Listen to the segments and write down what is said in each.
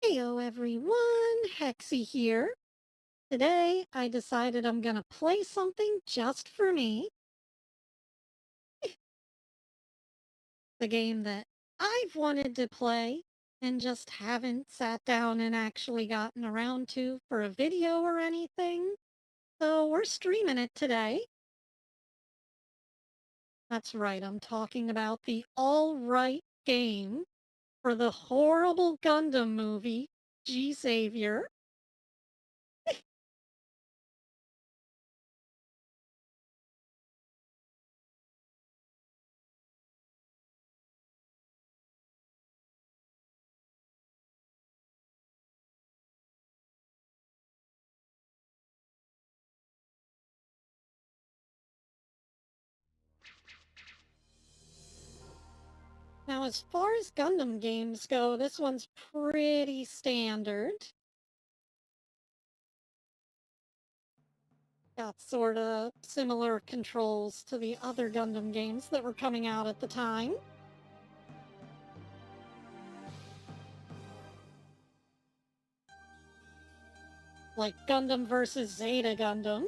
Heyo everyone, Hexi here. Today I decided I'm gonna play something just for me. The game that I've wanted to play and just haven't sat down and actually gotten around to for a video or anything. So we're streaming it today. That's right, I'm talking about the all-right game for the horrible Gundam movie, G-Saviour. Now, as far as Gundam games go, this one's pretty standard. Got sort of similar controls to the other Gundam games that were coming out at the time. Like Gundam versus Zeta Gundam.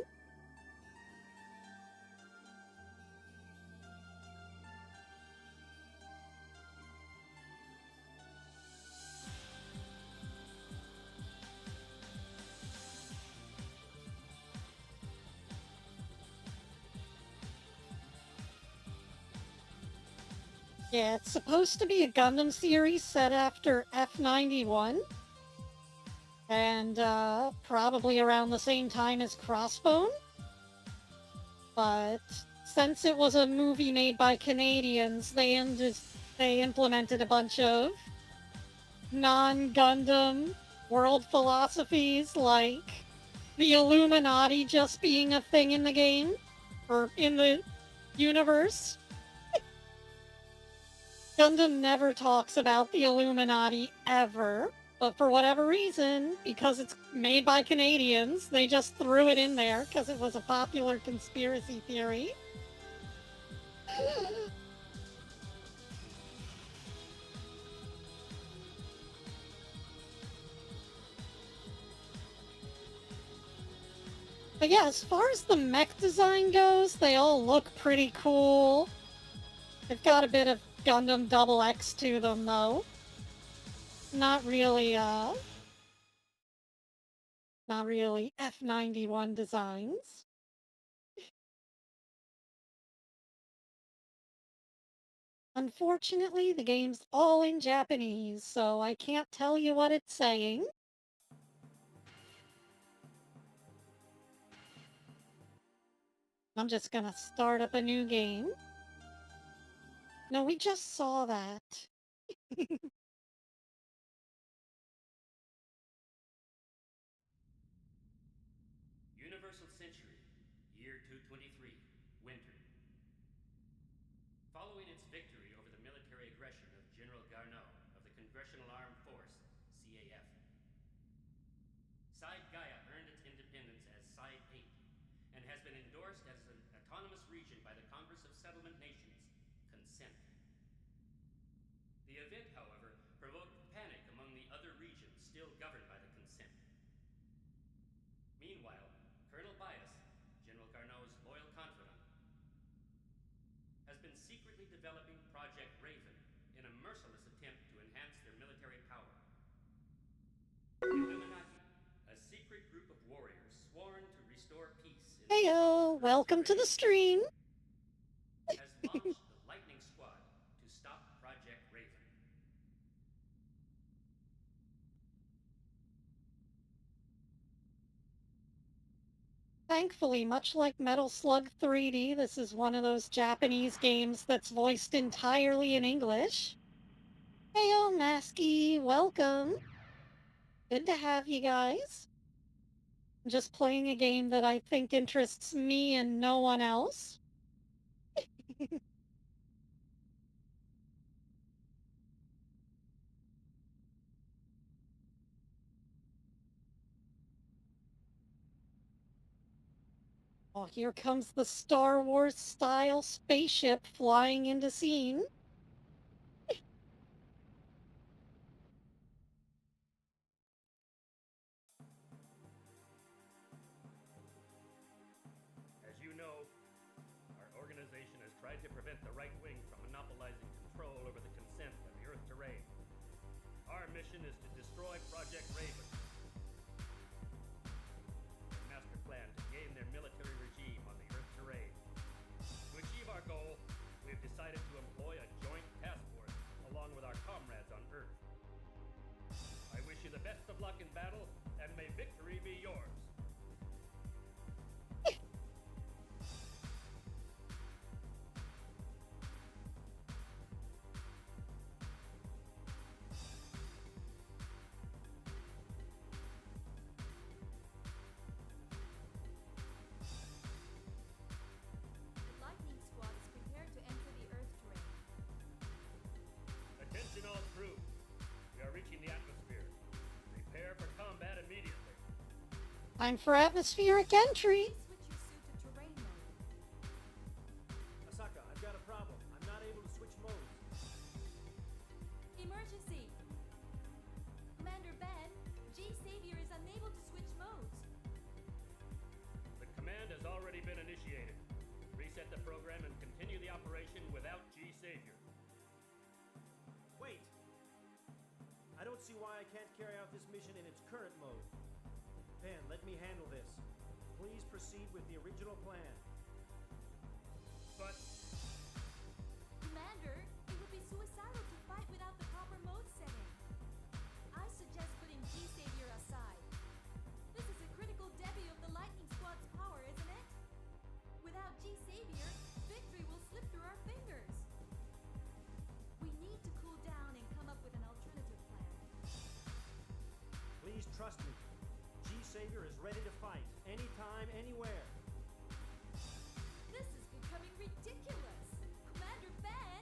Yeah, it's supposed to be a Gundam series set after F91. And probably around the same time as Crossbone. But since it was a movie made by Canadians, they implemented a bunch of non-Gundam world philosophies like the Illuminati just being a thing in the game or in the universe. Gundam never talks about the Illuminati ever, but for whatever reason, because it's made by Canadians, they just threw it in there because it was a popular conspiracy theory. But yeah, as far as the mech design goes, they all look pretty cool. They've got a bit of Gundam Double X to them, though. Not really, not really F91 designs. Unfortunately, the game's all in Japanese, so I can't tell you what it's saying. I'm just gonna start up a new game. No, we just saw that. Universal Century, year 223, winter. Following its victory over the military aggression of General Garneau of the Congressional Armed Force, CAF, Side Gaia earned its independence as Side 8 and has been endorsed as an autonomous region by the Congress of Settlement Nations, Consent. The event, however, provoked panic among the other regions still governed by the Consent. Meanwhile, Colonel Bias, General Garneau's loyal confidant, has been secretly developing Project Raven in a merciless attempt to enhance their military power. The Illuminati, a secret group of warriors sworn to restore peace in the world Heyo, of welcome to the transhumanity, stream. has launched the Lightning Squad to stop Project Raven. Thankfully, much like Metal Slug 3D, this is one of those Japanese games that's voiced entirely in English. Heyo, Masky, welcome. Good to have you guys. Just playing a game that I think interests me and no one else. Oh, here comes the Star Wars style spaceship flying into scene. tried to prevent the right wing from monopolizing control over the consent of the Earth terrain. Our mission is to destroy Project Raven. Their master plan to gain their military regime on the Earth terrain. To achieve our goal, we have decided to employ a joint task force along with our comrades on Earth. I wish you the best of luck in battle, and may victory be yours. Attention all crew. We are reaching the atmosphere. Prepare for combat immediately. Time for atmospheric entry. Switch your suit to terrain mode. Asaka, I've got a problem. I'm not able to switch modes. Emergency! Commander Ben, G-Saviour is unable to switch modes. The command has already been initiated. Reset the program and continue the operation without G-Saviour. Wait! I don't see why I can't carry out this mission in its current mode. Ben, let me handle this. Please proceed with the original plan. But Commander, it would be suicidal to fight without the proper mode setting. I suggest putting G-Saviour aside. This is a critical debut of the Lightning Squad's power, isn't it? Without G-Saviour, victory will slip through our fingers. We need to cool down and come up with an alternative plan. Please trust me. G-Saviour is ready to fight. Anytime, anywhere. This is becoming ridiculous. Commander Ben!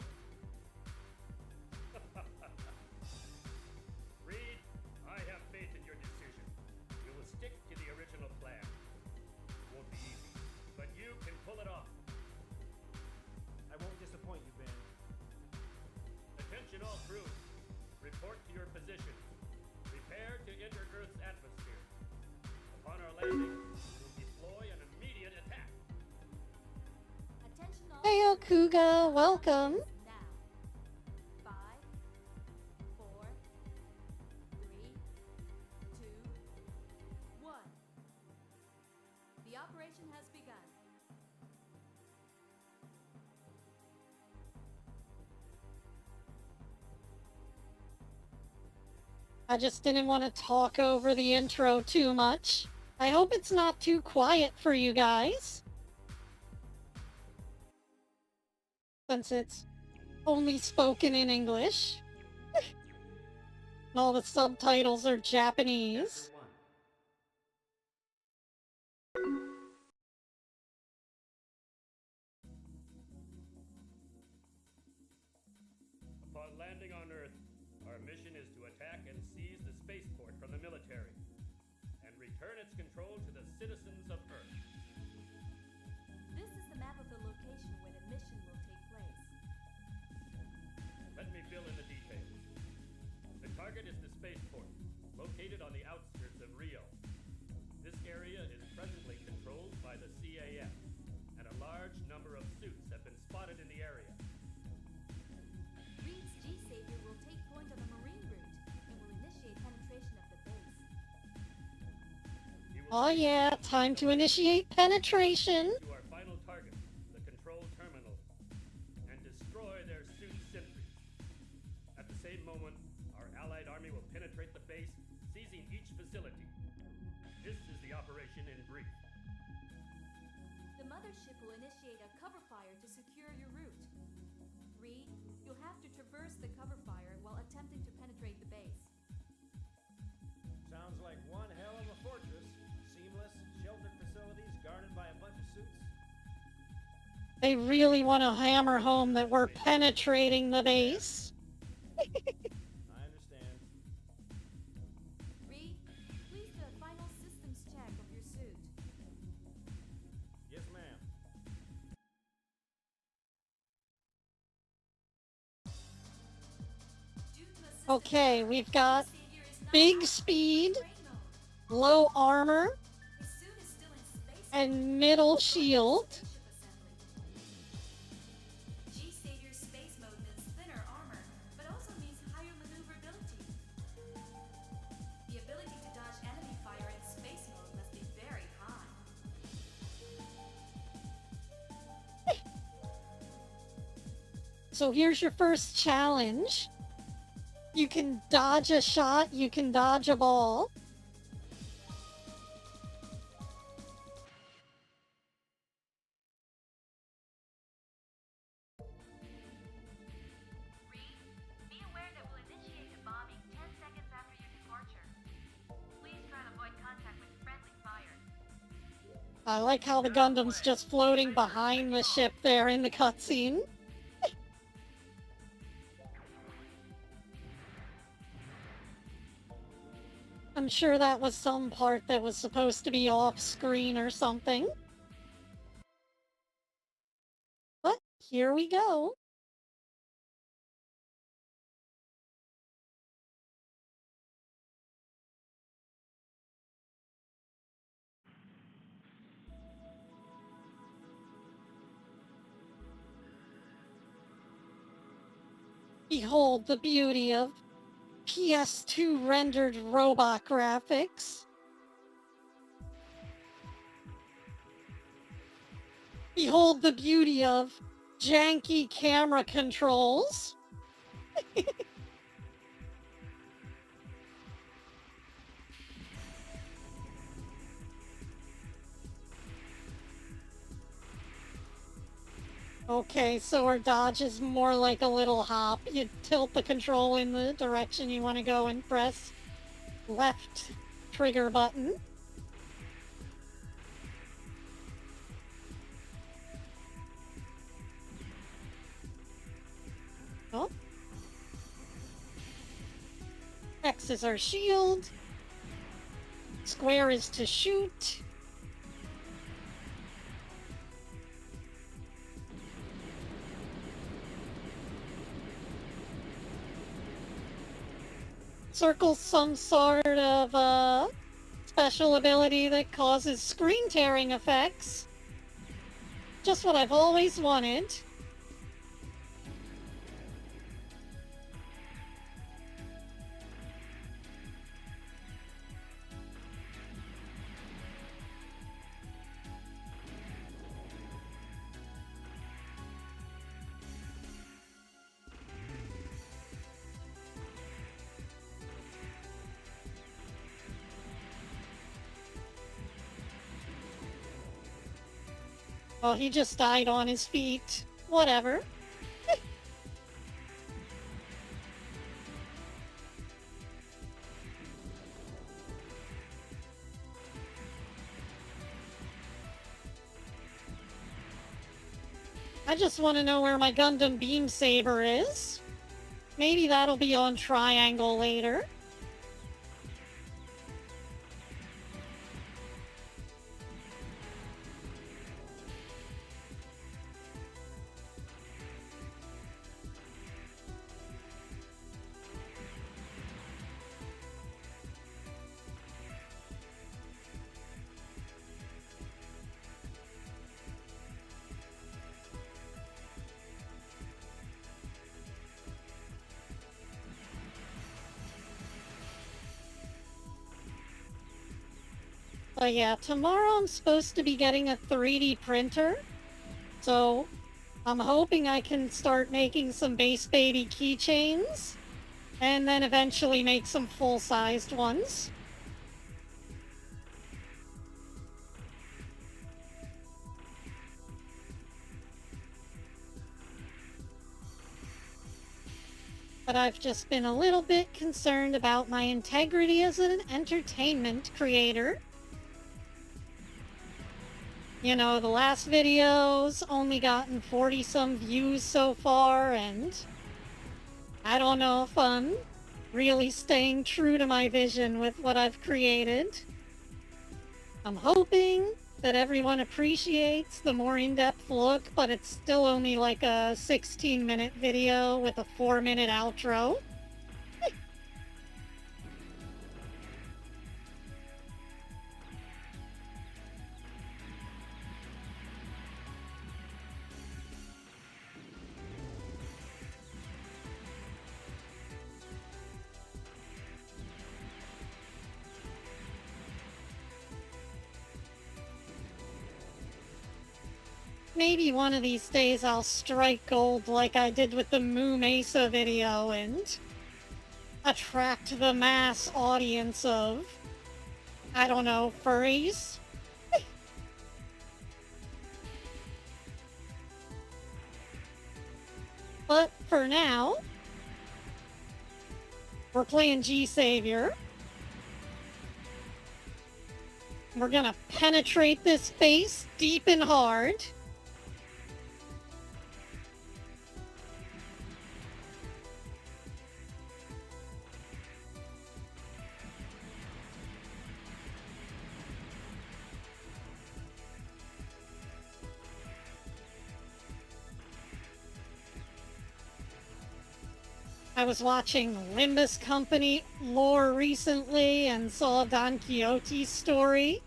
Reed, I have faith in your decision. You will stick to the original plan. It won't be easy, but you can pull it off. I won't disappoint you, Ben. Attention all crew. Report to your positions. Prepare to enter Earth's atmosphere. Upon our landing, we will deploy an immediate attack. Attention all. Hey, Okuga, welcome. Now. 5, 4, 3, 2, 1. The operation has begun. I just didn't want to talk over the intro too much. I hope it's not too quiet for you guys. Since it's only spoken in English. And all the subtitles are Japanese. Chapter 1. Upon landing on Earth, our mission is to attack and seize the spaceport from the military and return its control to the citizens of Earth. This is the map of the location where the mission will take place. Let me fill in the details. The target is the spaceport, located on the outskirts of Rio. This area is presently controlled by the CAF, and a large number of suits have been spotted in the area. Reed's G-Saviour will take point on the marine route and will initiate penetration of the base. He will Oh yeah, time to initiate penetration. to our final target, the control terminal, and destroy their suit sentries. At the same moment, our allied army will penetrate the base, seizing each facility. This is the operation in brief. The mothership will initiate a cover fire to secure your route. Reed, you'll have to traverse the cover fire while attempting to penetrate the base. Sounds like one hell of a fortress. Seamless, sheltered facilities guarded by a bunch of suits. They really want to hammer home that we're penetrating the base. I understand. Reed, please do a final systems check of your suit. Yes, ma'am. Due to a system Okay, error, we've got G-Saviour is not big active in speed, terrain mode. low armor, His suit is still in space and middle shield. spaceship assembly. So here's your first challenge. You can dodge a shot, you can dodge a ball. Be aware that we'll initiate the bombing 10 seconds after your departure. Please try to avoid contact with friendly fire. I like how the Gundam's just floating behind the ship there in the cutscene. I'm sure that was some part that was supposed to be off screen or something. But here we go. Behold the beauty of PS2 rendered robot graphics. Behold the beauty of janky camera controls. Okay, so our dodge is more like a little hop. You tilt the control in the direction you want to go and press left trigger button. Oh. X is our shield. Square is to shoot. Circle's some sort of special ability that causes screen tearing effects. Just what I've always wanted. Well, he just died on his feet. Whatever. I just want to know where my Gundam beam saber is. Maybe that'll be on Triangle later. But yeah, tomorrow I'm supposed to be getting a 3D printer. So I'm hoping I can start making some base baby keychains. And then eventually make some full-sized ones. But I've just been a little bit concerned about my integrity as an entertainment creator. You know, the last video's only gotten 40-some views so far, and I don't know if I'm really staying true to my vision with what I've created. I'm hoping that everyone appreciates the more in-depth look, but it's still only like a 16-minute video with a 4-minute outro. Maybe one of these days I'll strike gold like I did with the Moo Mesa video and attract the mass audience of, I don't know, furries? But for now, we're playing G-Saviour. We're gonna penetrate this face deep and hard. I was watching Limbus Company lore recently and saw Don Quixote's story.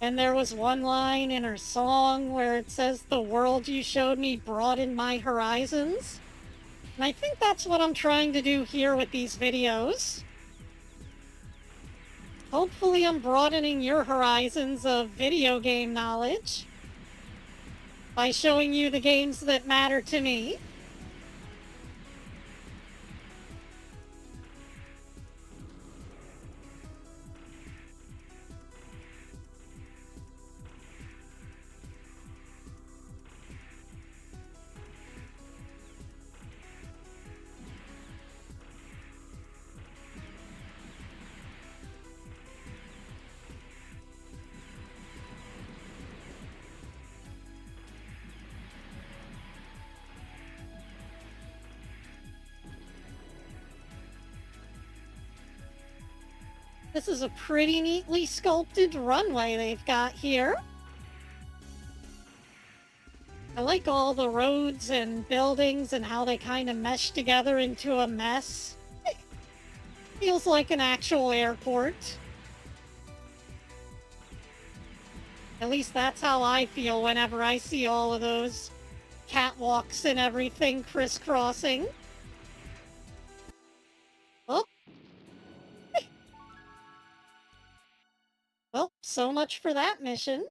And there was one line in her song where it says, "The world you showed me broadened my horizons." And I think that's what I'm trying to do here with these videos. Hopefully I'm broadening your horizons of video game knowledge by showing you the games that matter to me. This is a pretty neatly sculpted runway they've got here. I like all the roads and buildings and how they kind of mesh together into a mess. Feels like an actual airport. At least that's how I feel whenever I see all of those catwalks and everything crisscrossing. Oh. Well, so much for that mission.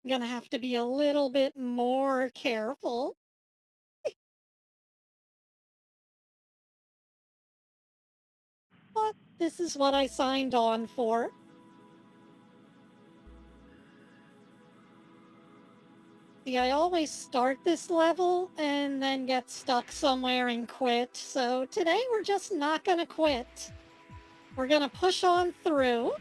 I'm gonna have to be a little bit more careful. But this is what I signed on for. See, I always start this level and then get stuck somewhere and quit. So today we're just not gonna quit. We're gonna push on through.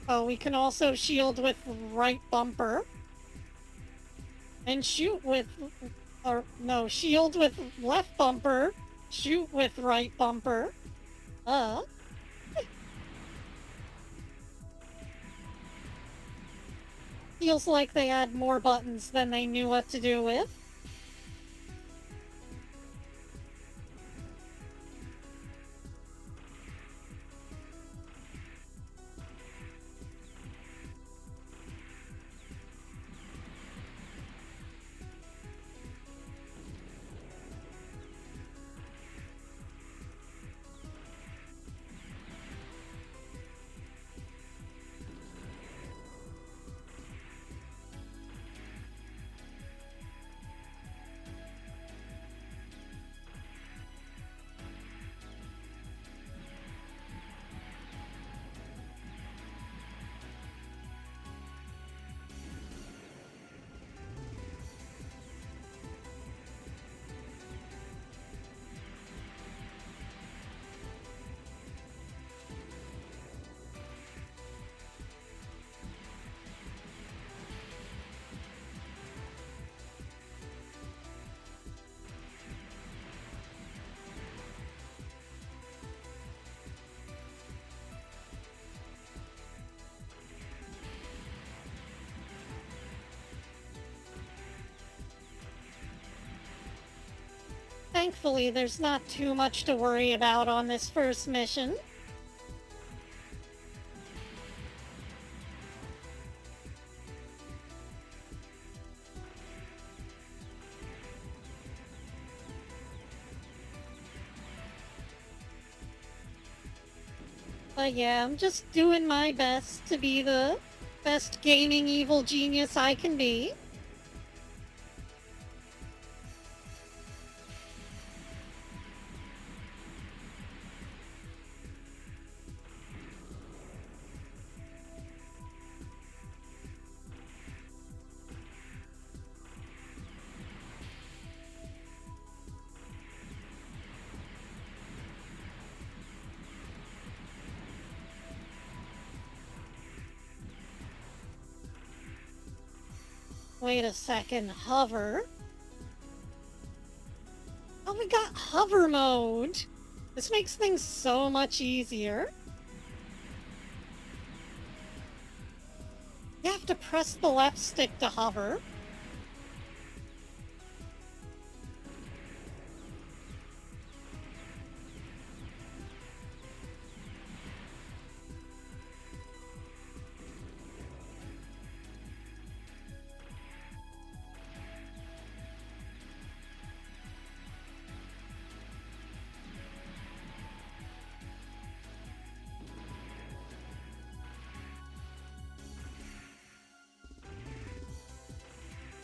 Oh, we can also shield with right bumper. And shoot with, or no, shield with left bumper, shoot with right bumper. Feels like they had more buttons than they knew what to do with. Thankfully, there's not too much to worry about on this first mission. But yeah, I'm just doing my best to be the best gaming evil genius I can be. Wait a second, hover? Oh, we got hover mode! This makes things so much easier. You have to press the left stick to hover.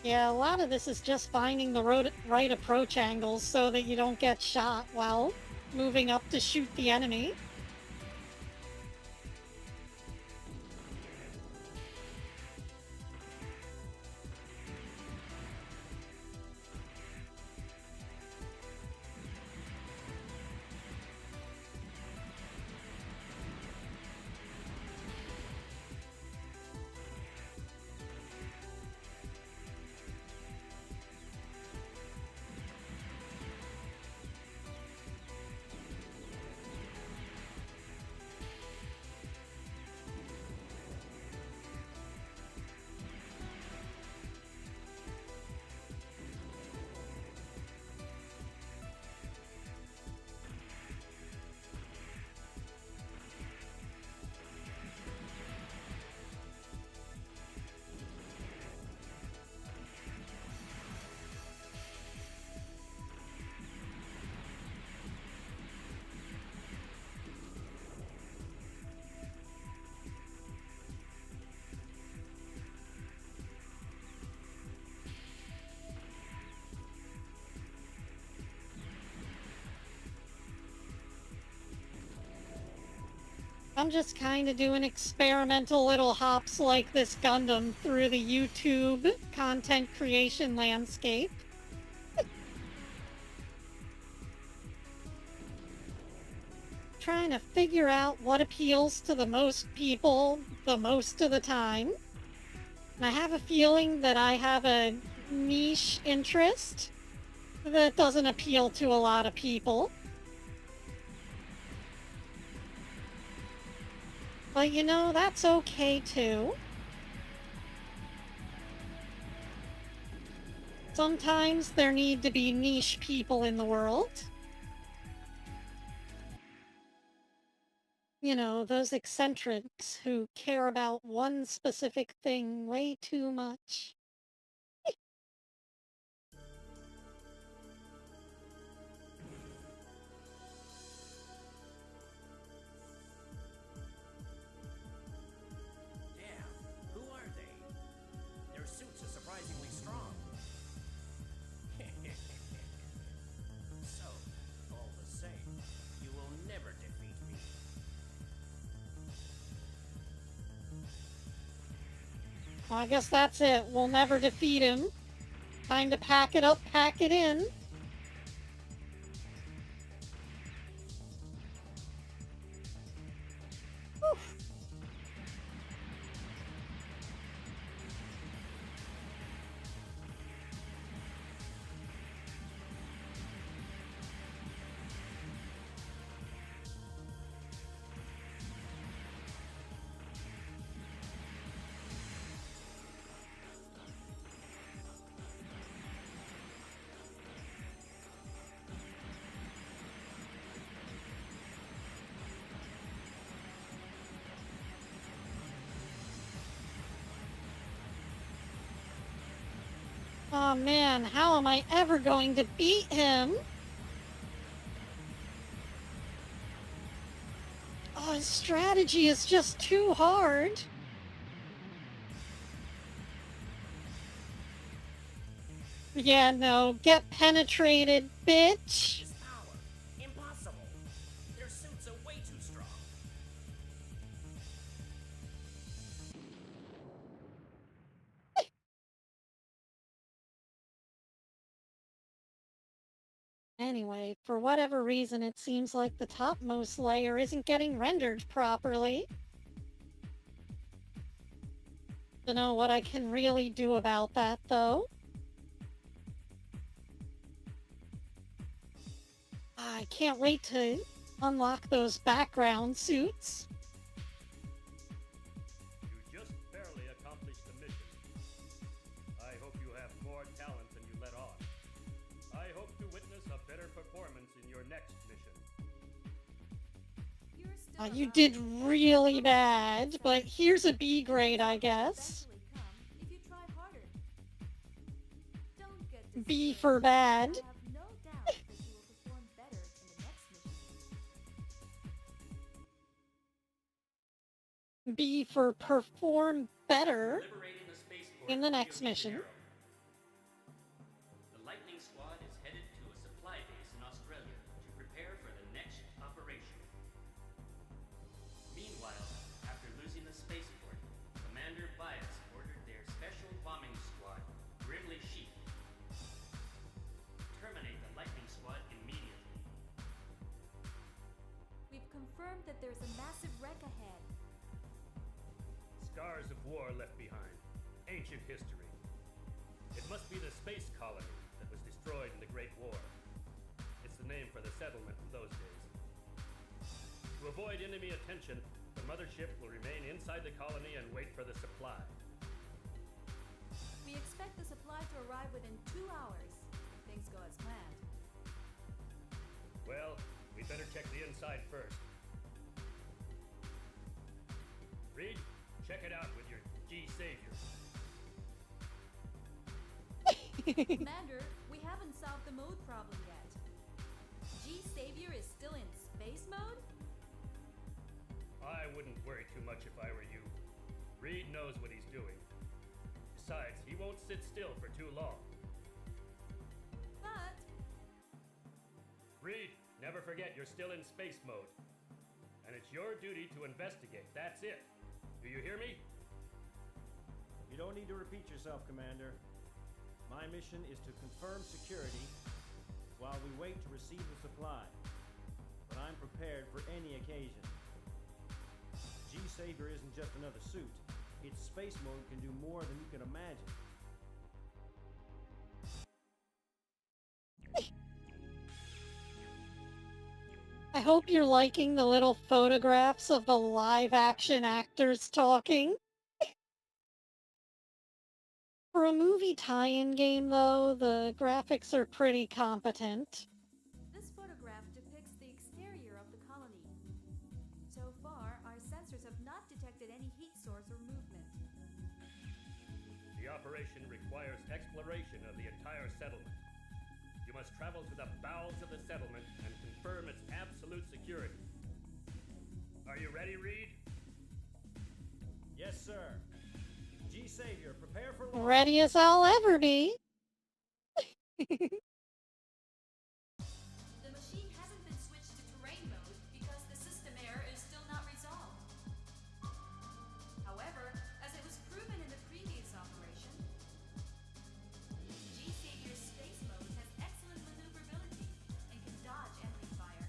Yeah, a lot of this is just finding the right approach angles so that you don't get shot while moving up to shoot the enemy. I'm just kind of doing experimental little hops like this Gundam through the YouTube content creation landscape. Trying to figure out what appeals to the most people the most of the time. And I have a feeling that I have a niche interest that doesn't appeal to a lot of people. But you know, that's okay too. Sometimes there need to be niche people in the world. You know, those eccentrics who care about one specific thing way too much. Damn, who are they? Their suits are surprisingly strong. So, all the same, you will never defeat me. Well, I guess that's it. We'll never defeat him. Time to pack it up, pack it in. Whew. Oh man, how am I ever going to beat him? Oh, his strategy is just too hard. Yeah, no, get penetrated, bitch. His power. Impossible. Their suits are way too strong. Anyway, for whatever reason, it seems like the topmost layer isn't getting rendered properly. Don't know what I can really do about that, though. I can't wait to unlock those background suits. You just barely accomplished the mission. I hope you have more talent than you let on. I hope to witness a better performance in your next mission. You're still You alive. did really bad, but here's a B grade, I guess. Eventually come if you try harder. Don't get B discouraged. for bad. I have no doubt that you will perform better in the next mission. B for perform better Liberating the spaceport in the of next Rio de mission. Janeiro. The Lightning Squad is headed to a supply base in Australia to prepare for the next operation. Meanwhile, after losing the spaceport, Commander Bias ordered their special bombing squad, Grimly Sheep, terminate the Lightning Squad immediately. We've confirmed that there's a massive wreck ahead. Scars of war left behind. Ancient history. It must be the space colony that was destroyed in the Great War. It's the name for the settlement in those days. To avoid enemy attention, the mothership will remain inside the colony and wait for the supply. We expect the supply to arrive within 2 hours, if things go as planned. Well, we'd better check the inside first. Reed, check it out with your G-Saviour. Commander, we haven't solved the mode problem yet. G-Saviour is still in space mode? I wouldn't worry too much if I were you. Reed knows what he's doing. Besides, he won't sit still for too long. But Reed, never forget you're still in space mode. And it's your duty to investigate. That's it. Do you hear me? You don't need to repeat yourself, Commander. My mission is to confirm security while we wait to receive the supply. But I'm prepared for any occasion. G-Saviour isn't just another suit. Its space mode can do more than you can imagine. I hope you're liking the little photographs of the live-action actors talking. For a movie tie-in game, though, the graphics are pretty competent. this photograph depicts the exterior of the colony. So far, our sensors have not detected any heat source or movement. The operation requires exploration of the entire settlement. You must travel to the bowels of the settlement and confirm its absolute security. Are you ready, Reed? Yes, sir. G-Saviour, prepare for launch. Ready as I'll ever be. The machine hasn't been switched to terrain mode because the system error is still not resolved. However, as it was proven in the previous operation, G-Saviour's space mode has excellent maneuverability and can dodge enemy fire.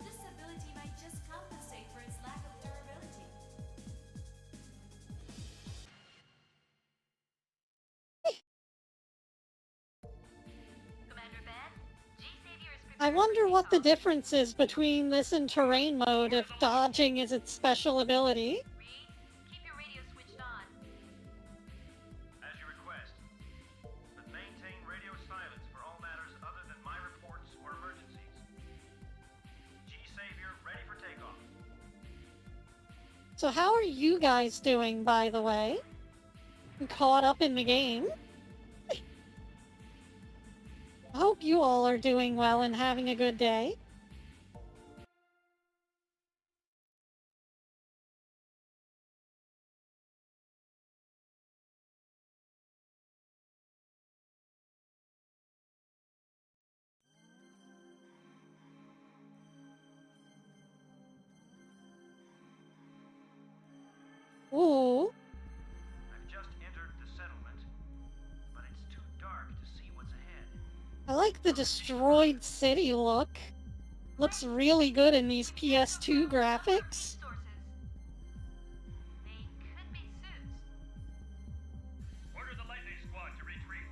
This ability might just compensate for its lack of durability. Commander Ben, G-Saviour is I prepared wonder for what the takeoff. difference is between this and terrain mode if dodging is its special ability. Reed, keep your radio switched on. As you request. But maintain radio silence for all matters other than my reports or emergencies. G-Saviour ready for takeoff. So how are you guys doing, by the way? Caught up in the game? I hope you all are doing well and having a good day. I like the destroyed city look. Looks really good in these PS2 graphics. They could be suits. Order the lightning squad to retreat.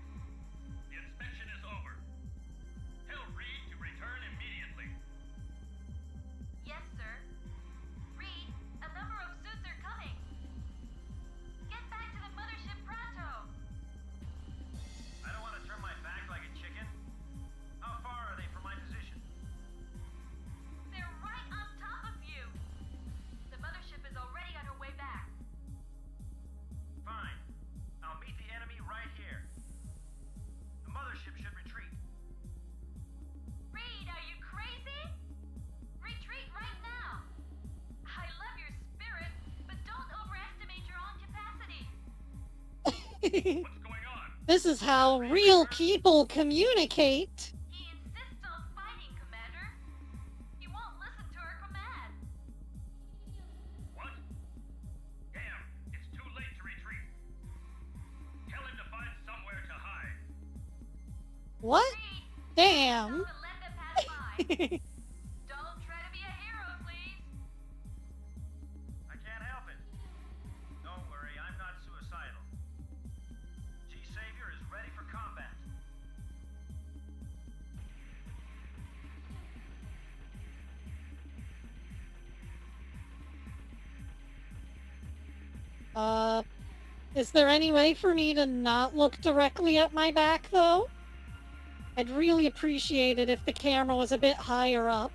The inspection is over. Tell Reed to return immediately. Yes, sir. Reed, a number of suits are coming. Get back to the mothership pronto. I don't want to turn my back like a chicken. How far are they from my position? They're right on top of you. The mothership is already on her way back. Fine. I'll meet the enemy right here. The mothership should retreat. Reed, are you crazy? Retreat right now. I love your spirit, but don't overestimate your own capacity. What's going on? This is how real people communicate. He insists on fighting, Commander. He won't listen to our command. What? Damn, it's too late to retreat. Tell him to find somewhere to hide. What? Reed, Damn. stop and let them pass by. Don't try to be a hero, please. I can't help it. Don't worry, I'm not suicidal. G-Saviour is ready for combat. Is there any way for me to not look directly at my back, though? I'd really appreciate it if the camera was a bit higher up.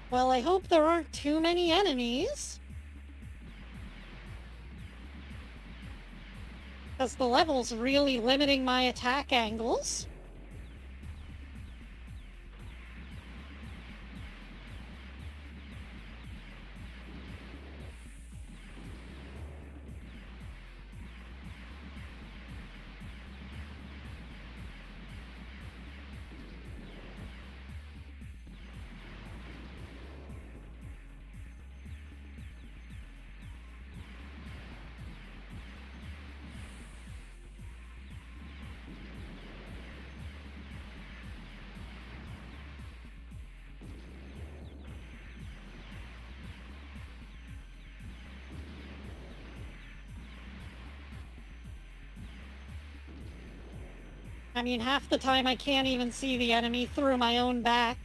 Well, I hope there aren't too many enemies. Because the level's really limiting my attack angles. I mean, half the time I can't even see the enemy through my own back.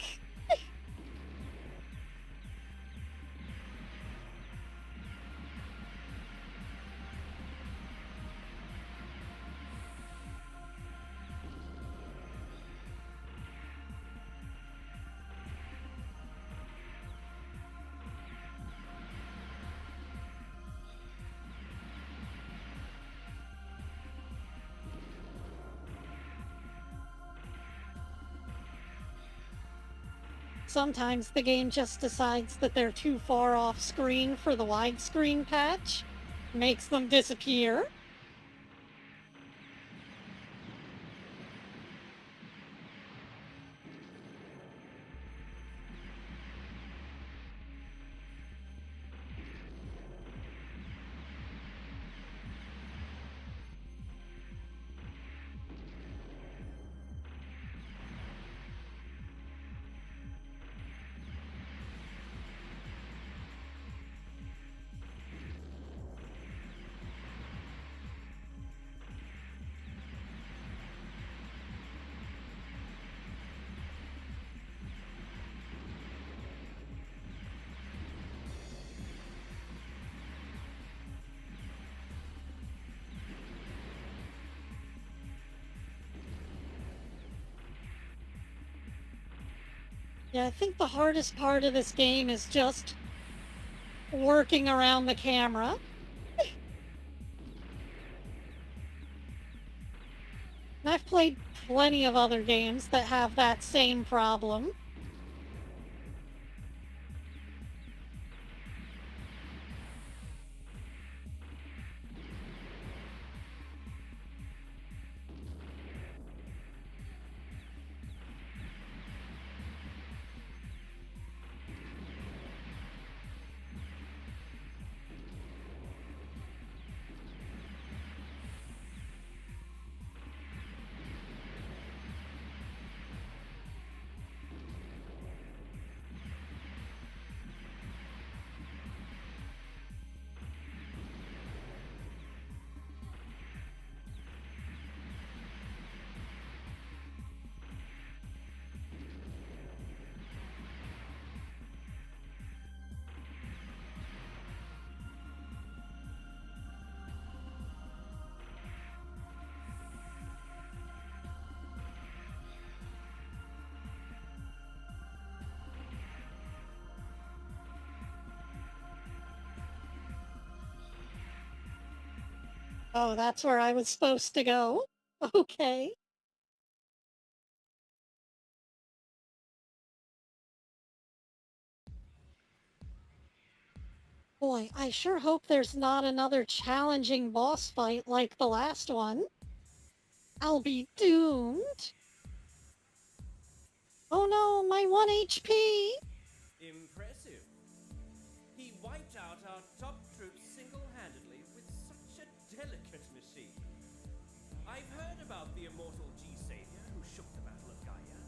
Sometimes the game just decides that they're too far off screen for the widescreen patch, makes them disappear. Yeah, I think the hardest part of this game is just working around the camera. And I've played plenty of other games that have that same problem. Oh, that's where I was supposed to go? Okay. Boy, I sure hope there's not another challenging boss fight like the last one. I'll be doomed. Oh no, my 1 HP! Impressive. He wiped out our top troops single-handedly with such a delicate machine. I've heard about the immortal G-Saviour who shook the Battle of Gaia.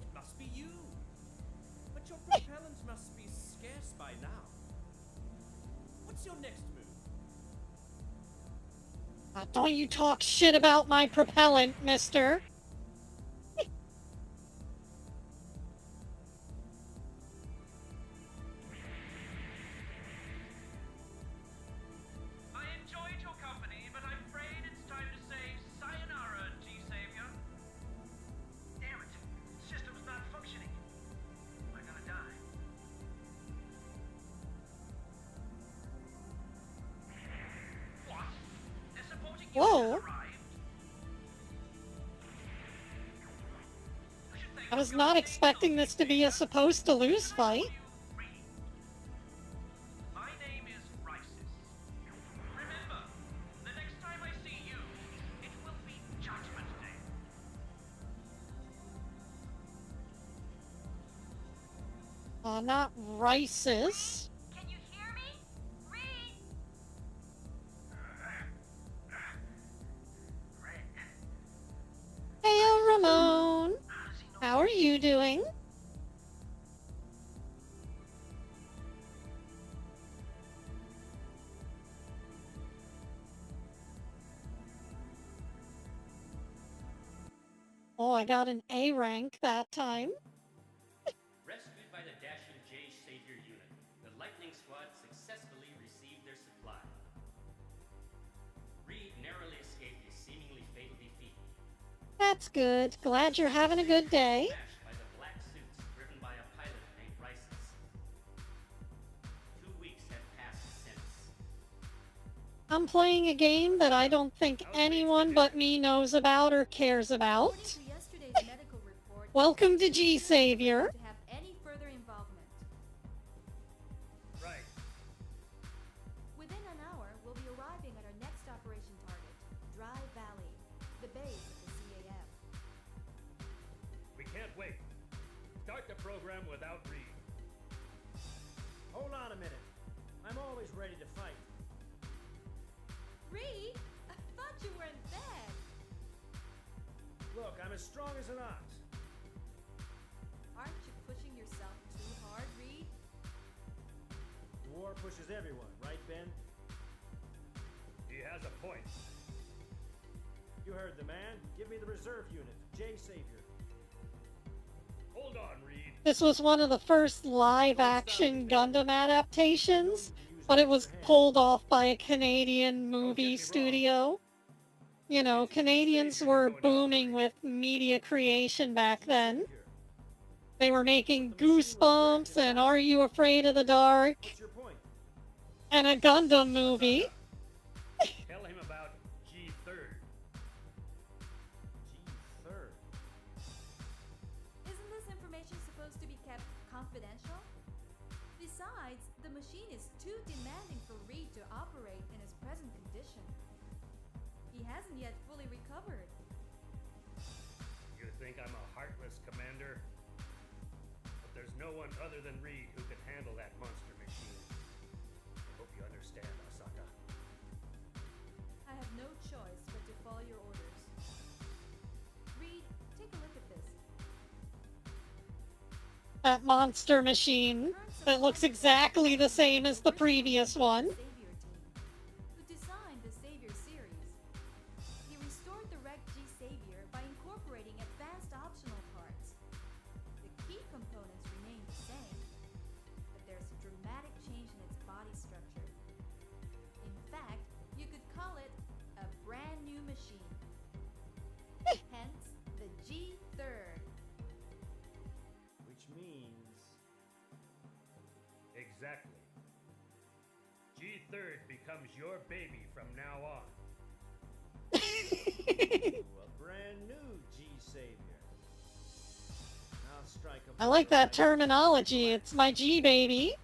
It must be you. But your propellant must be scarce by now. What's your next move? Don't you talk shit about my propellant, mister. I enjoyed your company, but I'm afraid it's time to say sayonara, G-Saviour. Damn it. The system's not functioning. I'm gonna die. What? The supporting unit has Whoa. arrived? I was not expecting this to be a supposed to lose fight. My name is Rises. Remember, the next time I see you, it will be Judgment Day. Not Rices. Can you hear me? Reed! Heyo, Ramon. How are you doing? Oh, I got an A rank that time. Rescued by the dashing G-Saviour unit, the Lightning Squad successfully received their supply. Reed narrowly escaped a seemingly fatal defeat. That's good. Glad you're having a good day. Smashed by the black suits driven by a pilot named Rices. 2 weeks have passed since. I'm playing a game that I don't think anyone but me knows about or cares about. According to yesterday's medical report, Welcome to G-Saviour. to have any further involvement. Right. Within an hour, we'll be arriving at our next operation target, Dry Valley, the base of the CAF. We can't wait. Start the program without Reed. Hold on a minute. I'm always ready to fight. Reed, I thought you were in bed. Look, I'm as strong as an ox. Aren't you pushing yourself too hard, Reed? War pushes everyone, right, Ben? He has a point. You heard the man. Give me the reserve unit, G-Saviour. Hold on, Reed. This was one of the first live-action Gundam adaptations, but it was pulled off by a Canadian movie studio. You know, Canadians were booming with media creation back then. They were making Goosebumps and Are You Afraid of the Dark What's your point? and a Gundam movie. Tell him about G-Third. G-Third. Isn't this information supposed to be kept confidential? Besides, the machine is too demanding for Reed to operate in his present condition. He hasn't yet fully recovered. You think I'm a heartless commander? But there's no one other than Reed who can handle that monster machine. I hope you understand, Asaka. I have no choice but to follow your orders. Reed, take a look at this. That monster machine that looks exactly the same as the previous one. G-Saviour team, who designed the Savior series. He restored the wrecked G-Saviour by incorporating advanced optional parts. The key components remain the same, but there's a dramatic change in its body structure. In fact, you could call it a brand new machine. Hence, the G-Third. Which means... Exactly. G-Third becomes your baby from now on. a brand new G-Saviour. I'll strike a I like that blow right terminology. It's my G baby.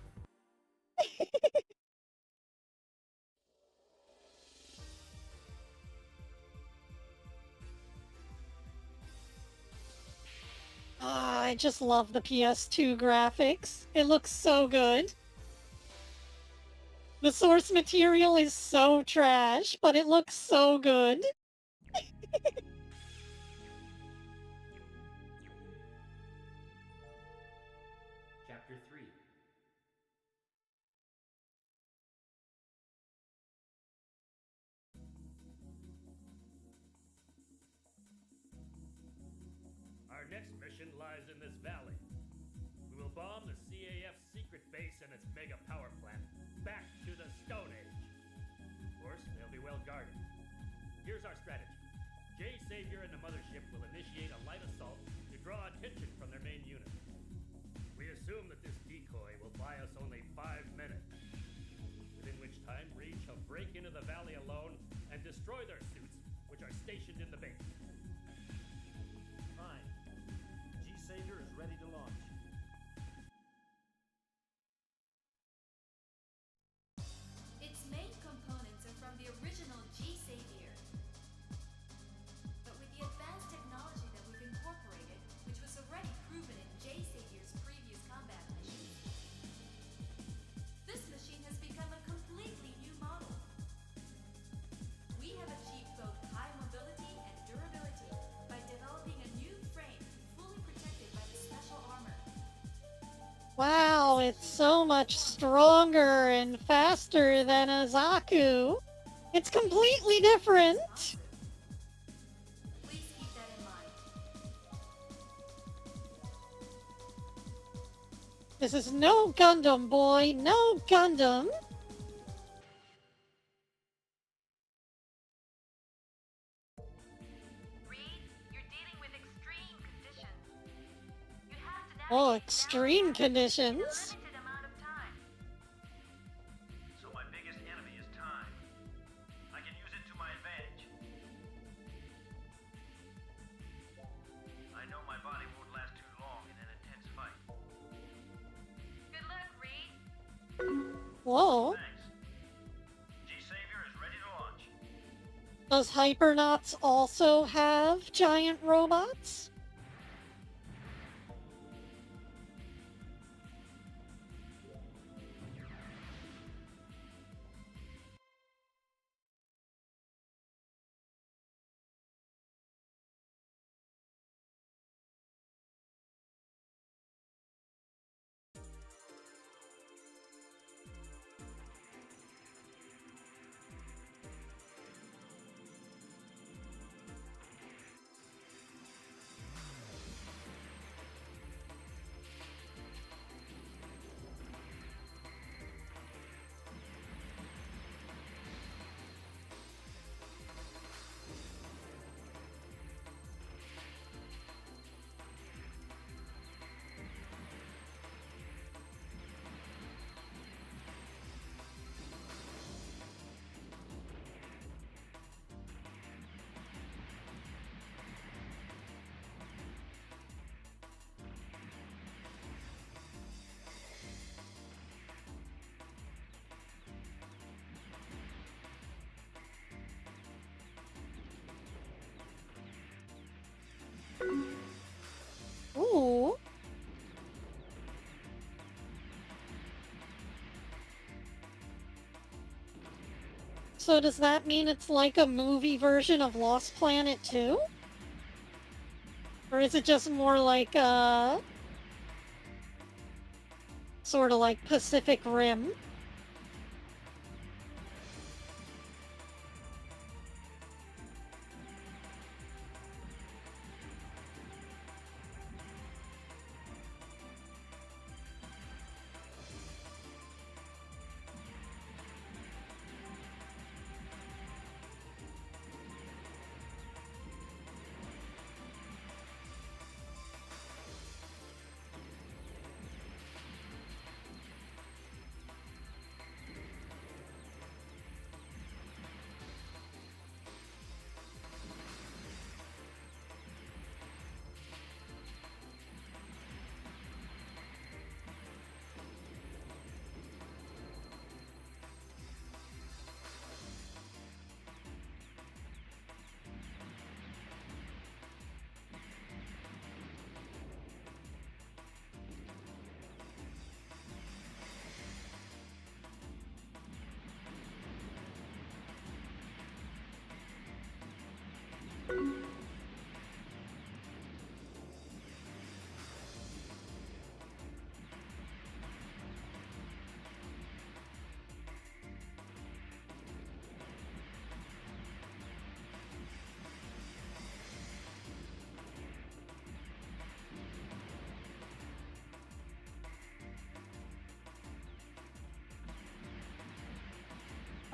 Ah, I just love the PS2 graphics. It looks so good. The source material is so trash, but it looks so good. Chapter 3. Our next mission lies in this valley. We will bomb the CAF's secret base and its mega power plant back to the Stone Age. Of course, they'll be well guarded. Here's our strategy. G-Saviour and the mothership will initiate a light assault to draw attention from their main unit. We assume that this decoy will buy us only 5 minutes, within which time Reed shall break into the valley alone and destroy their suits, which are stationed in the base. Fine. G-Saviour is ready to launch. Its main components are from the original G-Saviour. But with the advanced technology that we've incorporated, which was already proven in G-Saviour's previous combat missions, this machine has become a completely new model. We have achieved both high mobility and durability by developing a new frame fully protected by the special armor. Wow, it's so much stronger and faster than a Zaku. It's completely different. Please keep that in mind. This is no Gundam, boy. No Gundam. Reed, you're dealing with extreme conditions. You have to Oh, navigate extreme down conditions. a limited amount of time. So my biggest enemy is time. I can use it to my advantage. I know my body won't last too long in an intense fight. Good luck, Reed. Whoa. Thanks. G-Saviour is ready to launch. Does Hypernauts also have giant robots? Ooh. So does that mean it's like a movie version of Lost Planet 2? Or is it just more like sort of like Pacific Rim?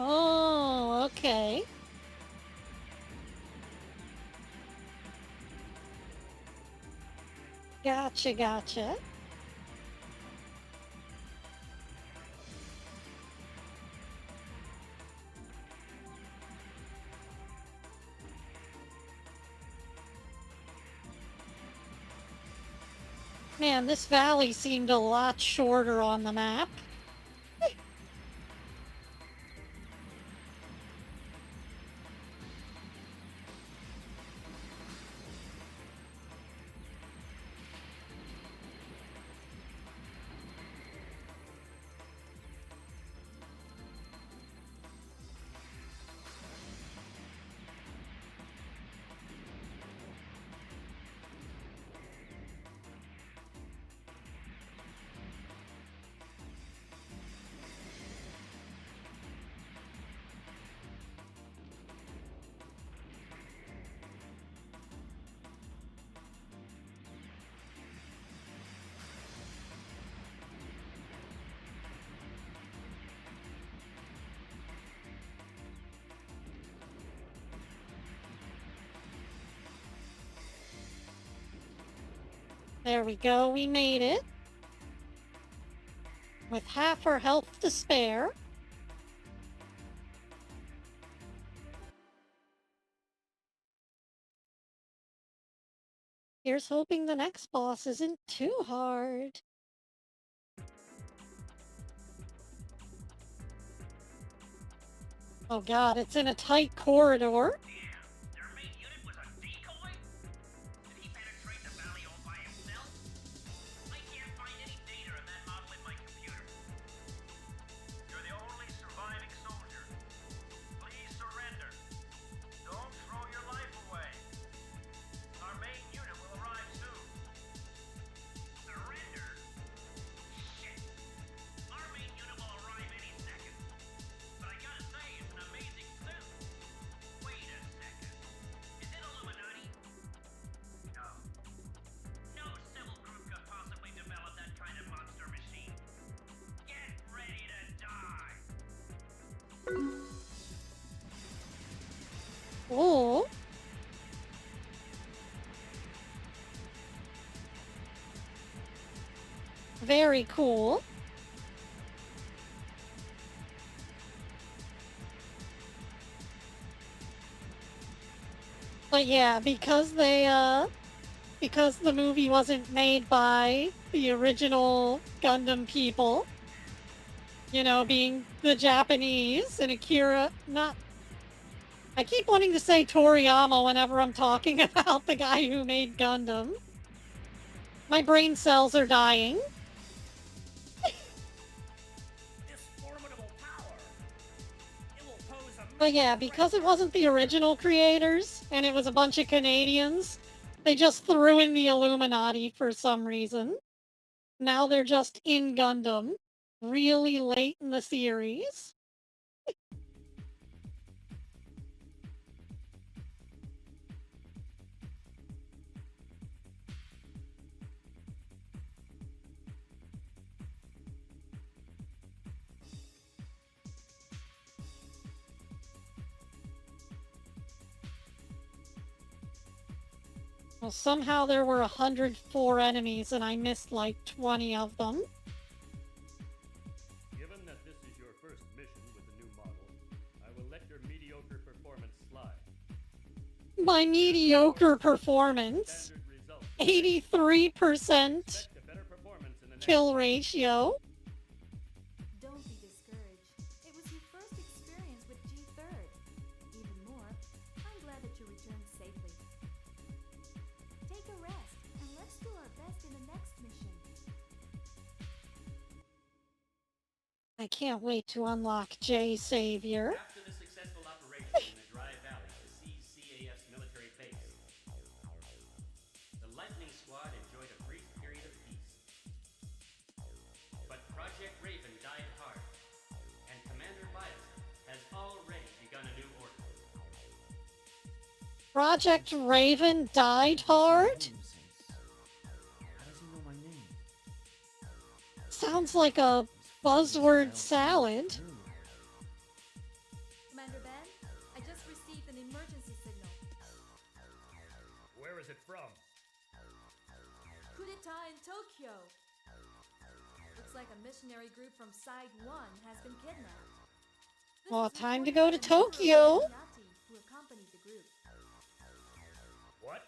Oh, okay. Gotcha, gotcha. Man, this valley seemed a lot shorter on the map. There we go, we made it. With half our health to spare. Here's hoping the next boss isn't too hard. Oh god, it's in a tight corridor. Damn, their main unit was a decoy? Did he penetrate the valley all by himself? I can't find any data in that model in my computer. You're the only surviving soldier. Please surrender. Don't throw your life away. Our main unit will arrive soon. Surrender? Shit. Our main unit will arrive any second. But I gotta say, it's an amazing suit. Wait a second. Is it Illuminati? No. No civil group could possibly develop that kind of monster machine. Get ready to die. Oh. Very cool. But yeah, because because the movie wasn't made by the original Gundam people, you know, being the Japanese and Akira, not I keep wanting to say Toriyama whenever I'm talking about the guy who made Gundam. My brain cells are dying. This formidable power. It will pose a But yeah, major because it threat. wasn't the original creators, and it was a bunch of Canadians, they just threw in the Illuminati for some reason. Now they're just in Gundam, really late in the series. Well, somehow there were 104 enemies, and I missed like 20 of them. Given that this is your first mission with the new model, I will let your mediocre performance slide. My mediocre performance, Standard results. 83% Expect a better performance in the next kill ratio. Don't be discouraged. It was your first experience with G-Third. Even more, I'm glad that you returned safely. Take a rest, and let's do our best in the next mission. I can't wait to unlock G-Saviour. After the successful operation in the Dry Valley to seize CAF's military base, the Lightning Squad enjoyed a brief period of peace. But Project Raven died hard, and Commander Bias has already begun a new order. Project Raven died hard? How does he know my name? Sounds like a buzzword salad. Commander Ben, I just received an emergency signal. Where is it from? Coup d'etat in Tokyo. Looks like a missionary group from Side 1 has been kidnapped. This Well, is time to reported go to by a member of the Tokyo. Illuminati who accompanied the group. What?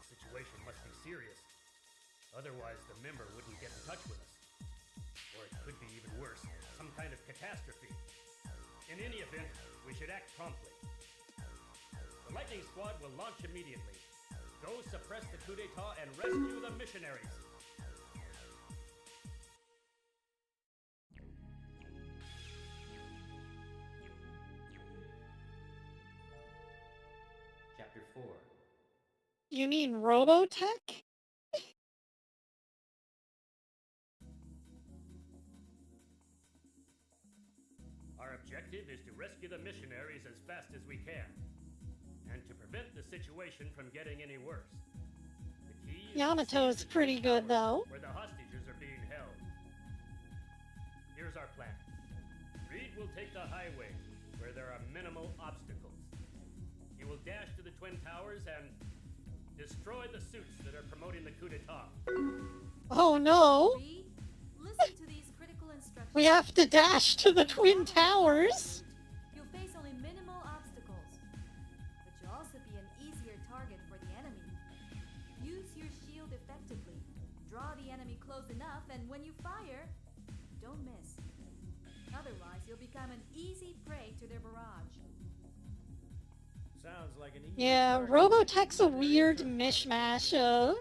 The situation must be serious. Otherwise, the member wouldn't get in touch with us. Or it could be even worse, some kind of catastrophe. In any event, we should act promptly. The Lightning Squad will launch immediately. Go suppress the coup d'etat and rescue the missionaries. Chapter 4. You mean Robotech? Our objective is to rescue the missionaries as fast as we can, and to prevent the situation from getting any worse. The key is to Yamato's seize the pretty Twin good, Towers, though. where the hostages are being held. Here's our plan. Reed will take the highway, where there are minimal obstacles. He will dash to the Twin Towers and destroy the suits that are promoting the coup d'etat. Oh no! Reed, listen to these critical instructions. We have to dash to the Twin Towers! You'll face only minimal obstacles, but you'll also be an easier target for the enemy. Use your shield effectively. Draw the enemy close enough, and when you fire, don't miss. Otherwise, you'll become an easy prey to their barrage. Sounds like an easy Yeah, target. Robotech's a weird mishmash of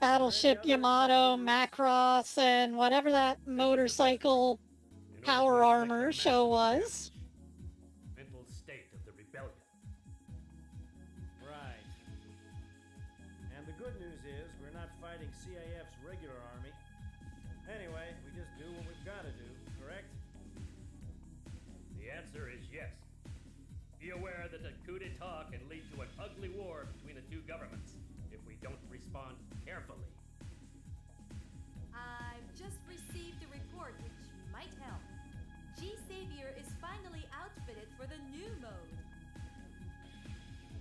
Battleship Yamato, Macross, and whatever that motorcycle In order power to inflict armor a show maximum was. damage. Mental state of the rebellion. Right. And the good news is we're not fighting CAF's regular army. Anyway, we just do what we've got to do, correct? The answer is yes. Be aware that the coup d'etat can lead to an ugly war between the two governments if we don't respond carefully. I've just received a report which might help. G-Saviour is finally outfitted for the new mode.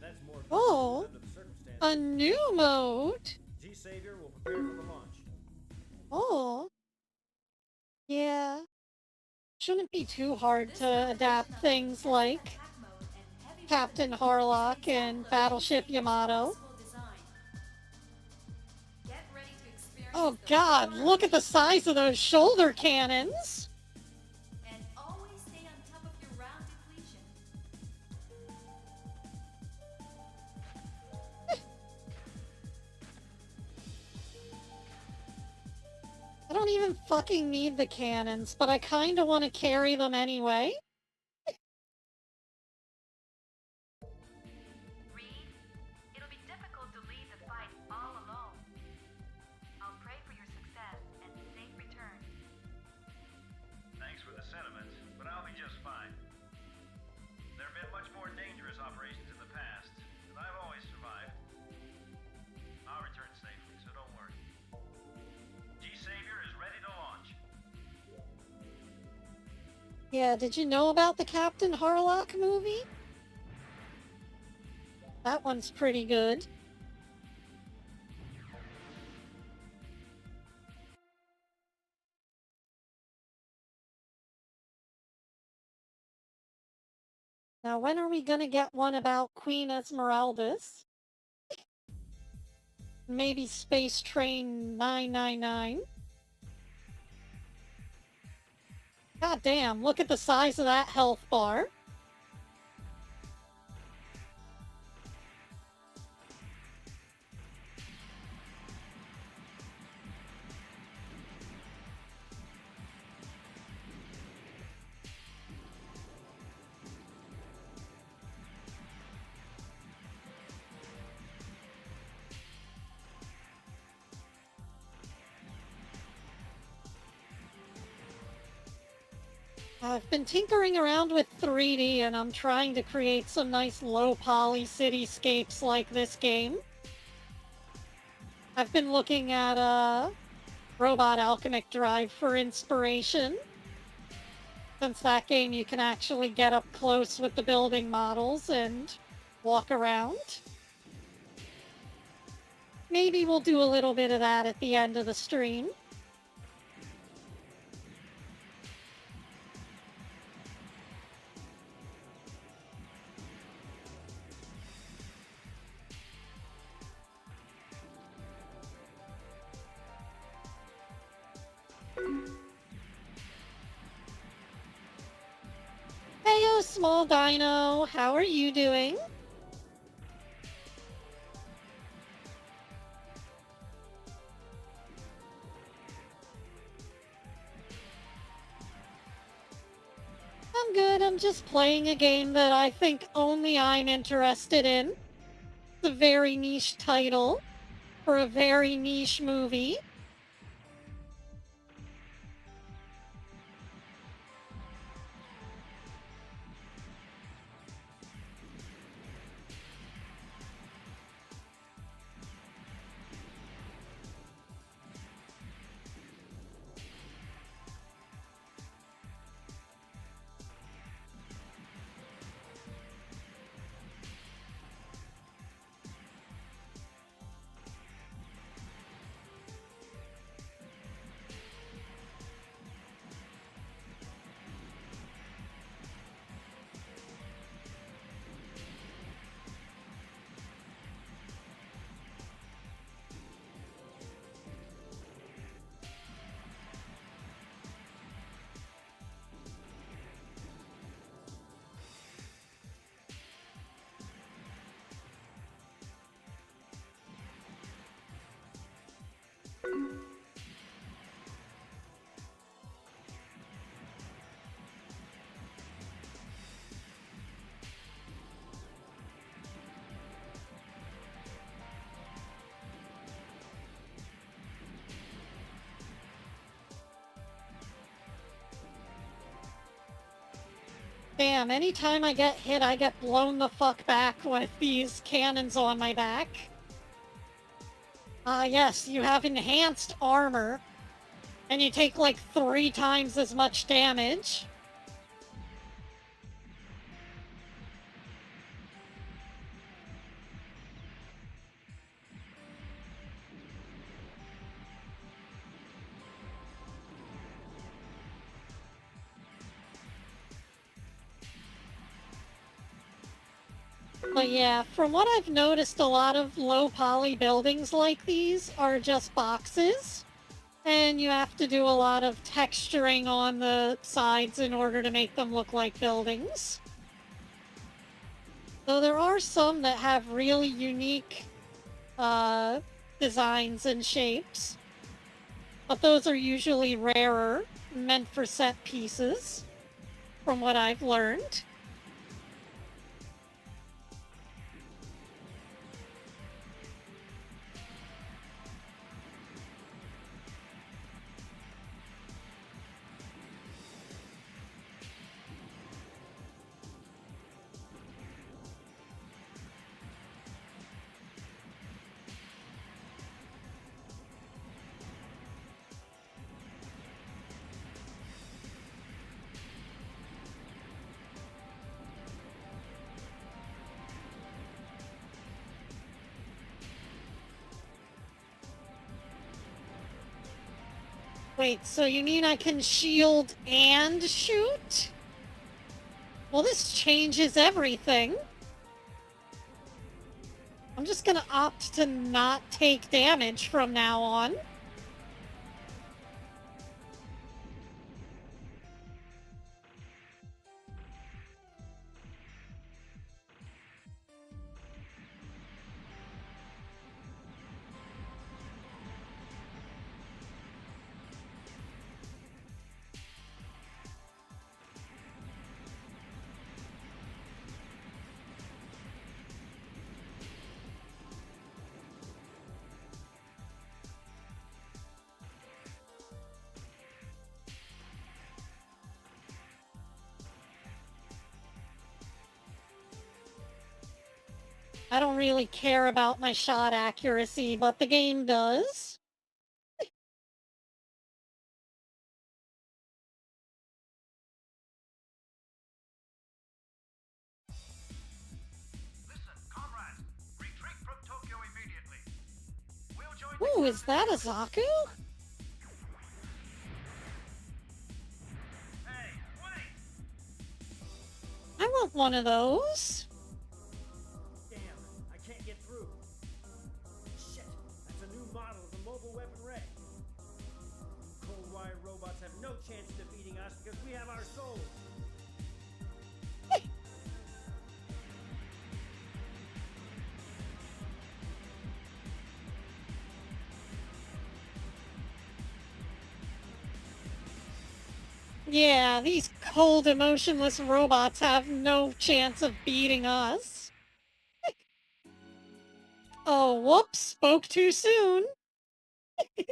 That's more Oh, under the circumstances. a new mode? G-Saviour will prepare for the launch. Oh. Yeah. Shouldn't be too hard This to combination adapt of things intense like attack mode and heavy Captain weapons Harlock is an and example of Battleship G-Saviour's Yamato. flexible design. Get ready to experience Oh the god, power look at the of size of those shoulder cannons! and always stay on top of your round depletion. don't even fucking need the cannons, but I kinda want to carry them anyway. Reed, it'll be difficult to lead the fight all alone. I'll pray for your success and safe return. Thanks for the sentiment, but I'll be just fine. There have been much more dangerous operations in the past, and I've always survived. I'll return safely, so don't worry. G-Saviour is ready to launch. Yeah, did you know about the Captain Harlock movie? That one's pretty good. Now, when are we gonna get one about Queen Esmeraldas? Maybe Space Train 999? God damn, look at the size of that health bar. I've been tinkering around with 3D and I'm trying to create some nice low poly cityscapes like this game. I've been looking at Robot Alchemic Drive for inspiration. Since that game you can actually get up close with the building models and walk around. Maybe we'll do a little bit of that at the end of the stream. Heyo, small dino, how are you doing? I'm good, I'm just playing a game that I think only I'm interested in. It's a very niche title for a very niche movie. Damn, anytime I get hit, I get blown the fuck back with these cannons on my back. Yes, you have enhanced armor, and you take like 3 times as much damage. But yeah, from what I've noticed, a lot of low poly buildings like these are just boxes. And you have to do a lot of texturing on the sides in order to make them look like buildings. Though there are some that have really unique designs and shapes. But those are usually rarer, meant for set pieces, from what I've learned. Wait, so you mean I can shield and shoot? Well, this changes everything. I'm just gonna opt to not take damage from now on. I don't really care about my shot accuracy, but the game does. Listen, comrades, retreat from Tokyo immediately. We'll join Ooh, is that a Zaku? Hey, wait! I want one of those. Damn, I can't get through. Shit, that's a new model of the mobile weapon ray. Cold wire robots have no chance of defeating us because we have our souls. Yeah, these cold, emotionless robots have no chance of beating us. Oh, whoops, spoke too soon. Listen,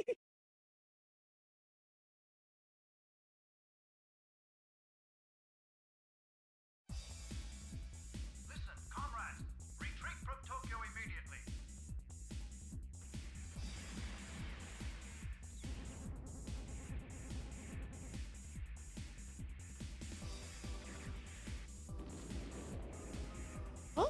comrades, retreat from Tokyo immediately. Huh?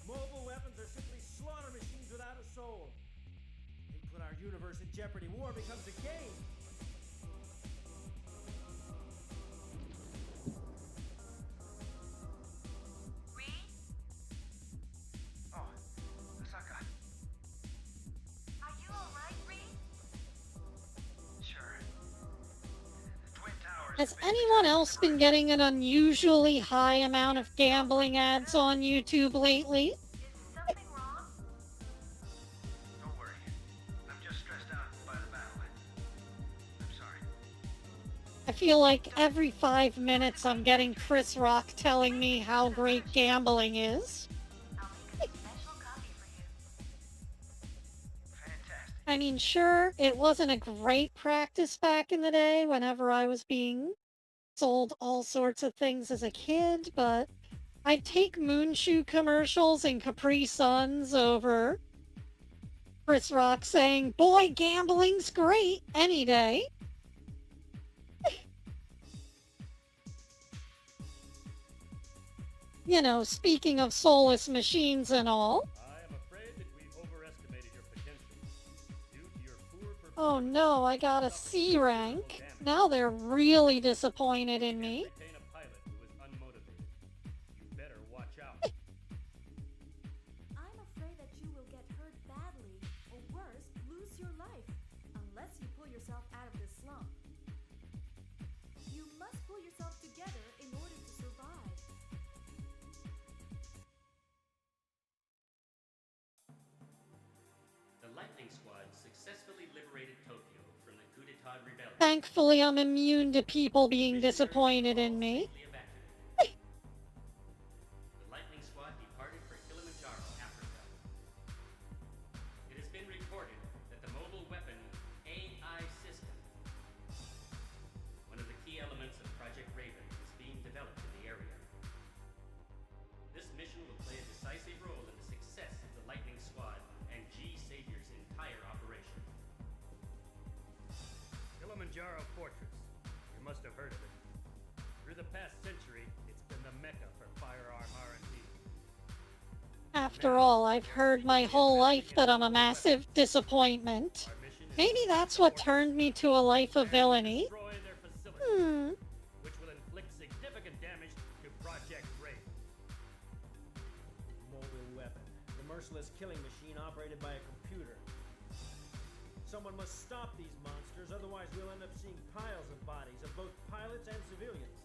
Mobile weapons are simply slaughter machines without a soul. They put our universe in jeopardy. War becomes a game. Reed? Oh, Asaka. Are you alright, Reed? Sure. The Twin Towers. Has anyone else been getting an unusually high amount of gambling ads on YouTube lately? Is something wrong? Don't worry. I'm just stressed out by the battle. I'm sorry. I feel like every 5 minutes I'm getting Chris Rock telling me how great gambling is. I'll make a special copy for you. Fantastic. I mean, sure, it wasn't a great practice back in the day whenever I was being sold all sorts of things as a kid, but I'd take Moonshoe commercials and Capri Suns over Chris Rock saying, "Boy, gambling's great," any day. You know, speaking of soulless machines and all. I am afraid that we overestimated your potential. Due to your Oh no, I got a C rank. Now they're really disappointed in me. Retain a pilot who is unmotivated. You better watch out. I'm afraid that you will get hurt badly, or worse, lose your life, unless you pull yourself out of this slump. You must pull yourself together in order to survive. The Lightning Squad successfully liberated Tokyo from the coup d'etat rebellion. Thankfully, I'm immune to people being disappointed in me. Safely evacuated. The Lightning Squad departed for Kilimanjaro, Africa. It has been reported that the mobile weapon AI system, one of the key elements of Project Raven, is being developed in the area. This mission will play a decisive role in the success of the Lightning Squad and G-Saviour's entire operation. Kilimanjaro Fortress. You must have heard of it. Through the past century, it's been the mecca for firearm R&D. After all, I've heard my whole life that I'm a massive disappointment. Our mission is Maybe that's what turned me to a life of villainy. destroy their facility, Hmm. which will inflict significant damage to Project Raven. Mobile weapon. The merciless killing machine operated by a computer. Someone must stop these monsters, otherwise we'll end up seeing piles of bodies of both pilots and civilians.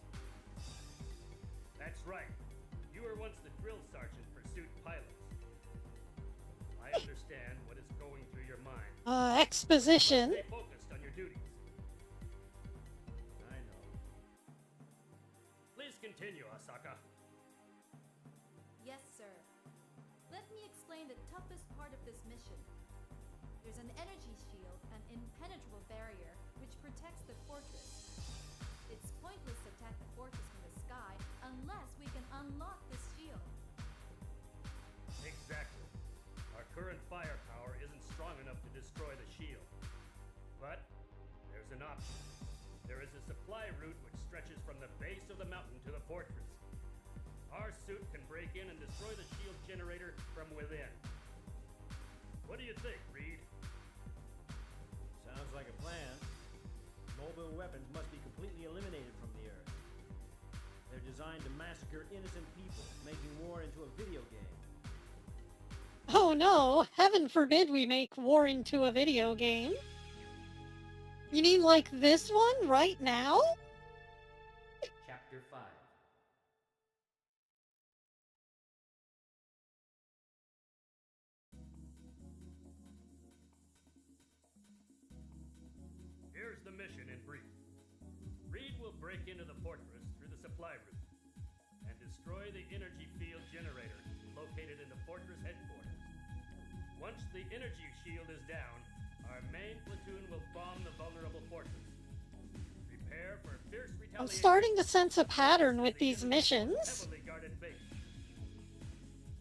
That's right. You were once the drill sergeant pursuit pilots. I understand what is going through your mind. Exposition. Stay focused on your duties. I know. Please continue, Asaka. Yes, sir. Let me explain the toughest part of this mission. There's an energy shield, an impenetrable barrier, which protects the fortress. It's pointless to attack the fortress from the sky unless we can unlock this shield. Exactly. Our current firepower isn't strong enough to destroy the shield. But there's an option. There is a supply route which stretches from the base of the mountain to the fortress. Our suit can break in and destroy the shield generator from within. What do you think, Reed? Sounds like a plan. Mobile weapons must be completely eliminated from the Earth. They're designed to massacre innocent people, making war into a video game. Oh no, heaven forbid we make war into a video game. You mean like this one right now? Chapter 5. Here's the mission in brief. Reed will break into the fortress through the supply route and destroy the energy field generator located in the fortress headquarters. Once the energy shield is down, our main platoon will bomb the vulnerable fortress. Prepare for fierce retaliation. I'm starting to sense a pattern with these missions. Heavily guarded base.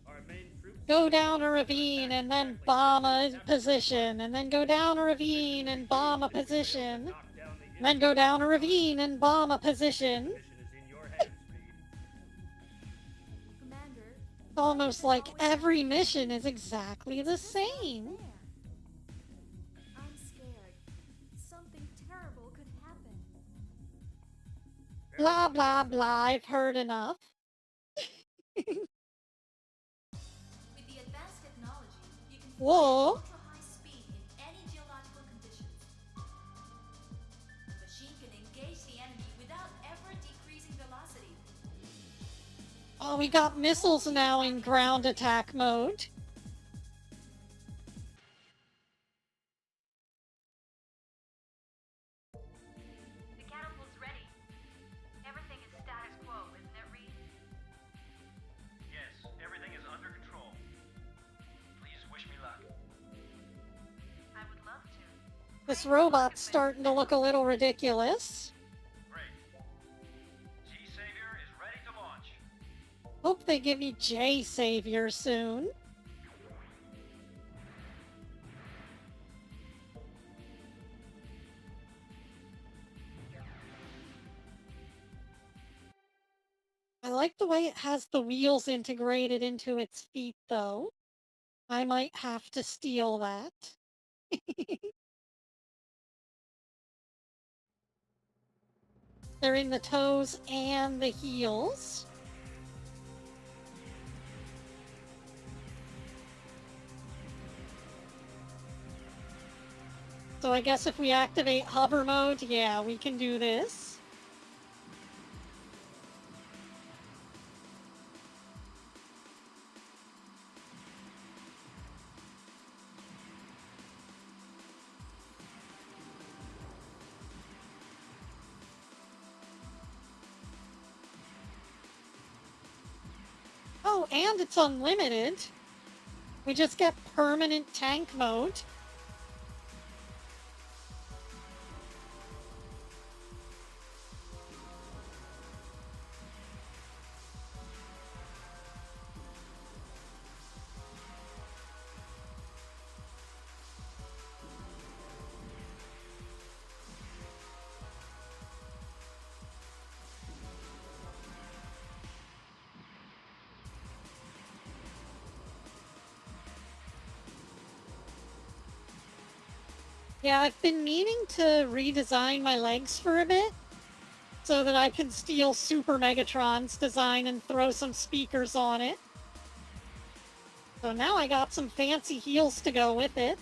Our main troops Go down a ravine and then bomb a position, and then go down a ravine and bomb a position, knock down the and then go down a ravine and bomb a position. mission is in your hands, Reed. Commander, It's almost like every mission is exactly the this is not same. fair. I'm scared. Something terrible could happen. Blah, blah, blah, I've heard enough. With the advanced technology, you can fly Whoa. at ultra-high speed in any geological conditions. The machine can engage the enemy without ever decreasing velocity. Oh, we got missiles now in ground attack mode. The catapult's ready. Everything is status quo, isn't it, Reed? Yes, everything is under control. Please wish me luck. I would love to. This robot's starting to look a little ridiculous. Great. G-Saviour is ready to launch. Hope they give me G-Saviour soon. I like the way it has the wheels integrated into its feet, though. I might have to steal that. They're in the toes and the heels. So I guess if we activate hover mode, yeah, we can do this. Oh, and it's unlimited. We just get permanent tank mode. Yeah, I've been meaning to redesign my legs for a bit so that I can steal Super Megatron's design and throw some speakers on it. So now I got some fancy heels to go with it.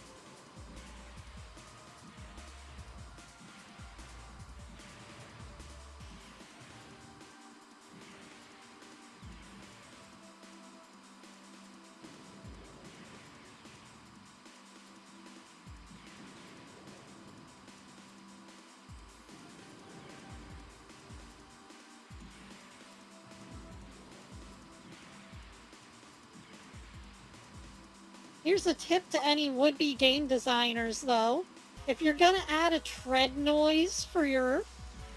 Here's a tip to any would-be game designers, though. If you're gonna add a tread noise for your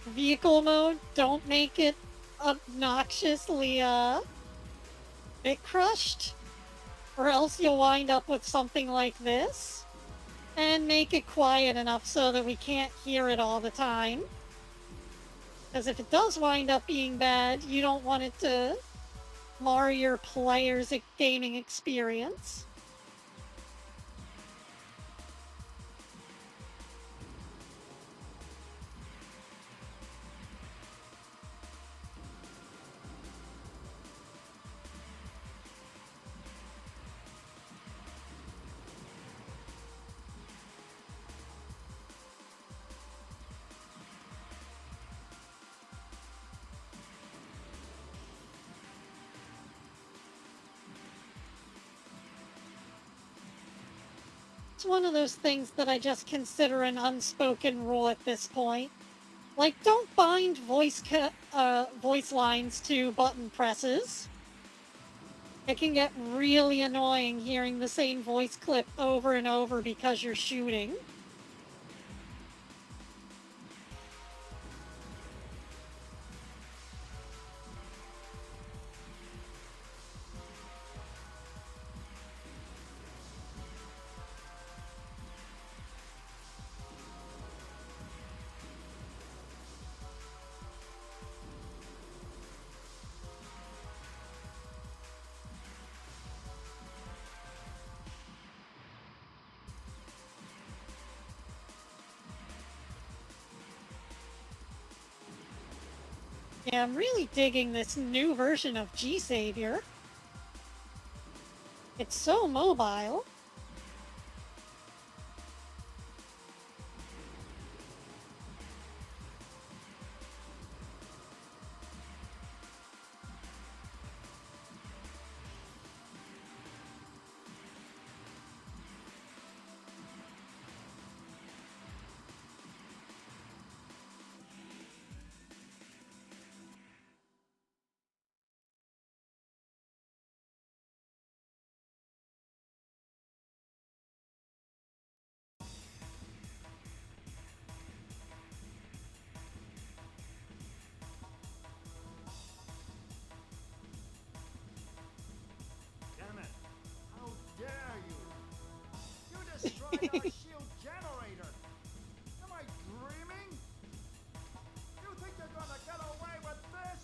vehicle mode, don't make it obnoxiously, bit crushed, or else you'll wind up with something like this. And make it quiet enough so that we can't hear it all the time. Because if it does wind up being bad, you don't want it to mar your player's gaming experience. It's one of those things that I just consider an unspoken rule at this point. Like, don't bind voice lines to button presses. It can get really annoying hearing the same voice clip over and over because you're shooting. Yeah, I'm really digging this new version of G-Saviour. It's so mobile. Damn it! How dare you! You destroyed our shield generator! Am I dreaming? You think you're gonna get away with this?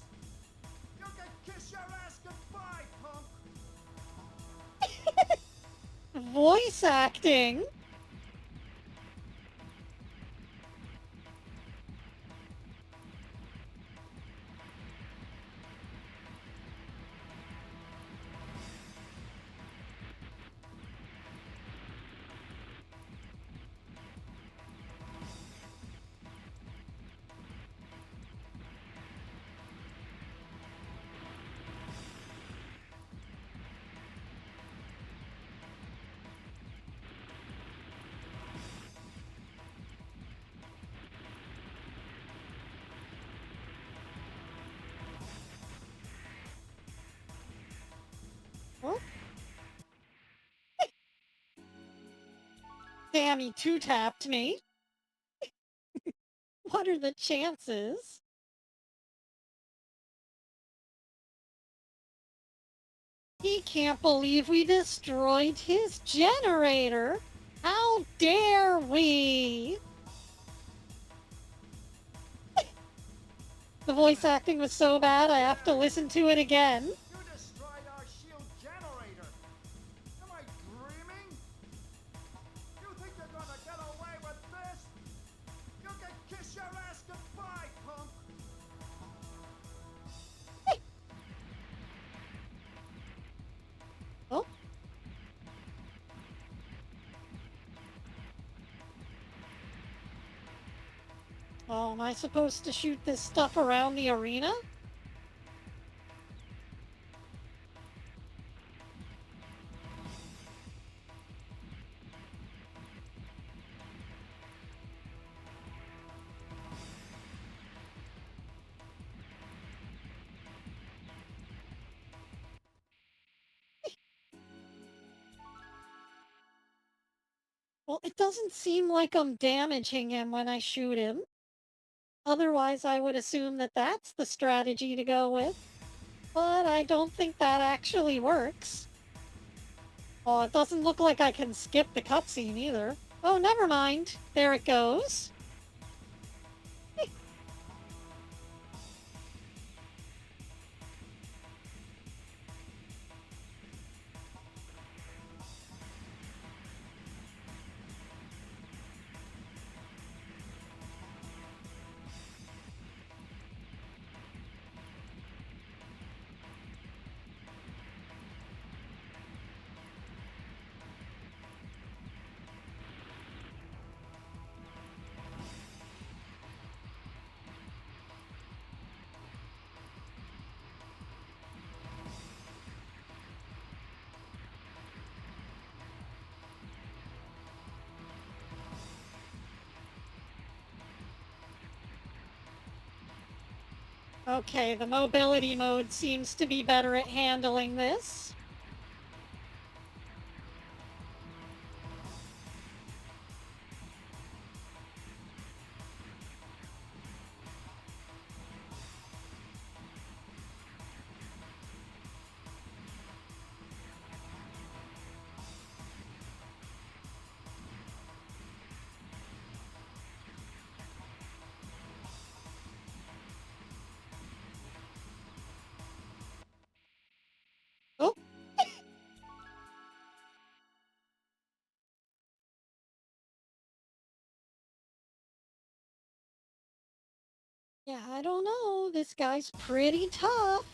You can kiss your ass goodbye, punk! Voice acting. Damn, he two-tapped me. What are the chances? He can't believe we destroyed his generator. How dare we? The voice acting was so bad I have to listen to it again. You destroyed our shield generator. Am I dreaming? You think you're gonna get away with this? You can kiss your ass goodbye, punk. Oh. Oh, am I supposed to shoot this stuff around the arena? Well, it doesn't seem like I'm damaging him when I shoot him. Otherwise, I would assume that that's the strategy to go with. But I don't think that actually works. Oh, it doesn't look like I can skip the cutscene either. Oh, never mind. There it goes. Okay, the mobility mode seems to be better at handling this. Oh. Yeah, I don't know. This guy's pretty tough.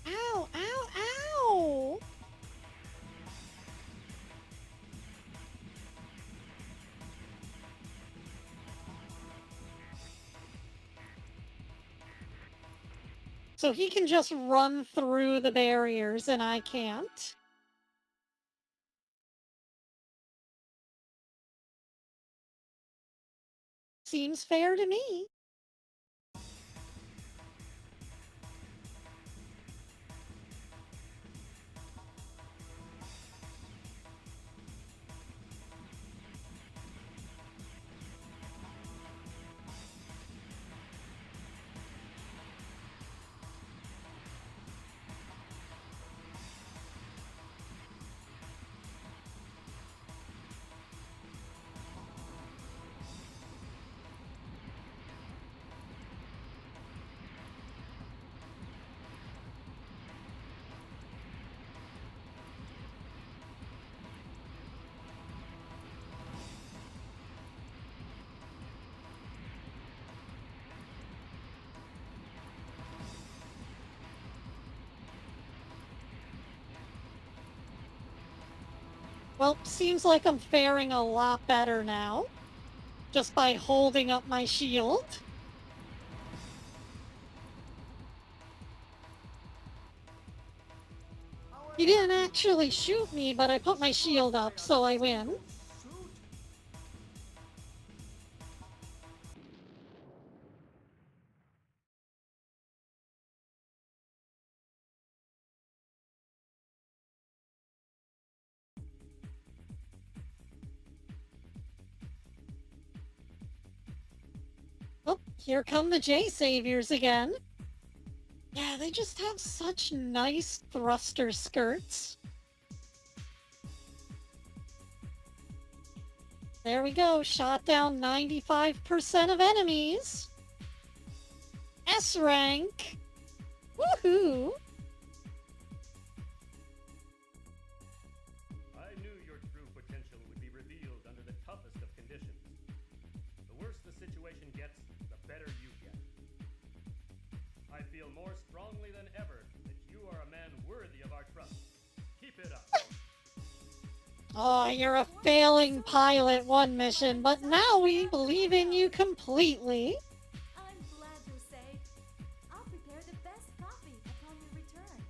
Ow, ow, ow! So he can just run through the barriers and I can't. Seems fair to me. Well, seems like I'm faring a lot better now. Just by holding up my shield. He didn't actually shoot me, but I put my shield up, so I win. Suit? Here come the G-Saviors again. Yeah, they just have such nice thruster skirts. There we go, shot down 95% of enemies. S rank. Woohoo! I knew your true potential would be revealed under the toughest of conditions. The worse the situation gets, the better you get. I feel more strongly than ever that you are a man worthy of our trust. Keep it up. Oh, you're a failing pilot one mission, but now we believe in you completely. I'm glad you're safe. I'll prepare the best coffee upon your return.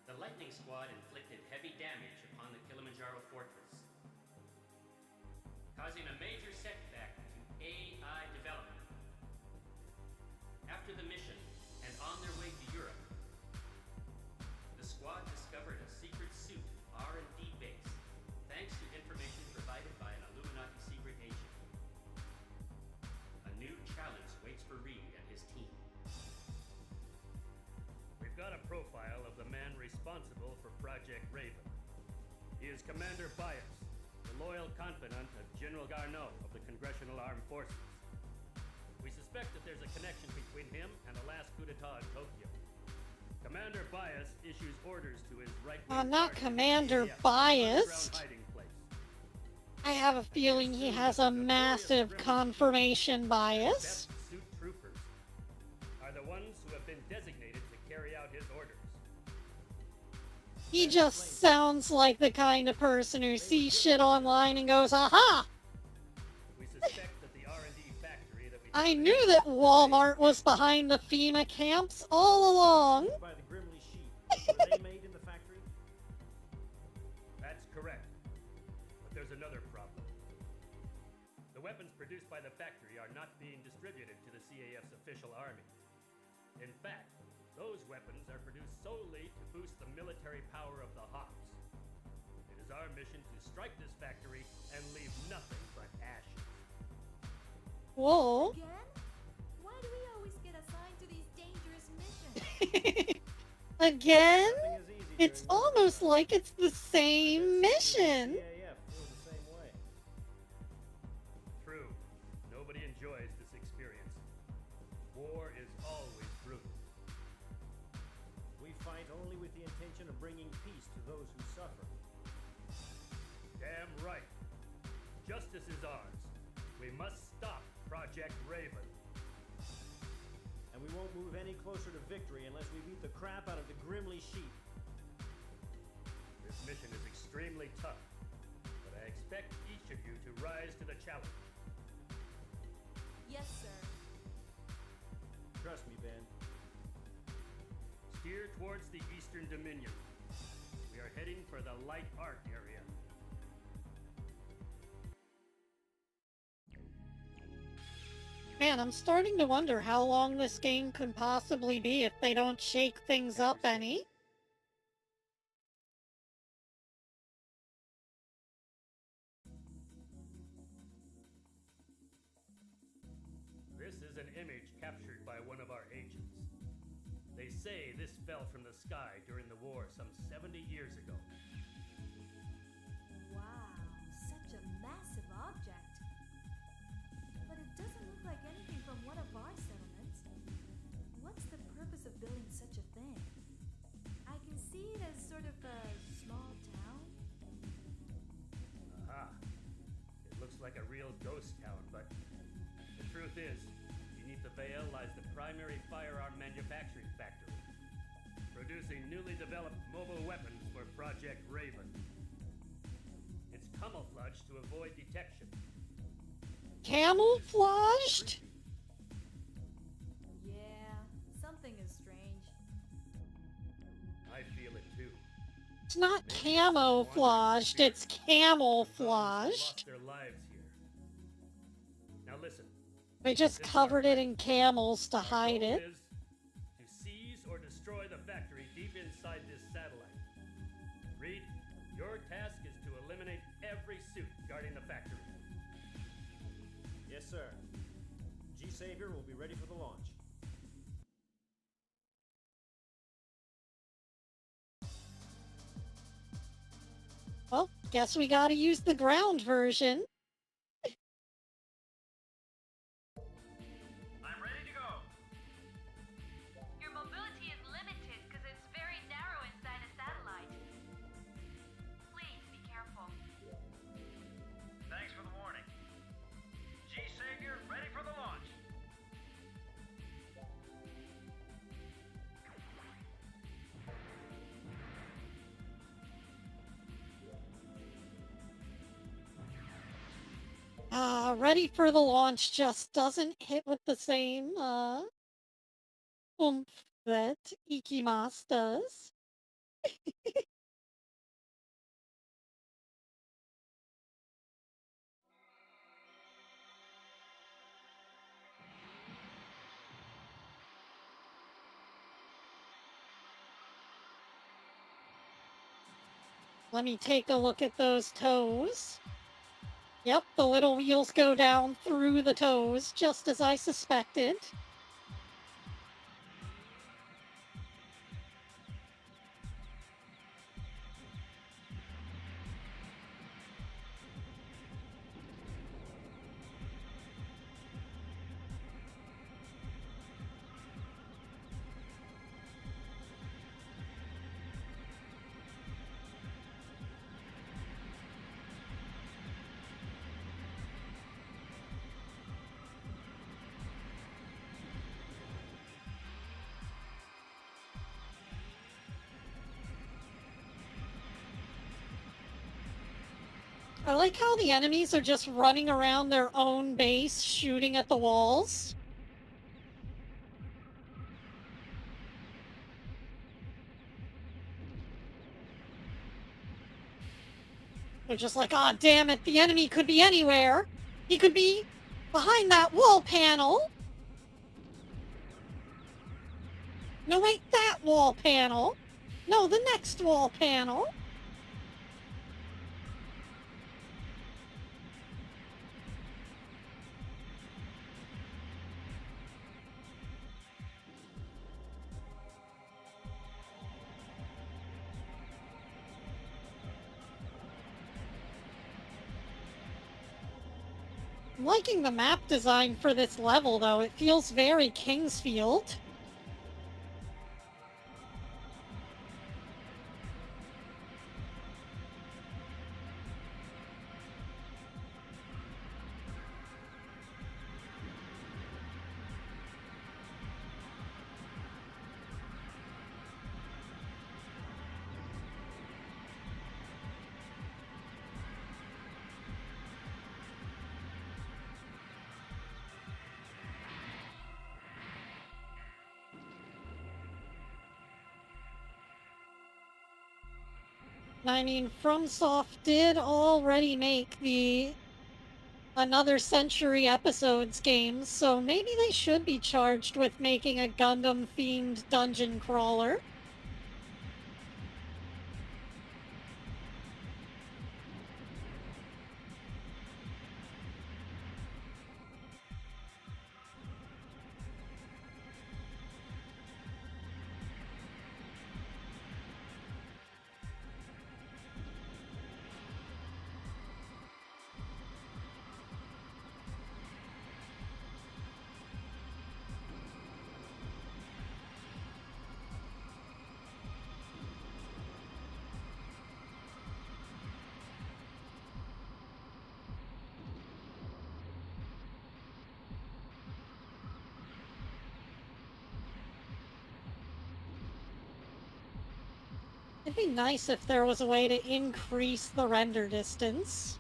The Lightning Squad inflicted heavy damage upon the Kilimanjaro fortress, causing a major setback to AI development. After the mission, and on their way to Europe, the squad discovered a secret suit R&D base, thanks to information provided by an Illuminati secret agent. A new challenge waits for Reed and his team. We've got a profile of the man responsible for Project Raven. He is Commander Bias, the loyal confidant of General Garneau of the Congressional Armed Forces. We suspect that there's a connection between him and the last coup d'etat in Tokyo. Commander Bias issues orders to his right-wing Not target, Commander AF, Bias. underground hiding place. I have a feeling he has a massive confirmation bias. Best suit troopers are the ones who have been designated to carry out his orders. He just sounds like the kind of person who sees shit online and goes, aha! We suspect that the R&D factory that we I knew that Walmart was behind the FEMA camps all along. By the Grimley sheep. Were they made in the factory? That's correct. But there's another problem. The weapons produced by the factory are not being distributed to the CAF's official army. In fact, those weapons are produced solely to boost the military power of the Hawks. It is our mission to strike this factory and leave nothing but ashes. Whoa. Again? Why do we always get assigned to these dangerous missions? Again? Nothing is easy It's during war. almost like it's the same mission. CAF feels the same way. True. Nobody enjoys this experience. War is always brutal. We fight only with the intention of bringing peace to those who suffer. Damn right. Justice is ours. We must stop Project Raven. And we won't move any closer to victory unless we beat the crap out of the Grimley sheep. This mission is extremely tough, but I expect each of you to rise to the challenge. Yes, sir. Trust me, Ben. Steer towards the Eastern Dominion. We are heading for the light art area. Man, I'm starting to wonder how long this game could possibly be if they don't shake things up any. This is an image captured by one of our agents. They say this fell from the sky during the war some 70 years ago. Wow, such a massive object. But it doesn't look like anything from one of our settlements. What's the purpose of building such a thing? I can see it as sort of a small town. Aha. It looks like a real ghost town, but the truth is, beneath the veil lies the primary firearm manufacturing factory, producing newly developed mobile weapons for Project Raven. It's camouflaged to avoid detection. Camouflaged? Yeah, something is strange. I feel it too. It's not camouflaged, it's camouflaged. Lost their lives here. Now listen. They just covered it in camels to hide Our goal it. is to seize or destroy the factory deep inside this satellite. Reed, your task is to eliminate every suit guarding the factory. Yes, sir. G-Saviour will be ready for the launch. Well, guess we gotta use the ground version. I'm ready to go. Your mobility is limited because it's very narrow inside a satellite. Please be careful. Thanks for the warning. G-Saviour, ready for the launch. Ready for the launch just doesn't hit with the same, oomph that Ikimas does. Let me take a look at those toes. Yep, the little wheels go down through the toes, just as I suspected. I like how the enemies are just running around their own base, shooting at the walls. They're just like, ah, damn it, the enemy could be anywhere. He could be behind that wall panel. No, wait, that wall panel. No, the next wall panel. I'm liking the map design for this level, though. It feels very Kingsfield. I mean, FromSoft did already make the Another Century Episodes games, so maybe they should be charged with making a Gundam-themed dungeon crawler. It'd be nice if there was a way to increase the render distance.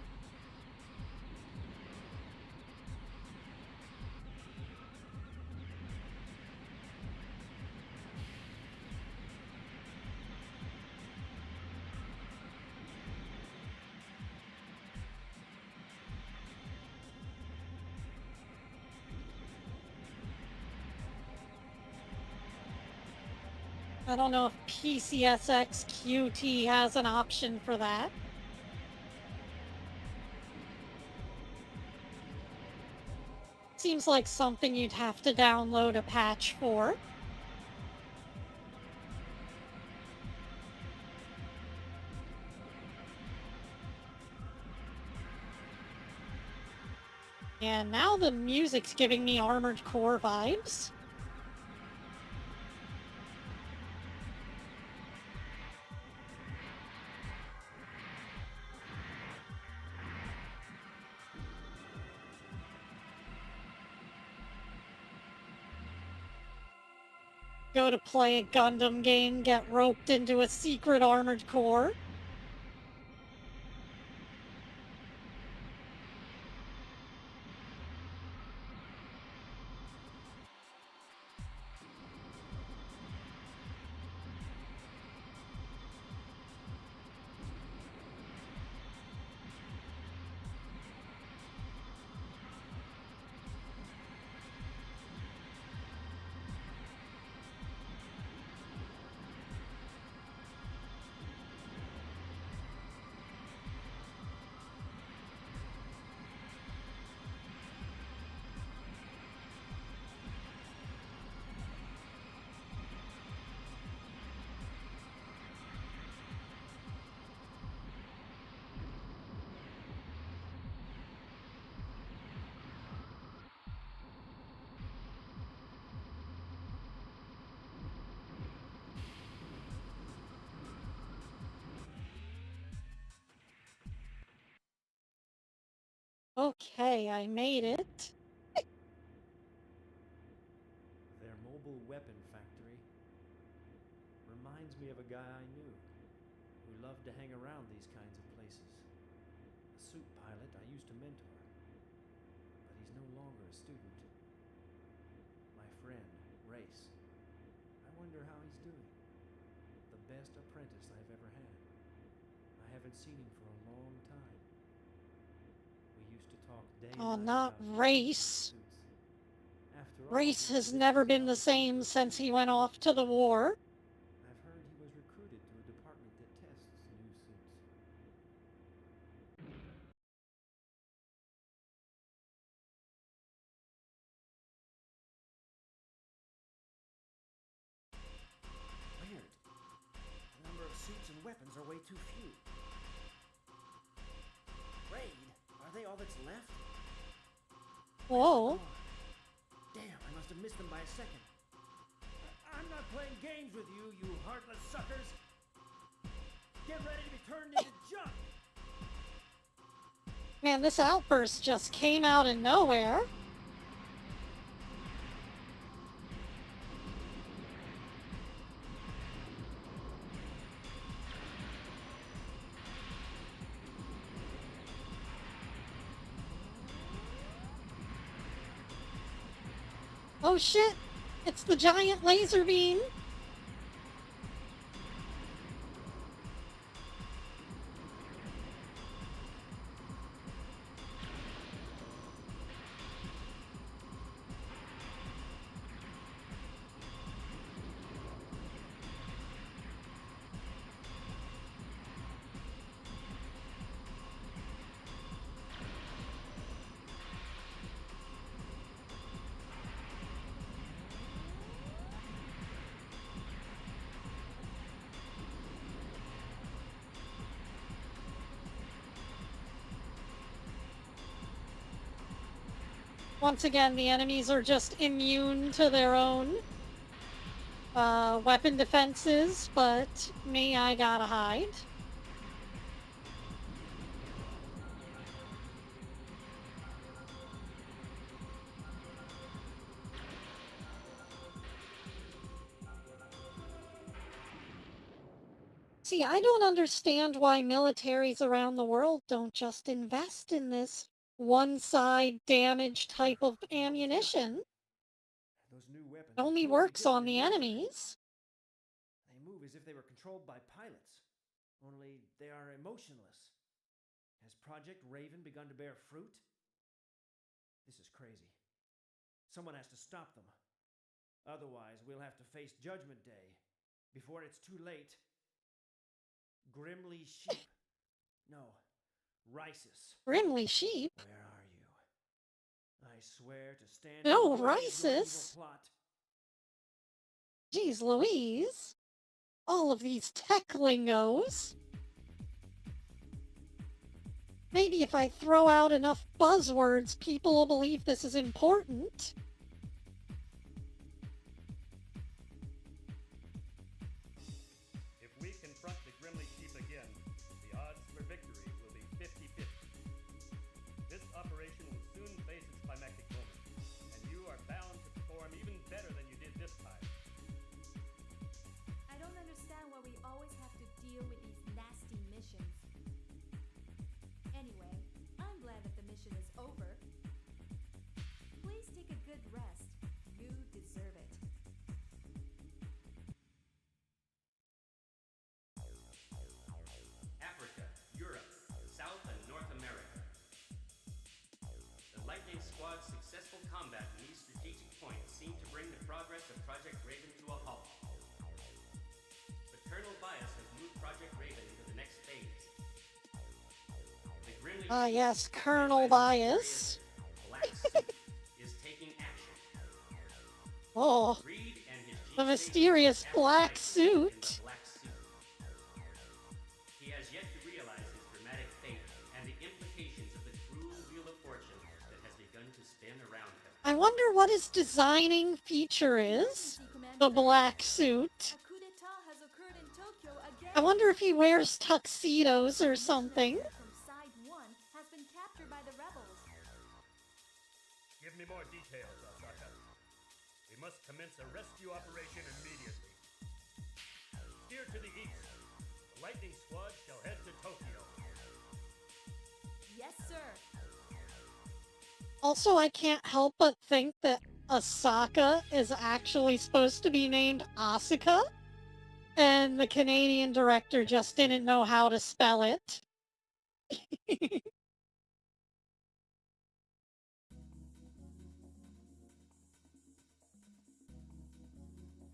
I don't know if PCSX QT has an option for that. Seems like something you'd have to download a patch for. And now the music's giving me Armored Core vibes. Go to play a Gundam game, get roped into a secret Armored Core. Okay, I made it. Their mobile weapon factory reminds me of a guy I knew who loved to hang around these kinds of places. A suit pilot I used to mentor, but he's no longer a student. My friend, Race. I wonder how he's doing. The best apprentice I've ever had. I haven't seen him for a long time. We used to talk day and Oh, night not about Race. suits. After all, Race he's has the never biggest been the same competition since he suit went off to the war. I've heard he was recruited to a department that tests new suits. Weird. The number of suits and weapons are way too few. Raid? Are they all that's left? Whoa. Damn, I must have missed them by a second. I'm not playing games with you, you heartless suckers! Get ready to be turned into junk! Man, this outburst just came out of nowhere. Oh shit! It's the giant laser beam! Once again, the enemies are just immune to their own weapon defenses, but me, I gotta hide. See, I don't understand why militaries around the world don't just invest in this one-side damage type of ammunition. Those new weapons It are only totally works different on than the yours. enemies. They move as if they were controlled by pilots, only they are emotionless. Has Project Raven begun to bear fruit? This is crazy. Someone has to stop them. Otherwise, we'll have to face Judgment Day before it's too late. Grimly Sheep. No, Risus. Grimly Sheep? Where are you? I swear to stand No, in the way of your evil Rises. plot. Geez Louise. All of these tech lingos. Maybe if I throw out enough buzzwords, people will believe this is important. If we confront the Grimly Chief again, the odds for victory will be 50-50. This operation will soon face its climactic moment, and you are bound to perform even better than you did this time. I don't understand why we always have to deal with these nasty missions. Anyway, I'm glad that the mission is over. Please take a good rest. You deserve it. Africa, Europe, South and North America. The Lightning Squad's successful combat in these strategic points seemed to bring the progress of Project Raven to a halt. But Colonel Bias has moved Project Raven into the next phase. The Grimly Ah, Chief, yes, led Colonel by the Bias. mysterious Black Suit, is taking action. Oh, Reed and his the G-Saviour mysterious have black captured in suit. the Black Suit. He has yet to realize his dramatic fate and the implications of the cruel wheel of fortune that has begun to spin around him. I wonder what his designing feature is. The black suit. A coup d'etat has occurred in Tokyo again. I wonder if he wears tuxedos or something. From side 1 has been captured by the rebels. Give me more details, Asaka. We must commence a rescue operation immediately. Steer to the east. The Lightning Squad shall head to Tokyo. Yes, sir. Also, I can't help but think that Asaka is actually supposed to be named Asuka, and the Canadian director just didn't know how to spell it.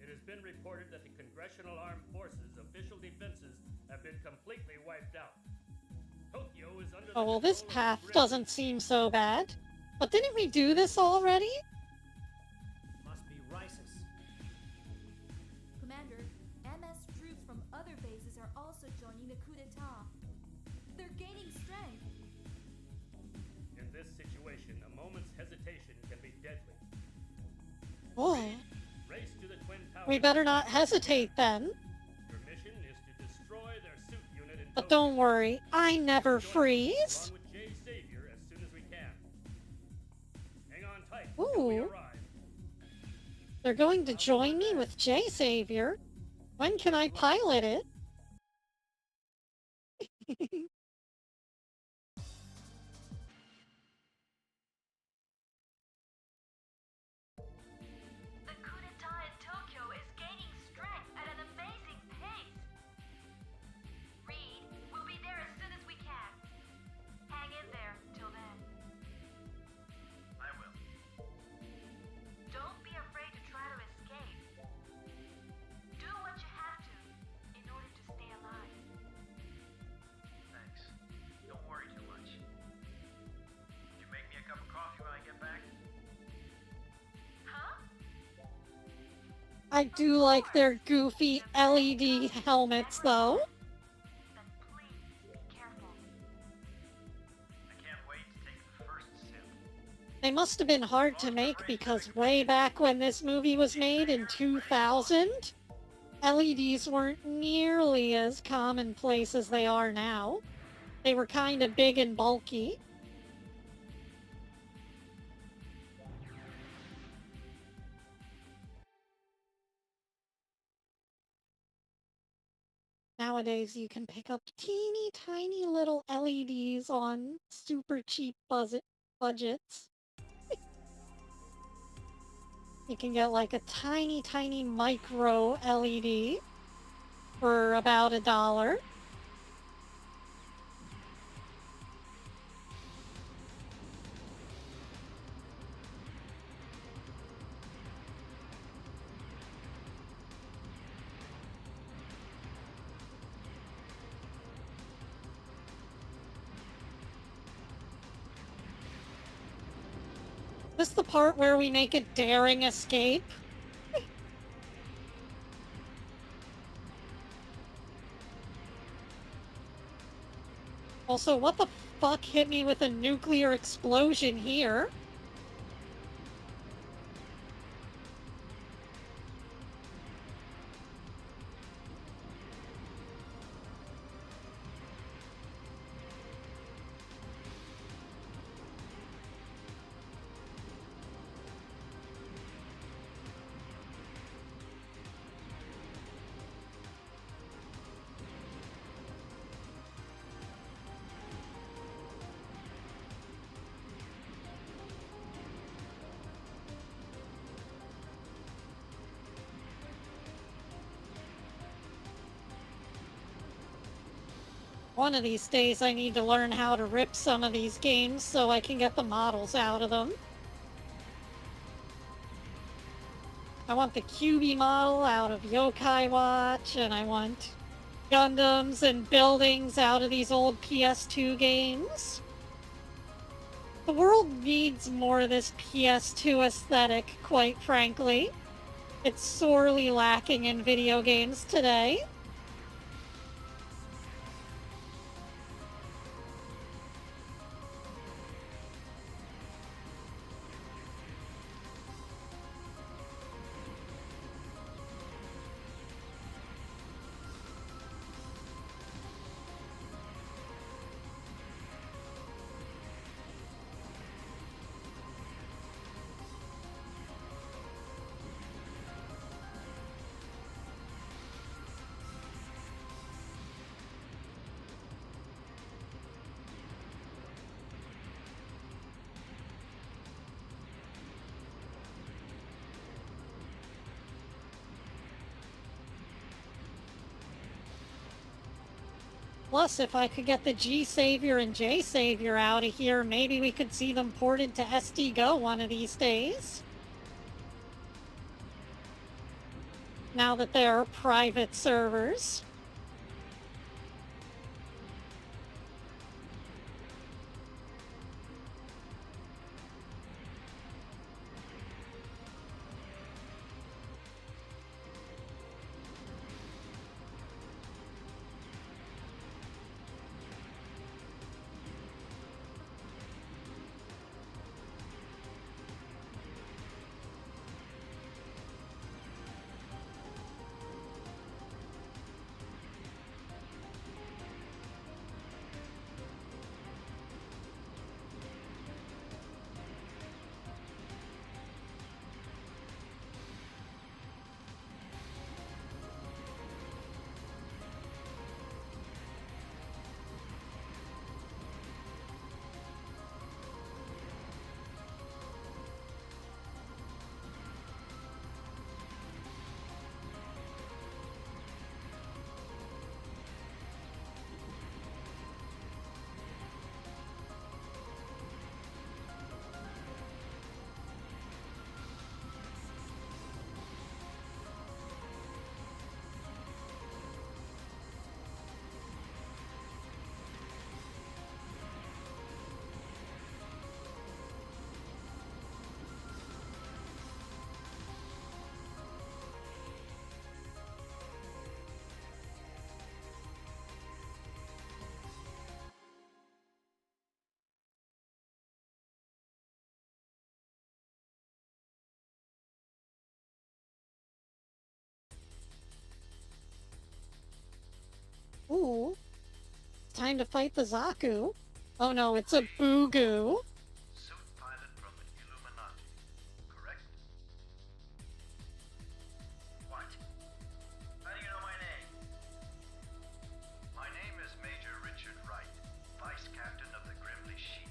It has been reported that the Congressional Armed Forces' official defenses have been completely wiped out. Tokyo is under Oh, the well, this control of path the Grimly. doesn't seem so bad. But didn't we do this already? Must be Rises. Commander, MS troops from other bases are also joining the coup d'etat. They're gaining strength. In this situation, a moment's hesitation can be deadly. Oh, Race to the Twin Towers. we better not hesitate then. Your mission is to destroy their suit unit in But Tokyo. don't worry, I never Join us, freeze. along with G-Saviour as soon as we can. Hang on tight until we Ooh. arrive. They're going to join me with G-Saviour. When can I pilot it? The coup d'etat in Tokyo is gaining strength at an amazing pace. Reed, we'll be there as soon as we can. Hang in there till then. I will. Don't be afraid to try to escape. Do what you have to in order to stay alive. Thanks. Don't worry too much. Could you make me a cup of coffee when I get back? Huh? I do like their goofy LED helmets, though. Then please be careful. I can't wait to take the first sip. They must have been hard to make because way back when this movie was made in 2000, LEDs weren't nearly as commonplace as they are now. They were kind of big and bulky. Nowadays, you can pick up teeny tiny little LEDs on super cheap budgets. You can get like a tiny micro LED for about $1. This the part where we make a daring escape? Also, what the fuck hit me with a nuclear explosion here? One of these days I need to learn how to rip some of these games so I can get the models out of them. I want the QB model out of Yokai Watch, and I want Gundams and buildings out of these old PS2 games. The world needs more of this PS2 aesthetic, quite frankly. It's sorely lacking in video games today. Plus, if I could get the G-Saviour and J-Saviour out of here, maybe we could see them ported to SD-Go one of these days. Now that they're private servers. Ooh. Time to fight the Zaku. Oh no, it's a Boogu. Suit pilot from Illuminati, correct? What? How do you know my name? My name is Major Richard Wright, Vice Captain of the Grimly Sheep.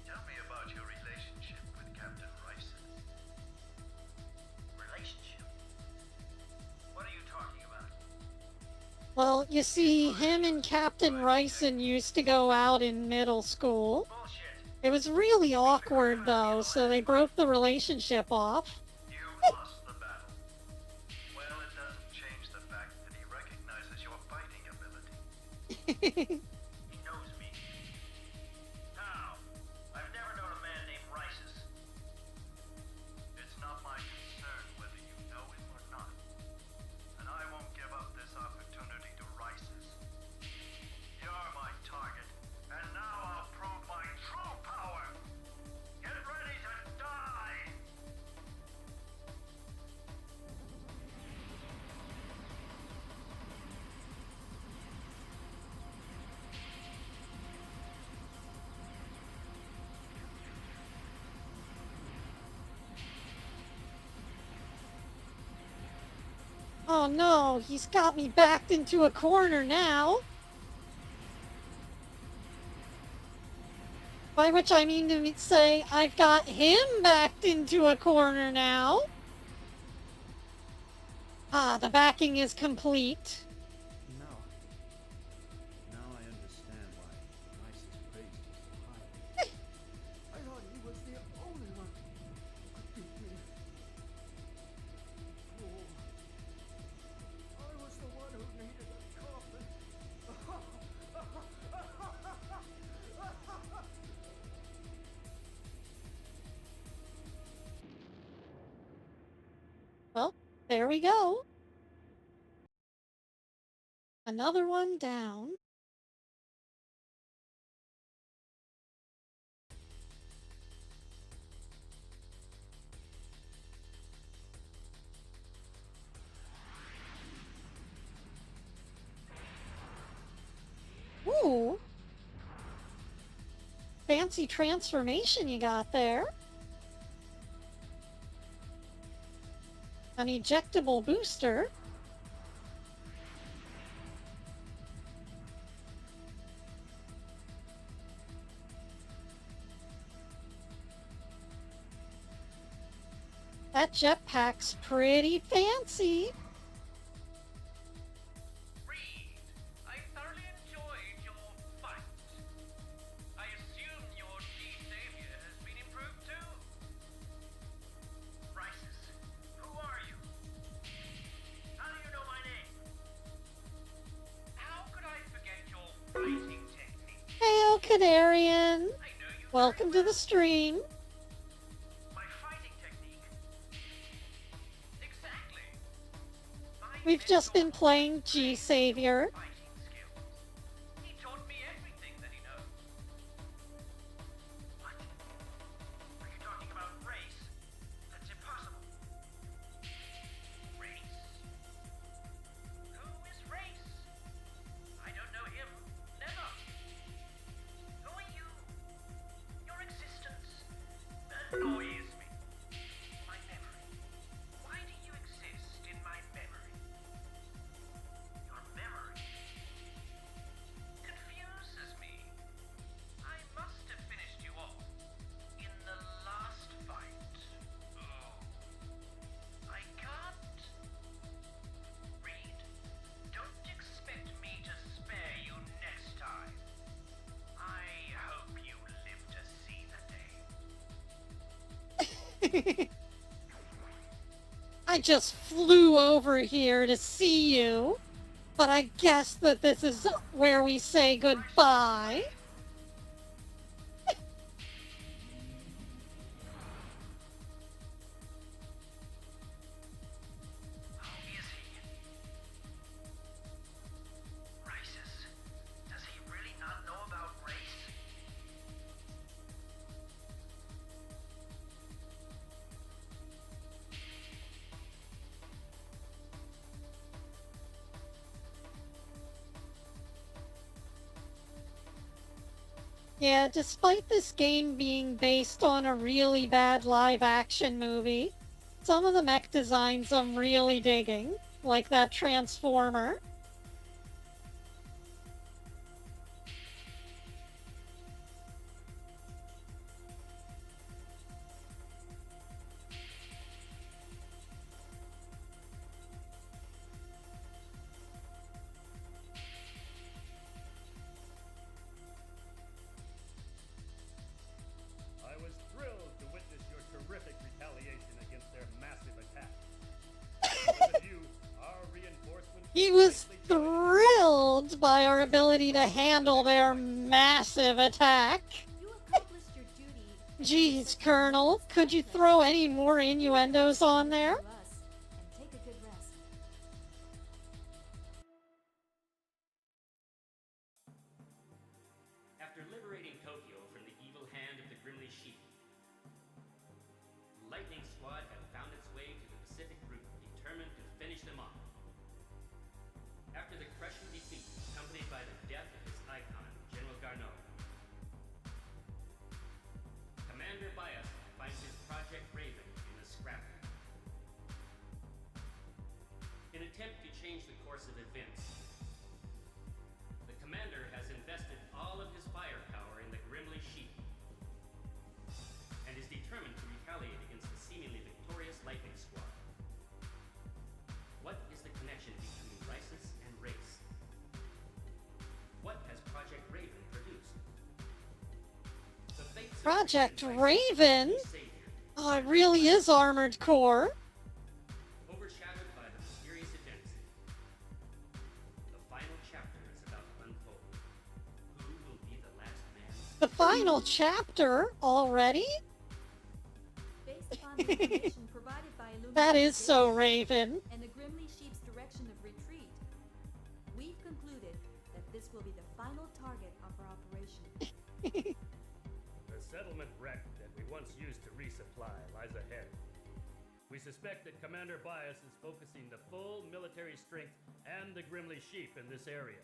Tell me about your relationship with Captain Rice. Relationship? What are you talking about? Well, you see, him and Captain Ryson used to go out in middle school. Bullshit. It was really awkward, though, so they broke the relationship off. You lost the battle. Well, it doesn't change the fact that he recognizes your fighting ability. He knows me. How? I've never known a man named Rices. Oh no, he's got me backed into a corner now. By which I mean to say I've got him backed into a corner now. Ah, the backing is complete. Now I understand why Rice's praise was so high. I thought he was the only one who could beat me. Oh, I was the one who needed a coffin. Well, there we go. Another one down. Ooh. Fancy transformation you got there. An ejectable booster. That jetpack's pretty fancy. Reed, I thoroughly enjoyed your fight. I assume your G-Saviour has been improved too? Rices, who are you? How do you know my name? How could I forget your fighting technique? Hail, Canarian. I know you Welcome to the stream. My fighting technique? Exactly. My We've just been mentor playing G-Saviour. fighting skills. He taught me everything that he knows. What? Are you talking about race? That's impossible. Race? Who is Race? I don't know him. Never. Who are you? Your existence annoys me. My memory. Why do you exist in my memory? Your memory confuses me. I must have finished you off in the last fight. Oh. I can't. Reed, don't expect me to spare you next time. I hope you live to see the day. I just flew over here to see you, but I guess that this is where we say goodbye. Who is he? Rices. Does he really not know about race? Yeah, despite this game being based on a really bad live-action movie, some of the mech designs I'm really digging, like that Transformer. I was thrilled to witness your terrific retaliation against their massive attack. Because of you, our reinforcements He was quickly joined. thrilled by our ability to handle their massive attack. You accomplished your duty. Geez, Colonel, could you throw any more innuendos on there? To us, and take a good rest. After liberating Tokyo from the evil hand of the Grimly Sheep, the Lightning Squad had found its way to the Pacific route, determined to finish them off. After the crushing defeat, accompanied by the death of his icon, General Garneau, Commander Bias finds his Project Raven in the scrapheap. In attempt change the course of events. The commander has invested all of his firepower in the Grimly Sheep and is determined to retaliate against the seemingly victorious Lightning Squad. What is the connection between Rises and Race? What has Project Raven produced? The fates of Project Raven, Raven? G-Saviour, Oh, it really is Armored Core. overshadowed by the mysterious events. The final chapter is about to unfold. Who will be the last man The final chapter already? Based upon the information provided by Illuminati That is so data Raven. and the Grimly Sheep's direction of retreat, we've concluded that this will be the final target of our operation. The settlement wreck that we once used to resupply lies ahead. We suspect that Commander Bias is focusing the full military strength and the Grimly Sheep in this area.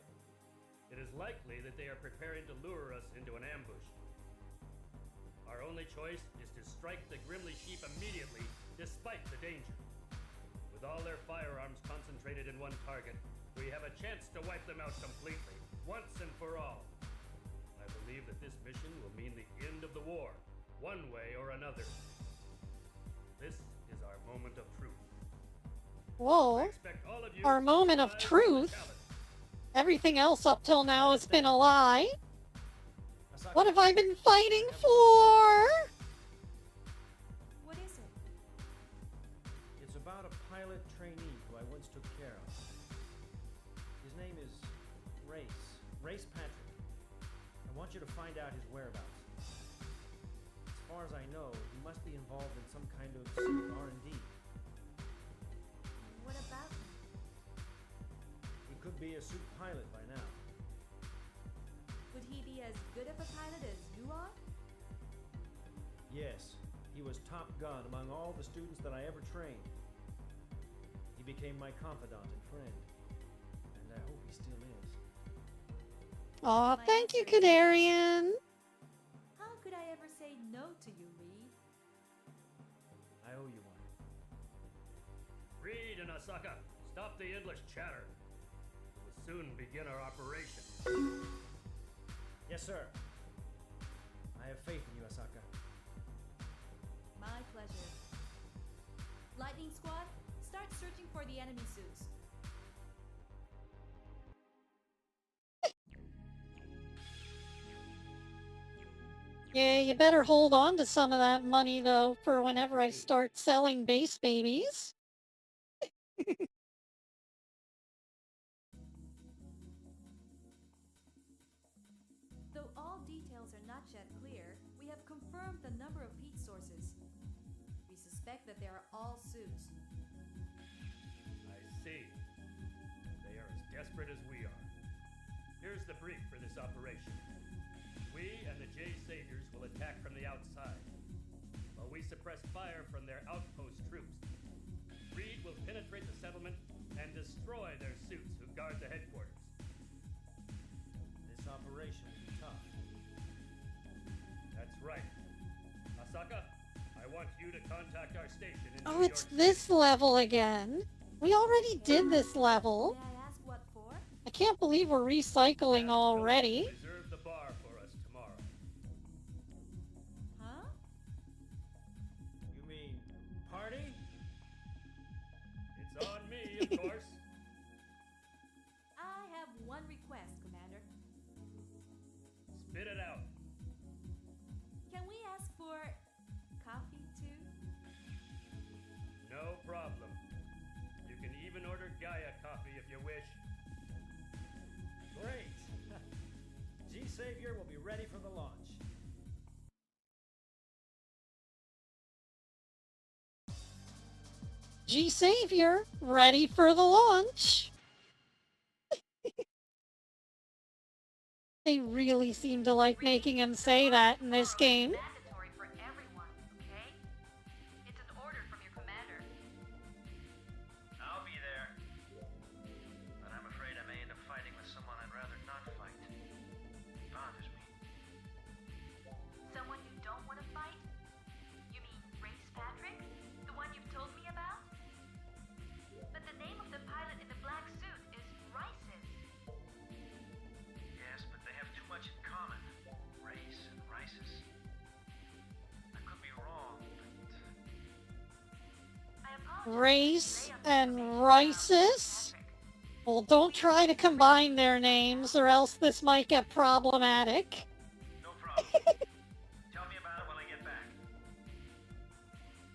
It is likely that they are preparing to lure us into an ambush. Our only choice is to strike the Grimly Sheep immediately, despite the danger. With all their firearms concentrated in one target, we have a chance to wipe them out completely, once and for all. I believe that this mission will mean the end of the war, one way or another. This is our moment of truth. I Whoa. expect all of you Our moment to of rise to the truth? challenge. Everything else up till now has been a lie. Asaka, What have I been fighting for? What is it? it's about a pilot trainee who I once took care of. His name is Race Patrick. I want you to find out his whereabouts. As far as I know, he must be involved in some kind of R&D. What about him? He could be a suit pilot by now. Would he be as good of a pilot as you are? Yes, he was top gun among all the students that I ever trained. He became my confidant and friend, and I hope he still is. Aw, thank you, Canarian. How could I ever say no to you, Reed? I owe you one. Reed and Asaka, stop the endless chatter. We will soon begin our operation. Yes, sir. I have faith in you, Asaka. My pleasure. Lightning Squad, start searching for the enemy suits. Yeah, you better hold on to some of that money, though, for whenever I start selling base babies. Though all details are not yet clear, we have confirmed the number of heat sources. We suspect that they are all suits. I see. They are as desperate as we are. Here's the brief for this operation. We and the G-Saviors will attack from the outside, while we suppress fire from their outpost troops. Reed will penetrate the settlement and destroy their suits who guard the headquarters. This operation will be tough. That's right. Asaka, I want you to contact our station in Oh, New it's York this City. level again. We already did this level. May I ask what for? I can't believe we're recycling Ask those who already. reserve the bar for us tomorrow. Huh? You mean party? It's on me, of course. I have one request, Commander. Spit it out. Can we ask for coffee too? No problem. You can even order Gaia coffee if you wish. Great! G-Saviour will be ready for the launch. G-Saviour, ready for the launch. They really seem to like making him say that in this game. Mandatory for everyone, okay? It's an order from your commander. I'll be there. But I'm afraid I may end up fighting with someone I'd rather not fight. It bothers me. Someone you don't want to fight? You mean Race Patrick? The one you've told me about? But the name of the pilot in the black Race and Rhysis? Well, don't try to combine their names or else this might get problematic. No problem. Tell me about it when I get back.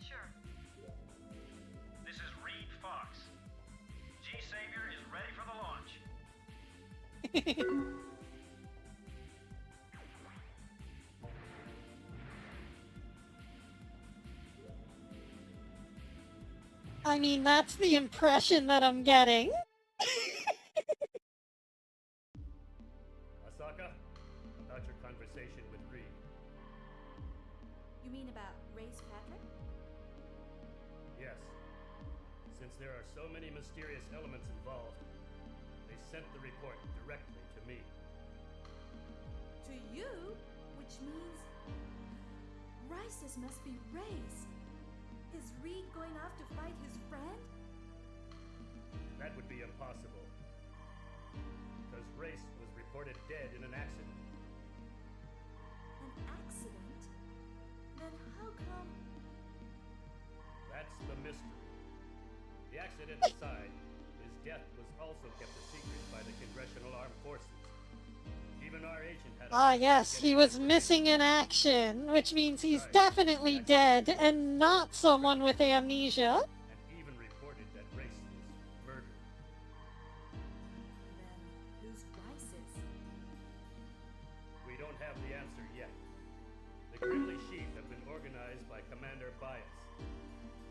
Sure. This is Reed Fox. G-Saviour is ready for the launch. I mean, that's the impression that I'm getting. Asaka, about your conversation with Reed. You mean about Race Patrick? Yes. Since there are so many mysterious elements involved, they sent the report directly to me. To you? Which means... Rices must be Race. Is Reed going off to fight his friend? That would be impossible. Because Race was reported dead in an accident. An accident? Then how come... That's the mystery. The accident aside, his death was also kept a secret by the Congressional Armed Forces. Even our agent had Ah, yes, he was missing in action, which means he's definitely dead and not someone with amnesia. and even reported that Race was murdered. Then who's Rices? We don't have the answer yet. The Grimly Sheep have been organized by Commander Bias.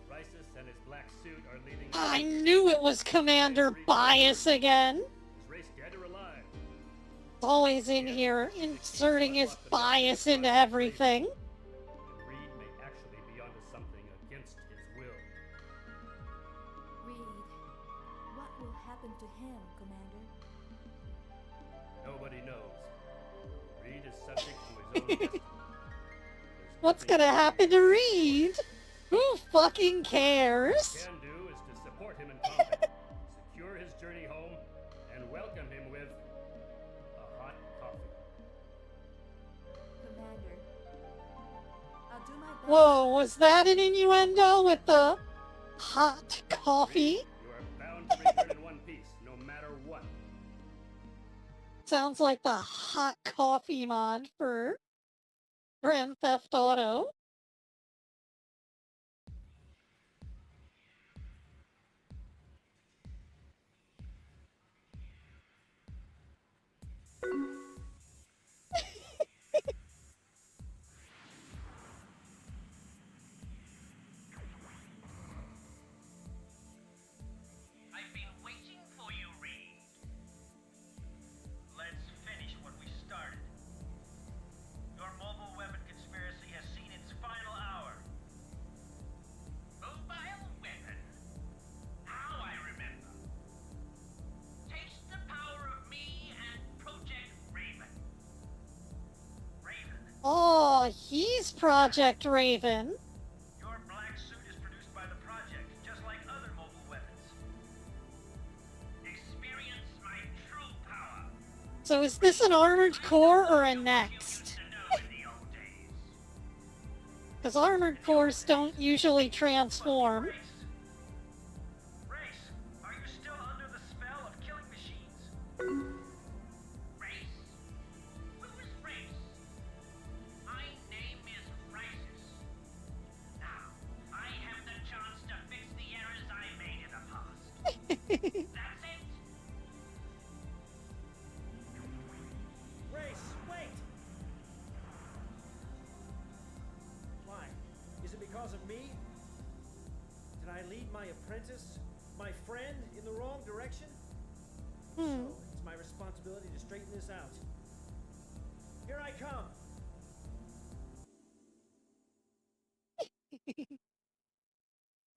Rices and his black suit are leading... I knew it was Commander Bias again. Is Race dead or alive? Always in here, inserting his bias into everything. And Reed may actually be onto something against his will. Reed. What will happen to him, Commander? Nobody knows. Reed is subject to his own destiny. What's gonna happen to Reed? Who fucking cares? Can do is to support him in combat, secure his journey home, and welcome him with a hot coffee. Commander. I'll do my best. Whoa, was that an innuendo with the hot coffee? You are bound to return in one piece, no matter what. Sounds like the hot coffee mod for Grand Theft Auto. I've been waiting for you, Reed. Let's finish what we started. Your mobile weapon conspiracy has seen its final hour. Mobile weapon? Now I remember. Taste the power of me and Project Raven. Raven, Oh, he's Project Raven. your black suit is produced by the project, just like other mobile weapons. Experience my true power. So is this an Armored Core or a You Next? used to know in the old days. Because Armored Cores don't usually transform. Race, are you still under the spell of killing machines? Race? Who is Race? My name is Rices. Now, I have the chance to fix the errors I made in the past. That's it. Race, wait! Why? Is it because of me? Did I lead my apprentice, my friend, in the wrong direction? So, it's my responsibility to straighten this out. Here I come!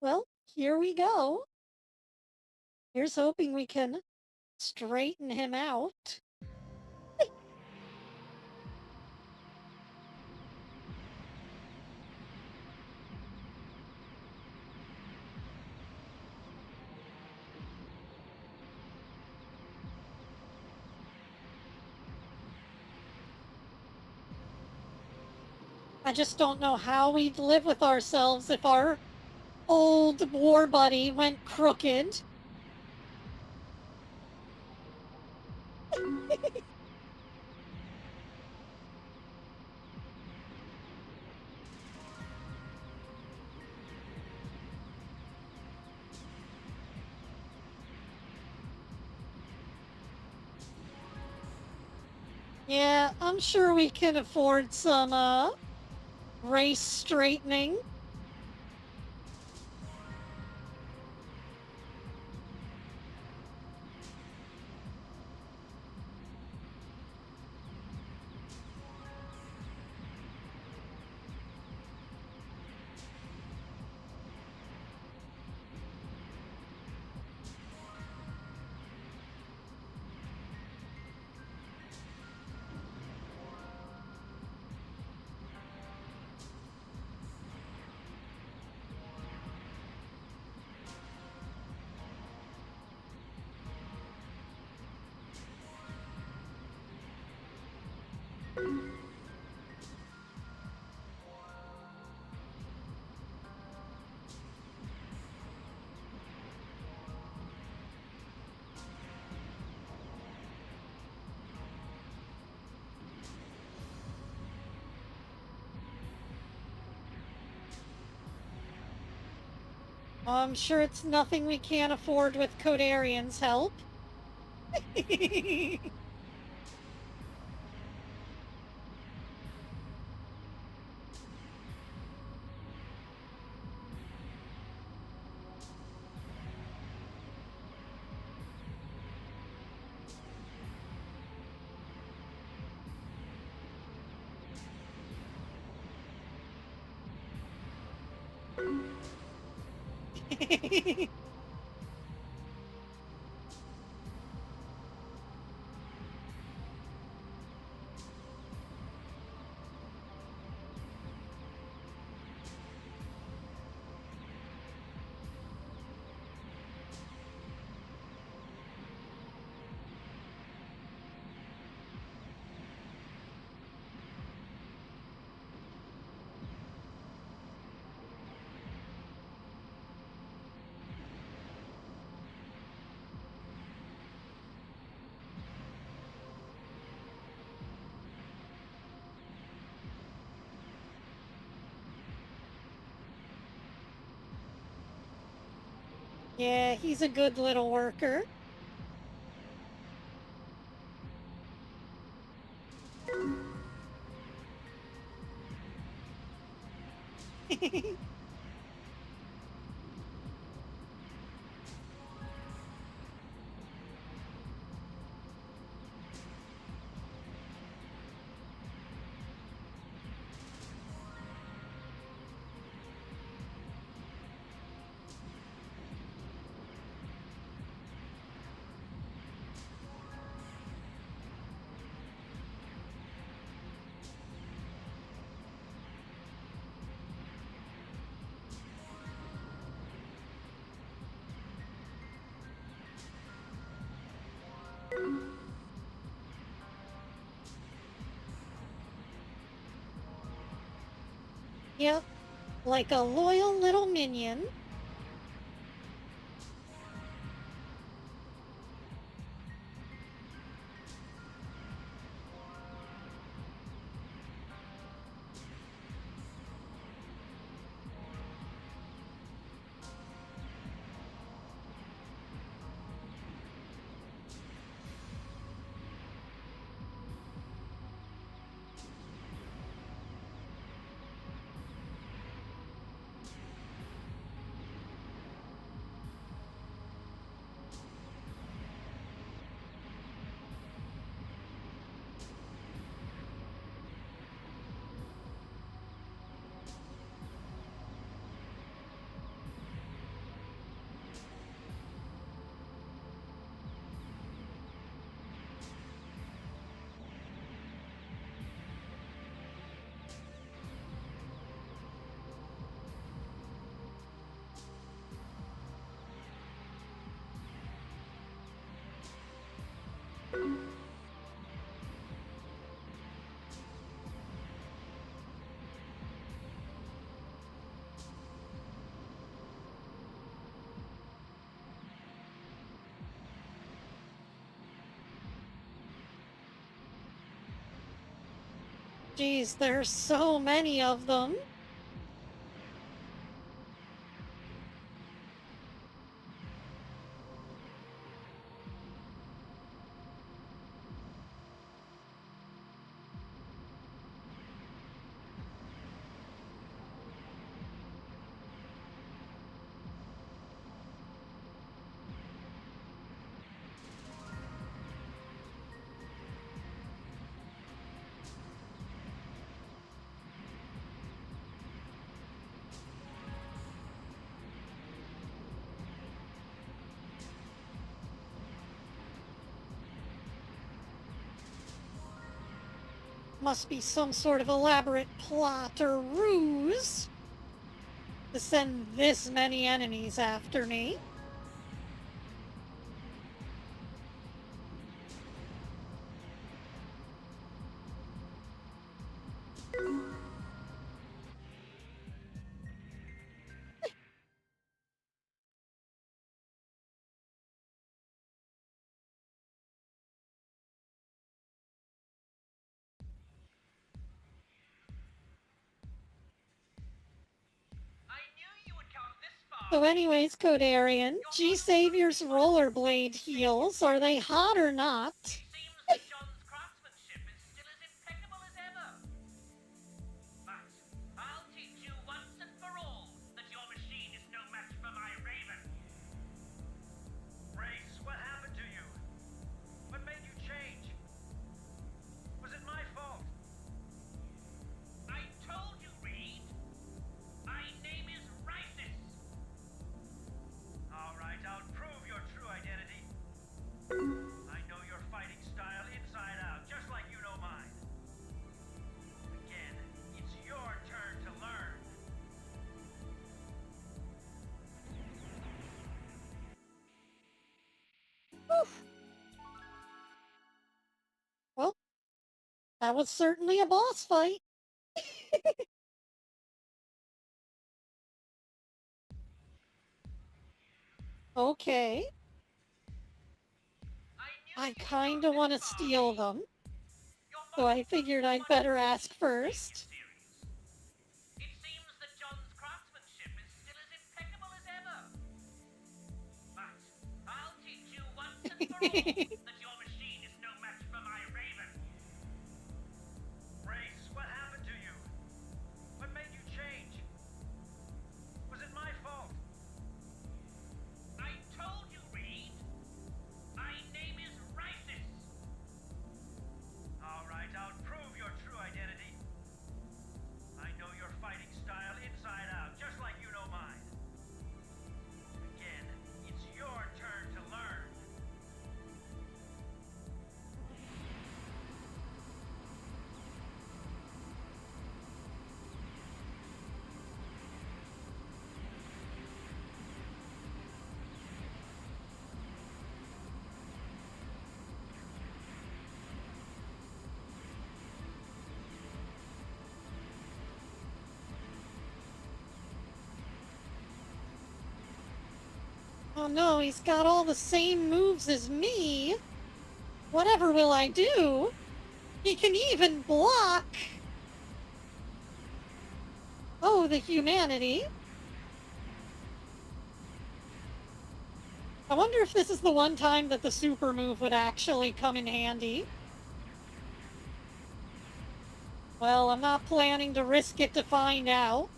Well, here we go. Here's hoping we can straighten him out. I just don't know how we'd live with ourselves if our old war buddy went crooked. Yeah, I'm sure we can afford some, race straightening. I'm sure it's nothing we can't afford with Codarian's help. Yeah, he's a good little worker. Yep, like a loyal little minion. Geez, there's so many of them. Must be some sort of elaborate plot or ruse to send this many enemies after me. I knew you would come this far. So anyways, Codarian, G-Saviour's rollerblade heels, are they hot or not? It seems that John's craftsmanship is still as impeccable as ever. But I'll teach you once and for all that your machine is no match for my Raven. Race, what happened to you? What made you change? Was it my fault? I told you, Reed. My name is Rises. All right, I'll prove your true identity. I know your fighting style inside out, just like you know mine. Again, it's your turn to learn. Oof. Well, that was certainly a boss fight. Okay, I kinda want to steal them, so I figured I'd better ask first. It seems that John's craftsmanship is still as impeccable as ever. But I'll teach you once and for all that your machine is no match for my Raven. Race, what happened to you? What made you change? Was it my fault? I told you, Reed. My name is Rises. All right, I'll prove your true identity. I know your fighting style inside out, just like you know mine. Again, it's your turn to learn. Oh no, he's got all the same moves as me. Whatever will I do? He can even block. Oh, the humanity. I wonder if this is the one time that the super move would actually come in handy. Well, I'm not planning to risk it to find out.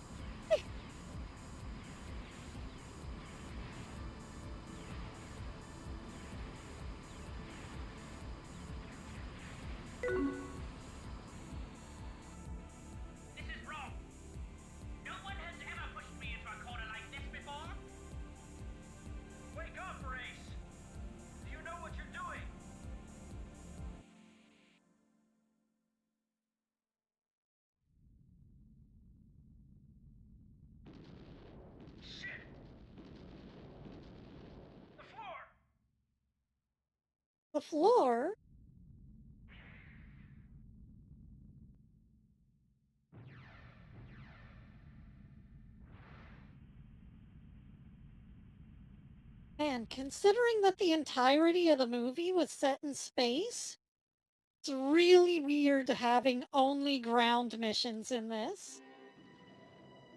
This is wrong. No one has ever pushed me into a corner like this before. Wake up, Race! Do you know what you're doing? Shit! The floor! The floor? Man, considering that the entirety of the movie was set in space, It's really weird having only ground missions in this.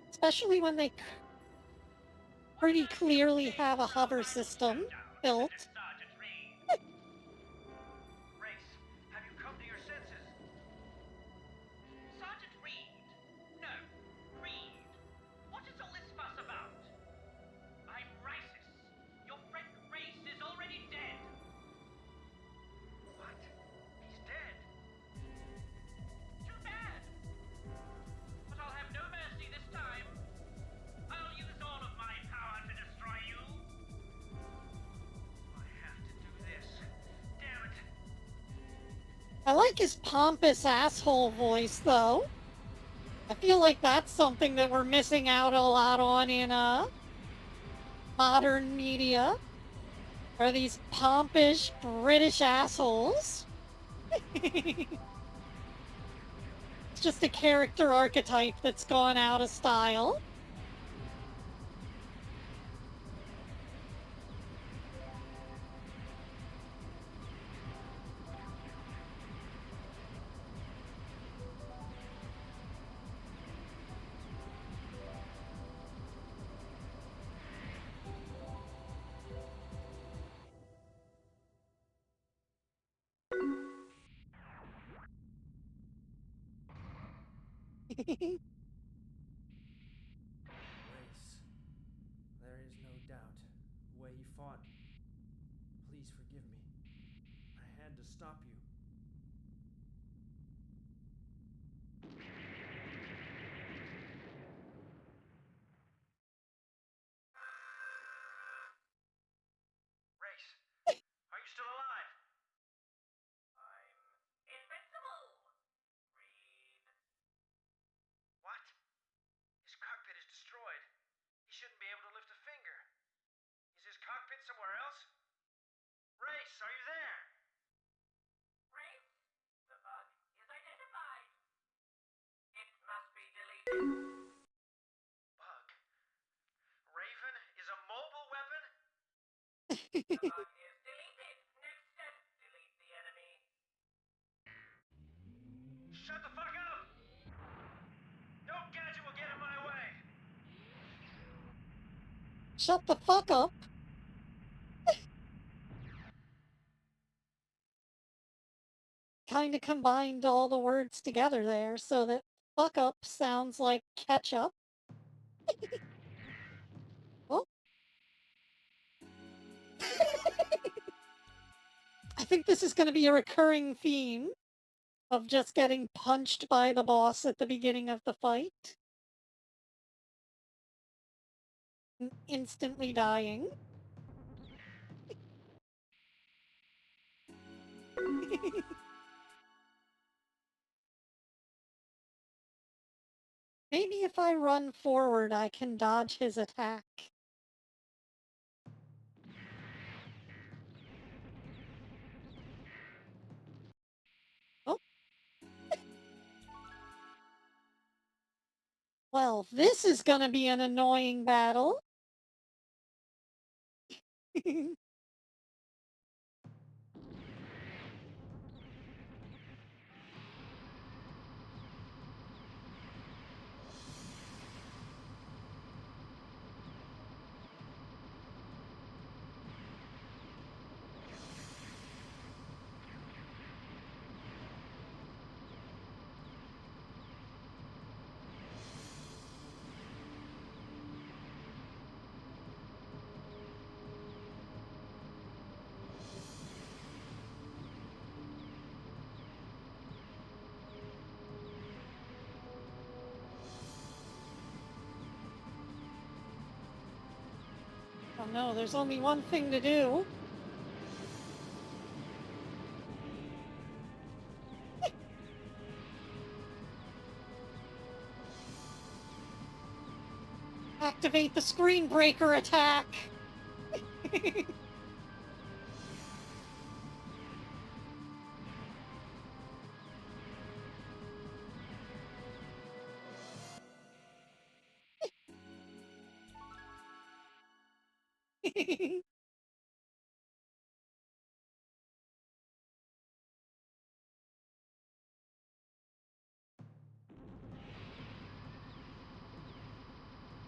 Especially when they pretty clearly have a hover system built. Sergeant Reed. Race, have you come to your senses? Sergeant Reed? No, Reed. What is all this fuss about? I'm racist. Your friend Race is already dead. What? He's dead? Too bad. But I'll have no mercy this time. I'll use all of my power to destroy you. I have to do this. Damn it. I like his pompous asshole voice, though. I feel like that's something that we're missing out a lot on in modern media. Are these pompous British assholes? It's just a character archetype that's gone out of style. Race. There is no doubt. The way you fought. Please forgive me. I had to stop you. Race, are you still alive? I'm invincible. Reed. What? His cockpit is destroyed. He shouldn't be able to lift a finger. Is his cockpit somewhere else? Race, are you there? Race, the bug is identified. It must be deleted. Bug? Raven is a mobile weapon? The bug is deleted. Next step, delete the enemy. Shut the fuck up! No gadget will get in my way! Shut the fuck up. Kind of combined all the words together there so that fuck up sounds like ketchup. Oh. I think this is going to be a recurring theme of just getting punched by the boss at the beginning of the fight. Instantly dying. Maybe if I run forward, I can dodge his attack. Oh. Well, this is gonna be an annoying battle. Oh no, there's only one thing to do. Activate the screen breaker attack.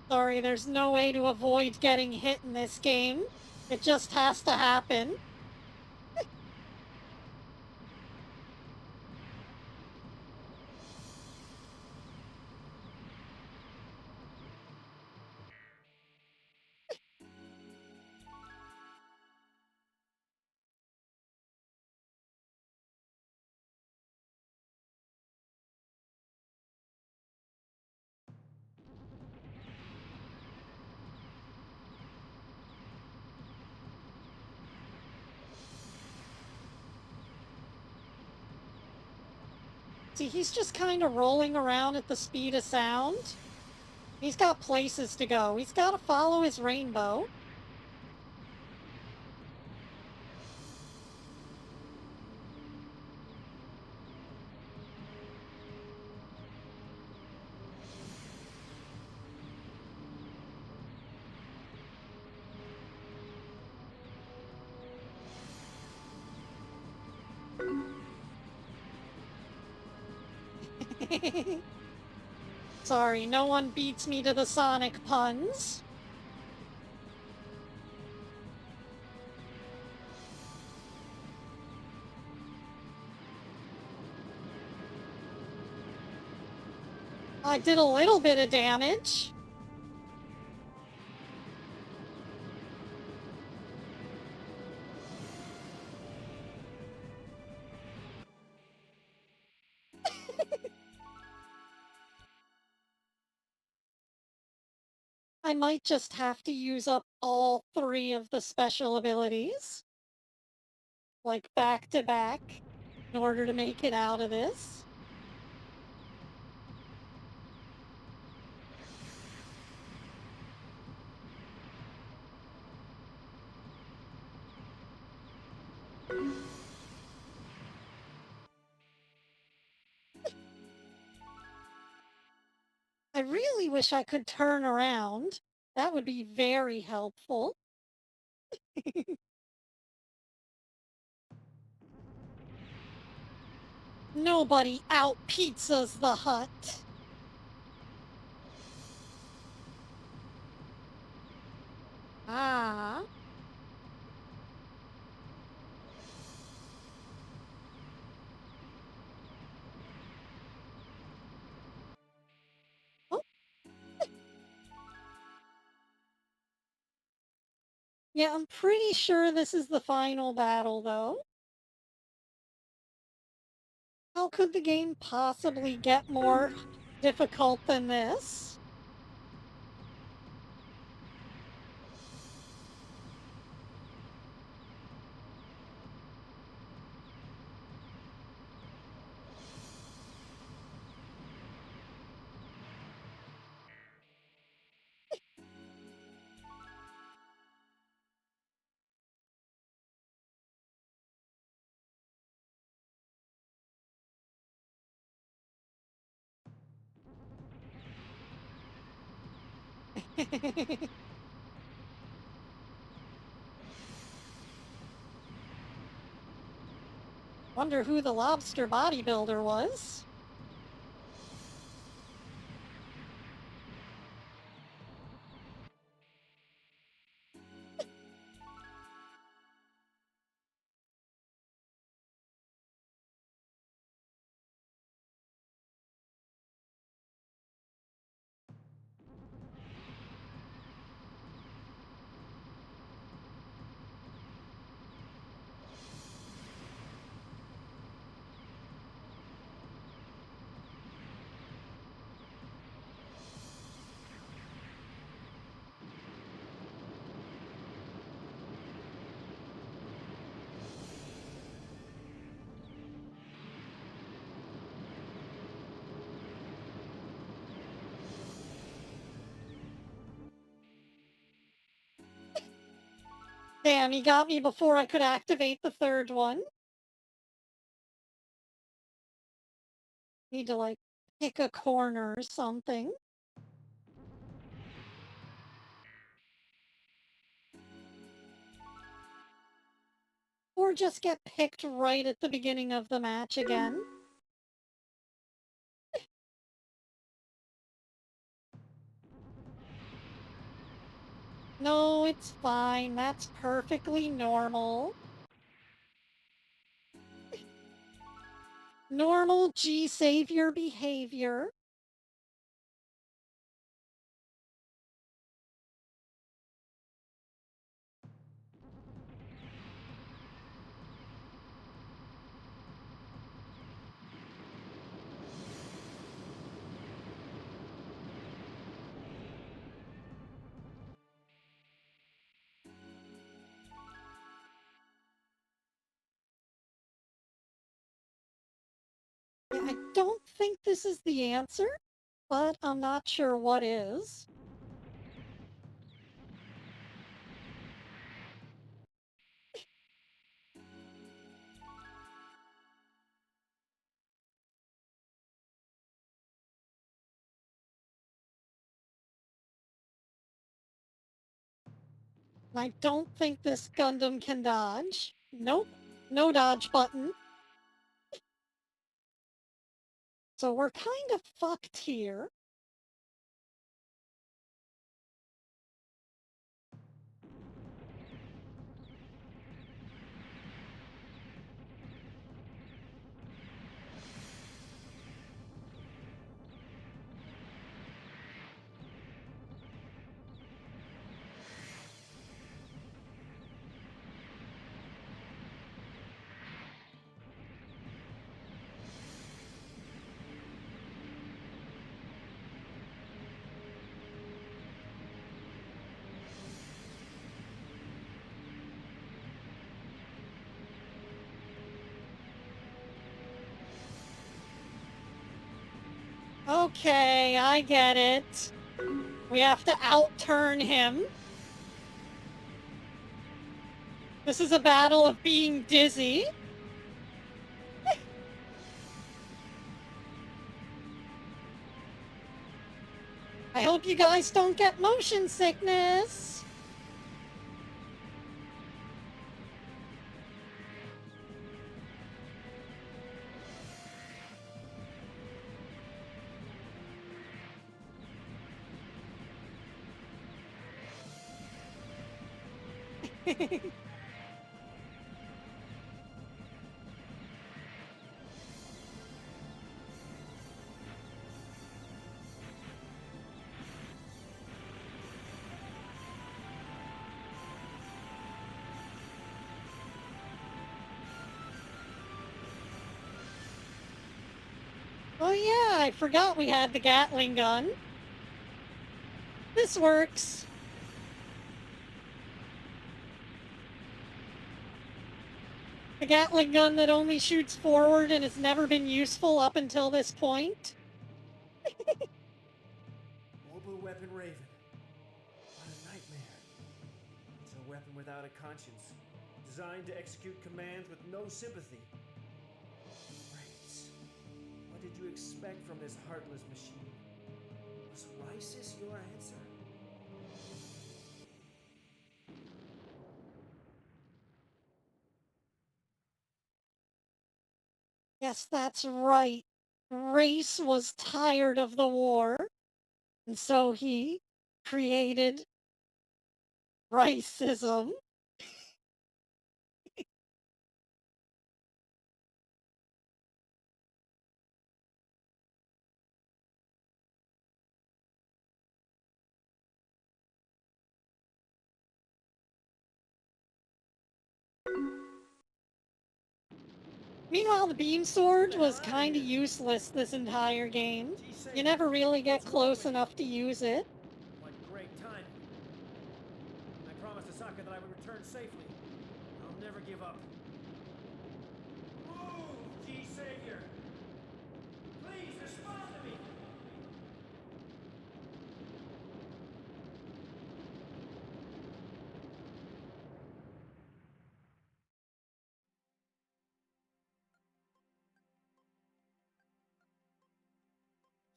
Sorry, there's no way to avoid getting hit in this game. It just has to happen. See, he's just kind of rolling around at the speed of sound. He's got places to go. He's got to follow his rainbow. Sorry, no one beats me to the Sonic puns. I did a little bit of damage. I might just have to use up all 3 of the special abilities. Like back to back, in order to make it out of this. I really wish I could turn around. That would be very helpful. Nobody out pizzas the Hut. Ah. Oh. Yeah, I'm pretty sure this is the final battle, though. How could the game possibly get more difficult than this? Wonder who the lobster bodybuilder was. Damn, he got me before I could activate the 3rd one. Need to, like, pick a corner or something. Or just get picked right at the beginning of the match again. No, it's fine. That's perfectly normal. Normal G-Saviour behavior. I don't think this is the answer, but I'm not sure what is. I don't think this Gundam can dodge. Nope, no dodge button. So we're kind of fucked here. Okay, I get it. We have to outturn him. This is a battle of being dizzy. I hope you guys don't get motion sickness. Oh yeah, I forgot we had the Gatling gun. This works. The Gatling gun that only shoots forward and has never been useful up until this point. Mobile weapon Raven. What a nightmare. It's a weapon without a conscience, designed to execute commands with no sympathy. Brains. What did you expect from this heartless machine? Was Risis your answer? Yes, that's right. Race was tired of the war, and so he created racism. Meanwhile, the beam sword was kind of useless this entire game. You never really get close enough to use it. What great time. I promised Asaka that I would return safely. I'll never give up. Move, G-Saviour! Please respond to me!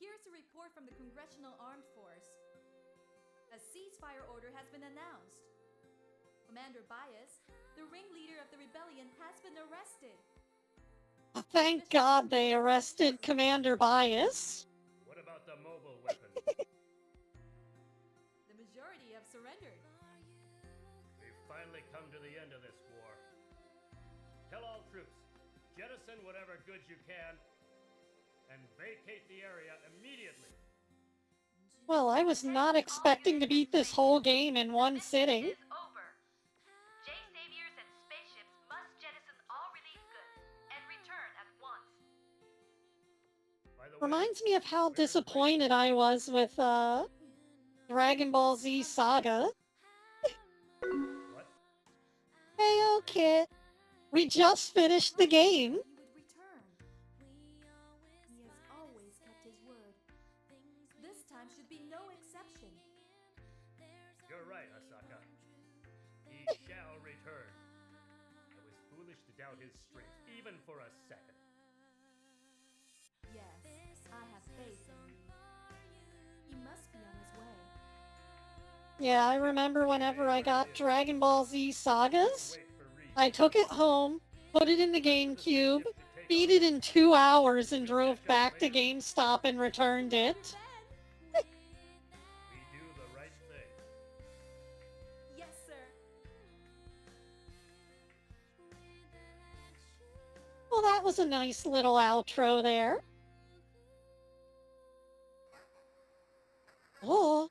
Here's a report from the Congressional Armed Force. A ceasefire order has been announced. Commander Bias, the ringleader of the rebellion, has been arrested. Thank God they arrested Commander Bias. What about the mobile weapon? The majority have surrendered. finally come to the end of this war. Tell all troops, jettison whatever goods you can, and vacate the area immediately. Well, I was not expecting to beat this whole game in one sitting. Is over. G-Saviors and spaceships must jettison all relief goods and return at once. By the way, Reminds me of how disappointed I was with Dragon Ball Z Saga. what? Heyo, Kit. We just finished the game. He would return. He has always kept his word. This time should be no exception. You're right, Asaka. He shall return. I was foolish to doubt his strength, even for a second. Yes, I have faith in you. He must be on his way. Yeah, I remember whenever I got Dragon Ball Z Sagas, Wait for Reed. I took it home, put it in the GameCube, beat it in 2 hours, and drove back to GameStop and returned it. We do the right thing. Yes, sir. Well, that was a nice little outro there. Oh,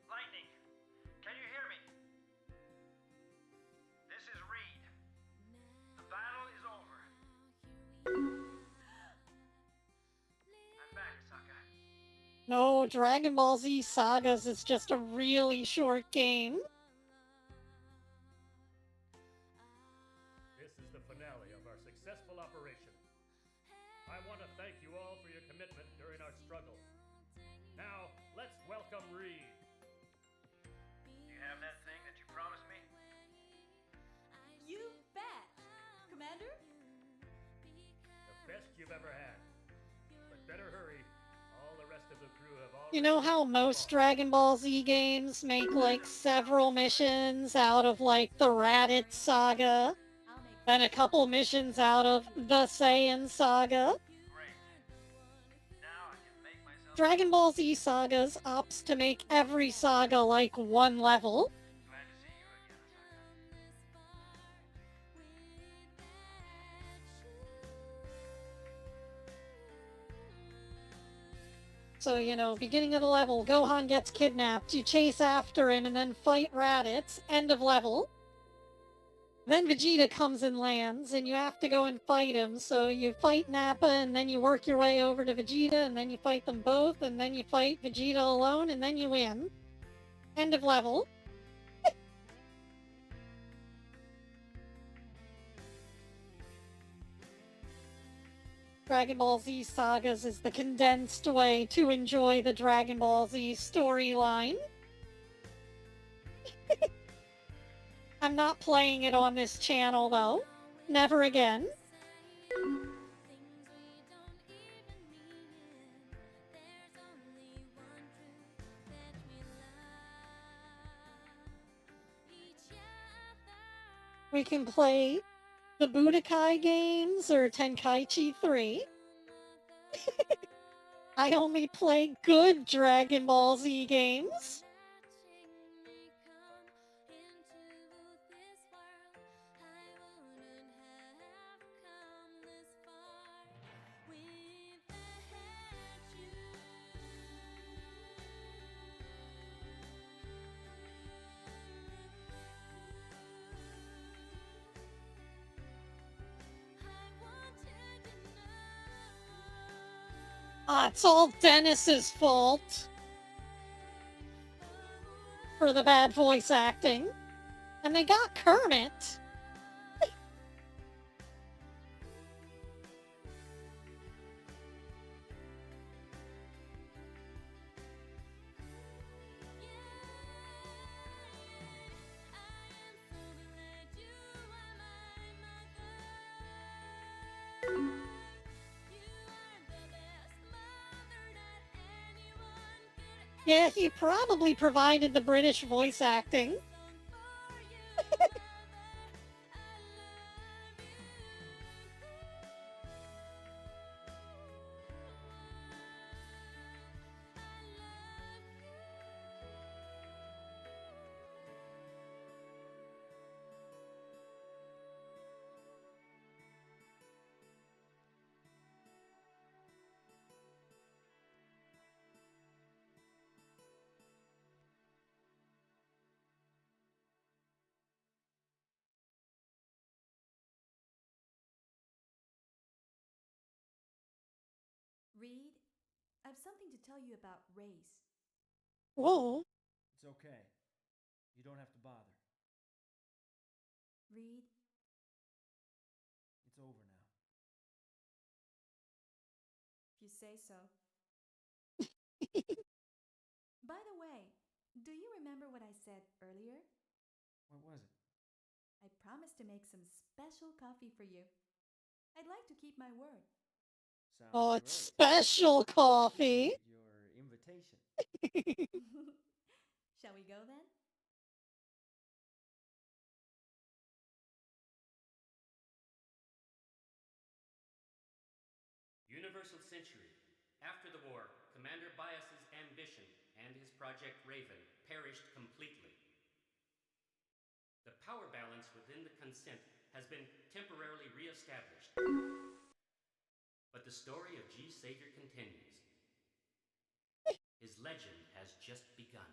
Lightning, can you hear me? This is Reed. The battle is over. I'm back, Asaka. no, Dragon Ball Z Sagas is just a really short game. This is the finale of our successful operation. I want to thank you all for your commitment during our struggle. Now, let's welcome Reed. Do you have that thing that you promised me? You bet. Commander? The best you've ever had. But better hurry. All the rest of the crew have already... You know how most Dragon Ball Z games make like several missions out of like the Raditz Saga, I'll make then a couple missions out of the Saiyan Saga? Great. Now I can make myself Dragon Ball Z Sagas opts to make every saga like one level. glad to see you again, Asaka. So, you know, beginning of the level, Gohan gets kidnapped, you chase after him and then fight Raditz, end of level. Then Vegeta comes and lands, and you have to go and fight him, so you fight Nappa, and then you work your way over to Vegeta, and then you fight them both, and then you fight Vegeta alone, and then you win. End of level. Dragon Ball Z Sagas is the condensed way to enjoy the Dragon Ball Z storyline. I'm not playing it on this channel, though. Never again. We can play the Budokai games or Tenkaichi 3. I only play good Dragon Ball Z games. Ah, it's all Dennis's fault for the bad voice acting. And they got Kermit. Yeah, he probably provided the British voice acting. Reed, I've something to tell you about race. Whoa. It's okay. You don't have to bother. Reed, It's over now. if you say so. By the way, do you remember what I said earlier? What was it? I promised to make some special coffee for you. I'd like to keep my word. Sounds Oh, great. it's special coffee. Your invitation. Shall we go then? Universal Century. After the war, Commander Bias's ambition and his Project Raven perished completely. The power balance within the consent has been temporarily re-established. But the story of G-Saviour continues. His legend has just begun.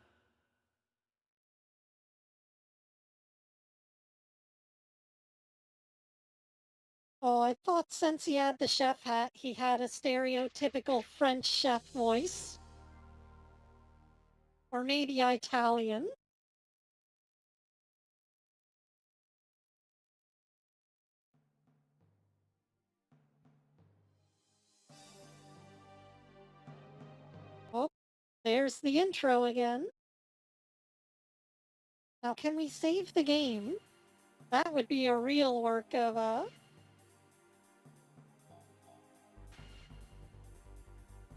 Oh, I thought since he had the chef hat, he had a stereotypical French chef voice. Or maybe Italian. Oh, there's the intro again. Now, can we save the game? That would be a real work of,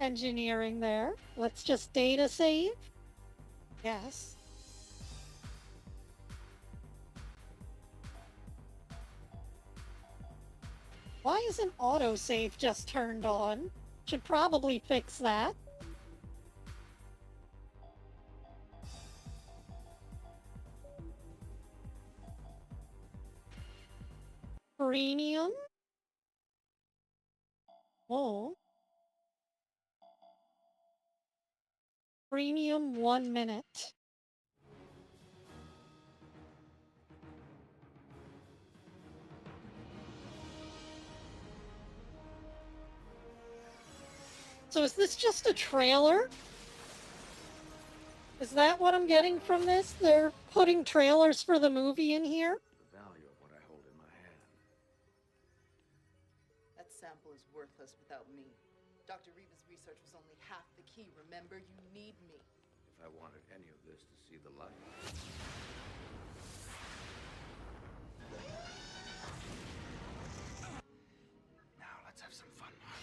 engineering there. Let's just data save. Yes. Why isn't autosave just turned on? Should probably fix that. Premium? Oh. Premium 1 minute. So is this just a trailer? Is that what I'm getting from this? They're putting trailers for the movie in here? The value of what I hold in my hand. That sample is worthless without me. Dr. Reba's research was only half the key. Remember, you need me. If I wanted any of this to see the light. Now let's have some fun, Mark.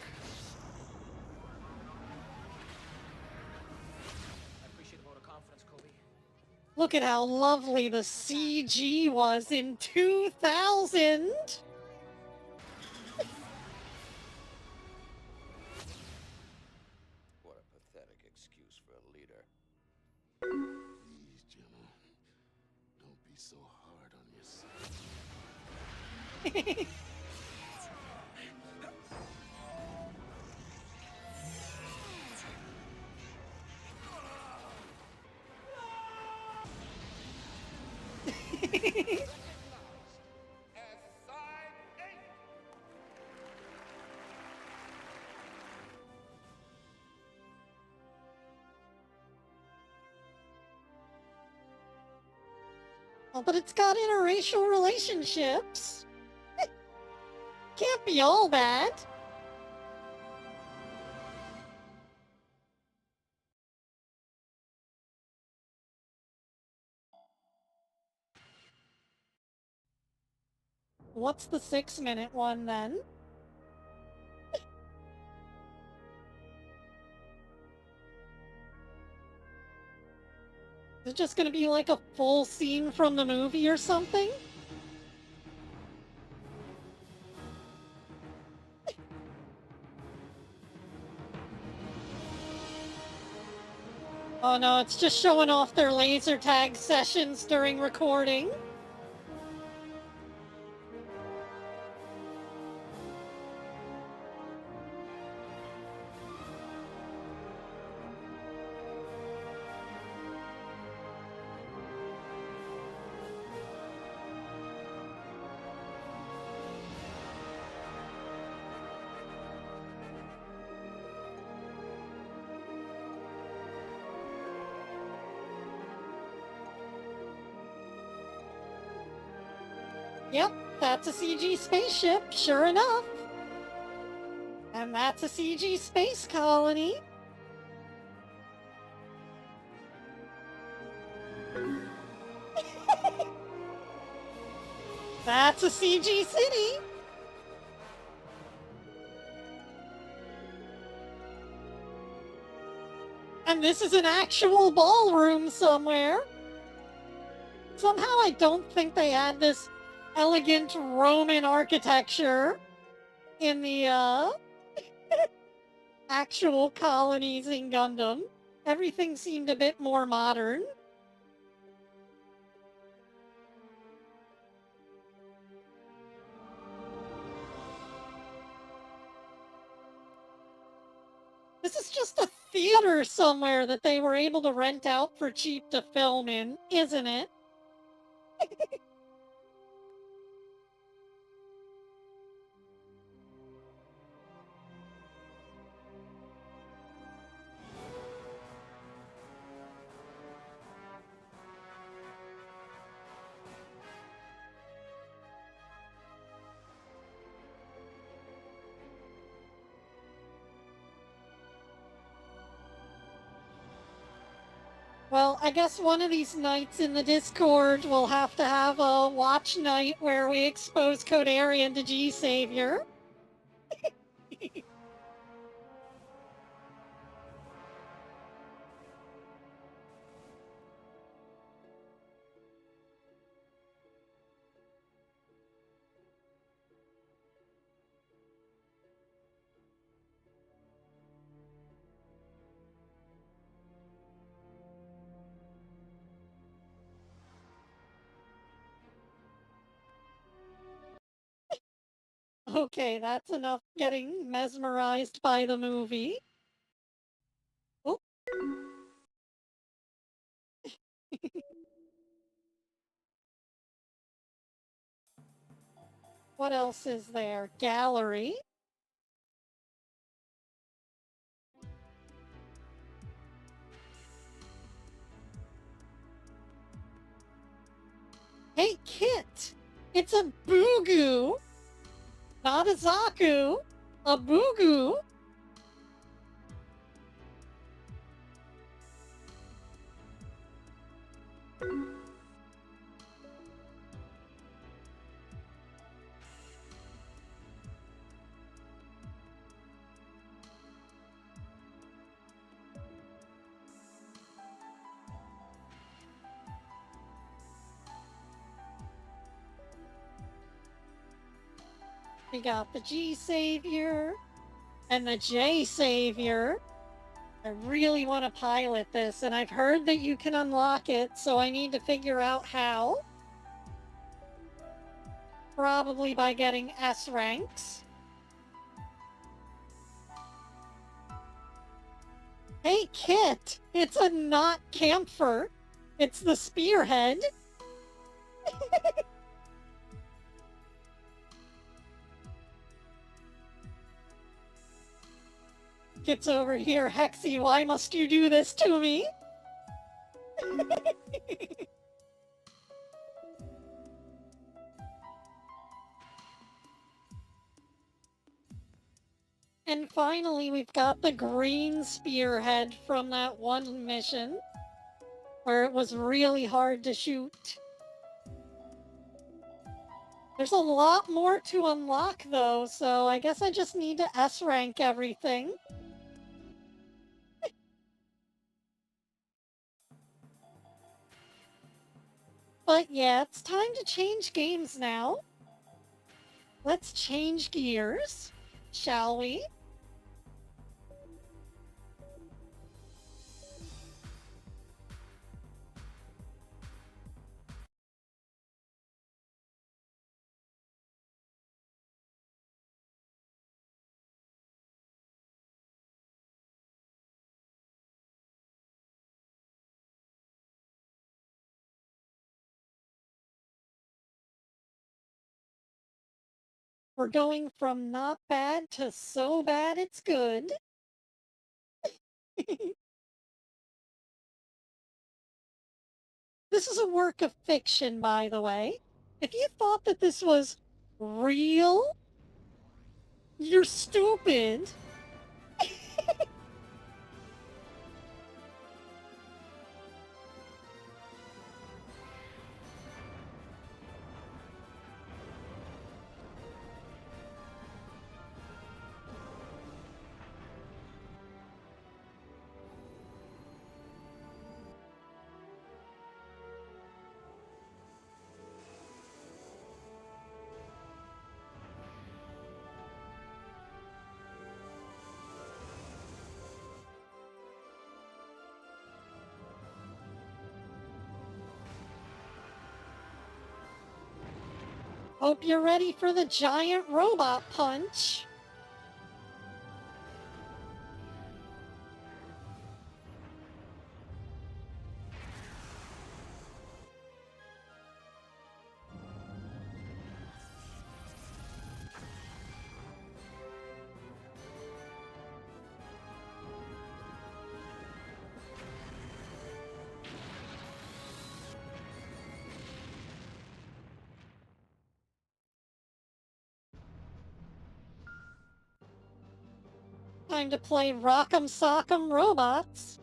I appreciate the vote of confidence, Kobe. Look at how lovely the CG was in 2000! What a pathetic excuse for a leader. Please, Gemma, don't be so hard on yourself. Oh, but it's got interracial relationships. Can't be all bad. What's the 6-minute one then? Is it just gonna be like a full scene from the movie or something? Oh no, it's just showing off their laser tag sessions during recording. Yep, that's a CG spaceship, sure enough. And that's a CG space colony. That's a CG city. And this is an actual ballroom somewhere. Somehow I don't think they had this elegant Roman architecture in the actual colonies in Gundam. Everything seemed a bit more modern. This is just a theater somewhere that they were able to rent out for cheap to film in, isn't it? Well, I guess one of these nights in the Discord we'll have to have a watch night where we expose Codarian to G-Saviour. Okay, that's enough getting mesmerized by the movie. Oh. What else is there? Gallery. Hey, Kit! It's a Boogoo! Not a Zaku! A Boogoo! We got the G-Saviour and the J-Saviour. I really want to pilot this, and I've heard that you can unlock it, so I need to figure out how. Probably by getting S ranks. Hey, Kit! It's a not camphor. It's the spearhead. Kit's over here. Hexi, why must you do this to me? And finally, we've got the green spearhead from that one mission where it was really hard to shoot. There's a lot more to unlock, though, so I guess I just need to S-rank everything. But yeah, it's time to change games now. Let's change gears, shall we? We're going from not bad to so bad it's good. This is a work of fiction, by the way. If you thought that this was real, you're stupid. Hope you're ready for the giant robot punch. Time to play Rock'em Sock'em Robots.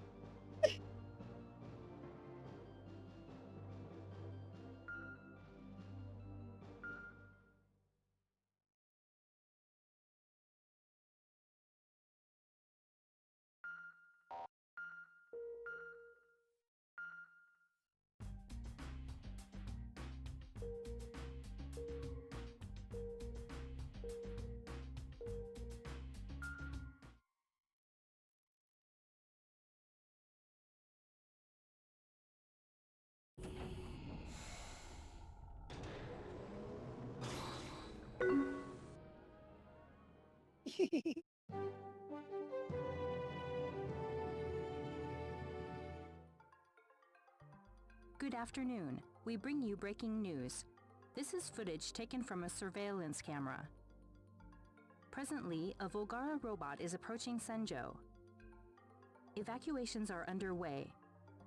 Good afternoon. We bring you breaking news. This is footage taken from a surveillance camera. Presently, a Volgara robot is approaching Senjo. Evacuations are underway.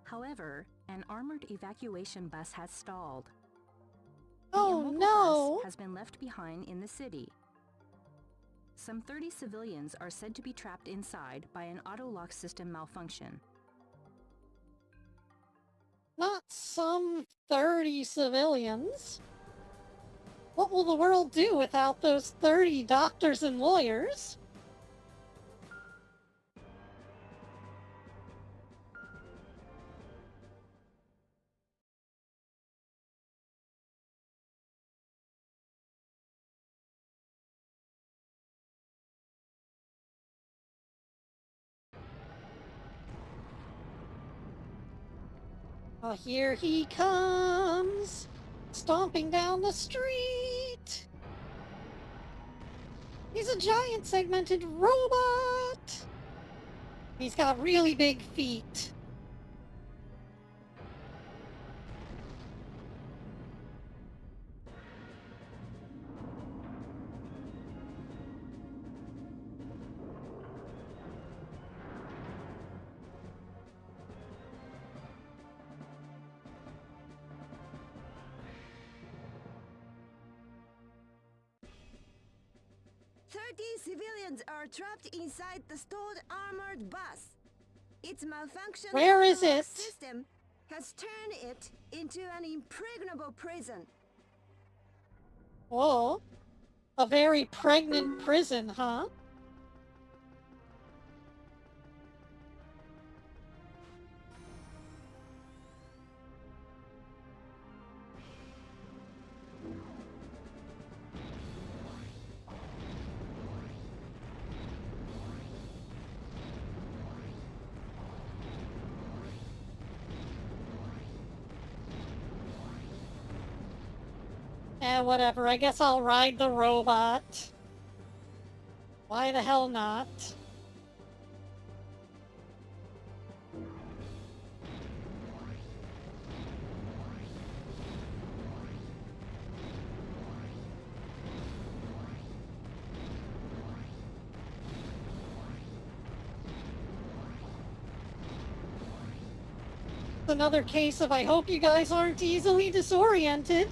However, an armored evacuation bus has stalled. Oh the immobile no! bus has been left behind in the city. Some 30 civilians are said to be trapped inside by an auto-lock system malfunction. Not some 30 civilians. What will the world do without those 30 doctors and lawyers? Oh, here he comes, stomping down the street. He's a giant segmented robot. He's got really big feet. Civilians are trapped inside the stalled armored bus. Its malfunction Where is auto-lock it? system has turned it into an impregnable prison. Whoa. A very pregnant prison, huh? Whatever, I guess I'll ride the robot. Why the hell not? Another case of I hope you guys aren't easily disoriented.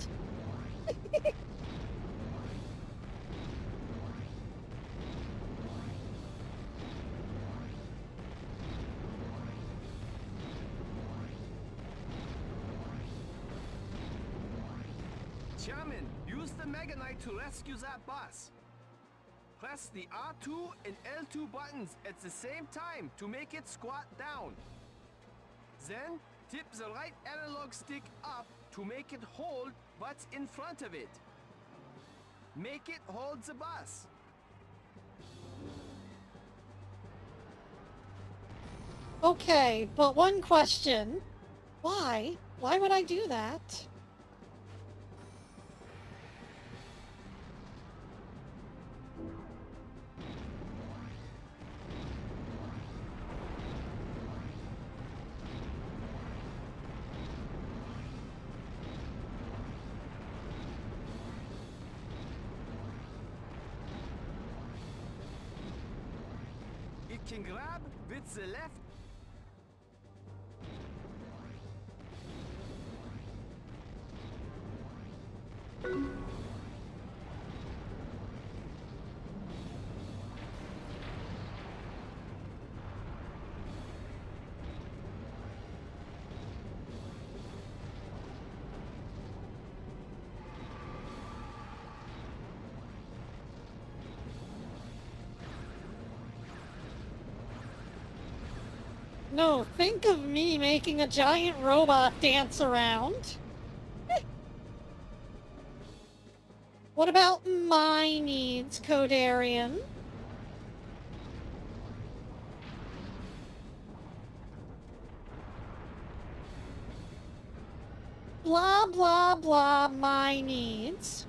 Chairman, use the Mega Knight to rescue that bus. Press the R2 and L2 buttons at the same time to make it squat down. Then, tip the right analog stick up to make it hold what's in front of it. Make it hold the bus. Okay, but one question. Why? Why would I do that? It can grab with the left. No, think of me making a giant robot dance around. What about my needs, Codarian? Blah, blah, blah, my needs.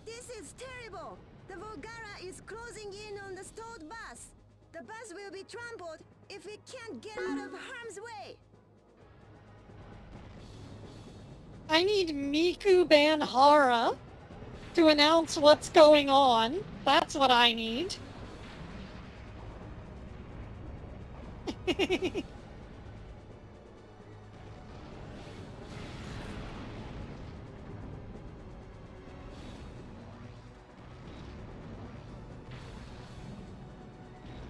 This is terrible! The Volgara is closing in on the stalled bus. The bus will be trampled if it can't get out of harm's way. I need Miku Banhara to announce what's going on. That's what I need.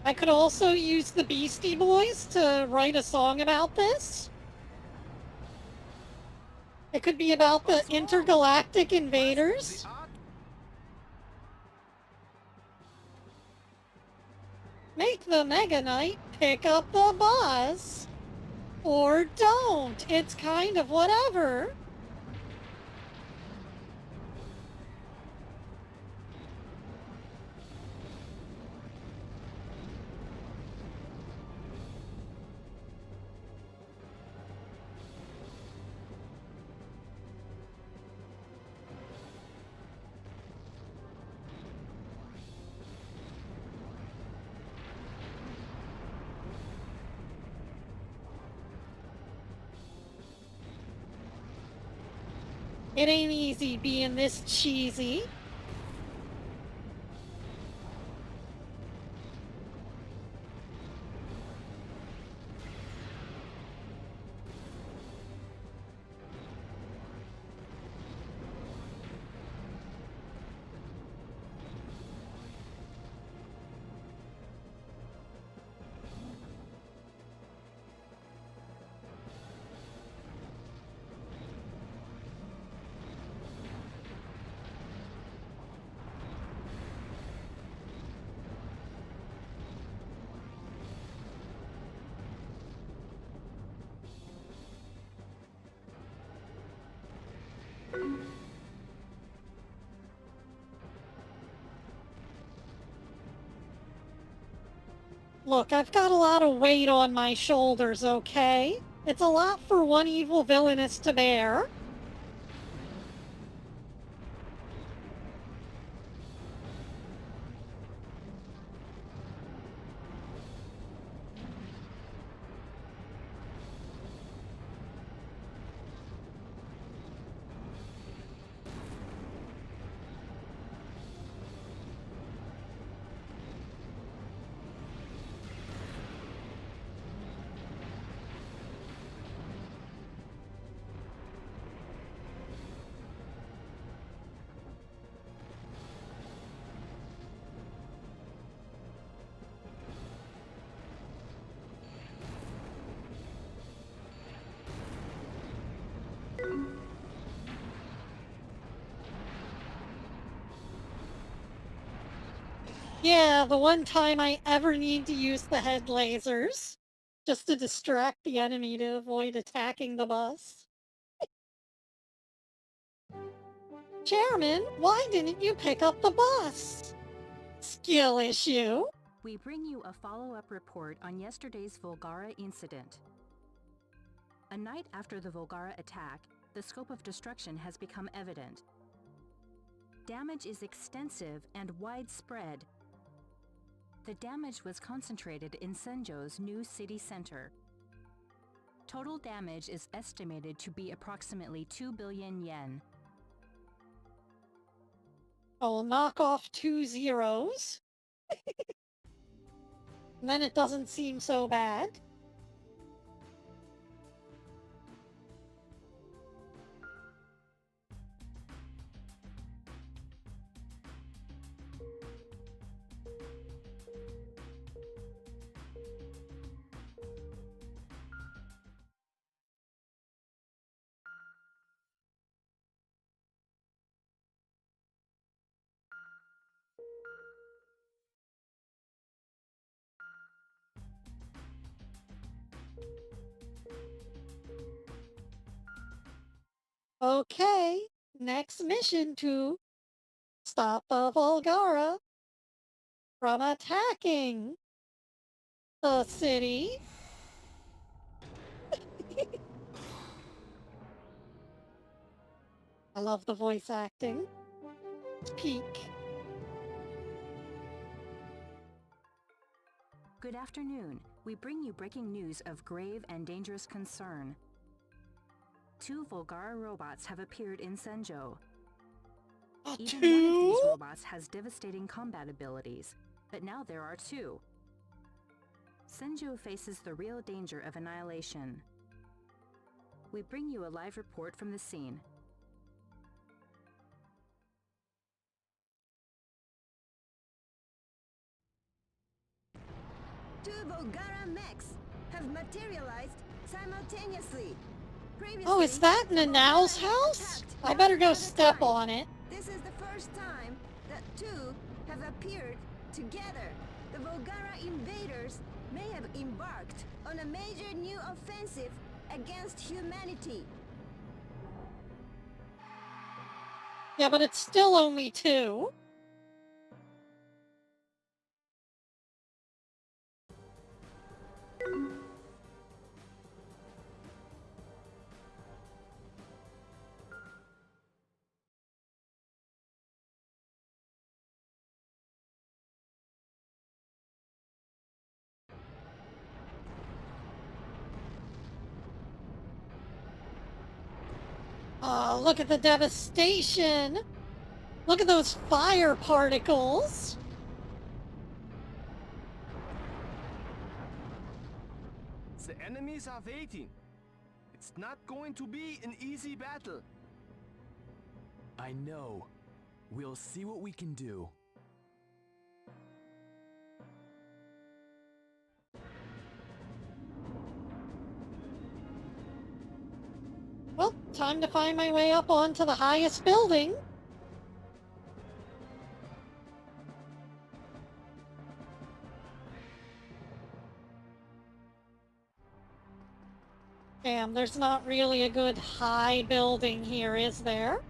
I could also use the Beastie Boys to write a song about this. It could be about the intergalactic invaders. Make the Mega Knight pick up the bus. Or don't. It's kind of whatever. It ain't easy being this cheesy. Look, I've got a lot of weight on my shoulders, okay? It's a lot for one evil villainess to bear. Yeah, the one time I ever need to use the head lasers. Just to distract the enemy to avoid attacking the bus. Chairman, why didn't you pick up the bus? Skill issue. We bring you a follow-up report on yesterday's Volgara incident. A night after the Volgara attack, the scope of destruction has become evident. Damage is extensive and widespread. The damage was concentrated in Senjo's new city center. Total damage is estimated to be approximately 2 billion yen. I'll knock off 2 zeros. And then it doesn't seem so bad. Okay, next mission to stop the Volgara from attacking the city. I love the voice acting. It's peak. Good afternoon. We bring you breaking news of grave and dangerous concern. 2 Volgara robots have appeared in Senjo. Even one of these robots has devastating combat abilities, but now there are 2. Senjo faces the real danger of annihilation. We bring you a live report from the scene. Two Volgara mechs have materialized simultaneously. Oh, is that Nanau's house? I better go step on it. This is the first time that 2 have appeared together. The Volgara invaders may have embarked on a major new offensive against humanity. Yeah, but it's still only 2. Oh, look at the devastation! Look at those fire particles! The enemies are waiting. It's not going to be an easy battle. I know. We'll see what we can do. Well, time to find my way up onto the highest building. Damn, there's not really a good high building here, is there?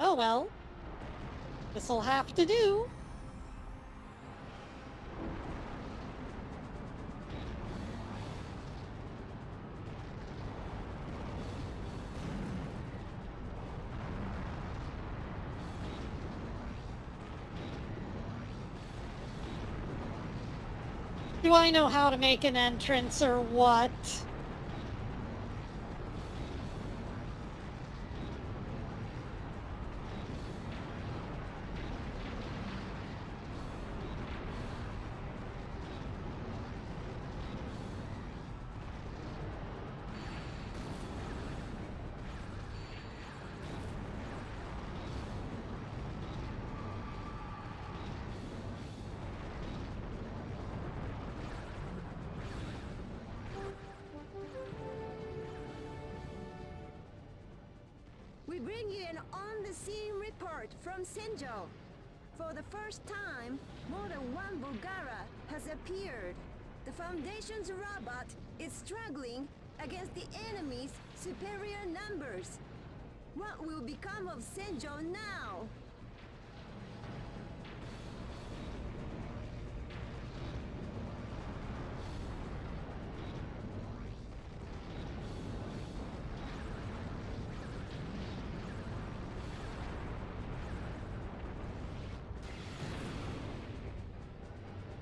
Oh well. This'll have to do. Do I know how to make an entrance or what? We bring you an on-the-scene report from Senjo. For the first time, more than one Volgara has appeared. The Foundation's robot is struggling against the enemy's superior numbers. What will become of Senjo now?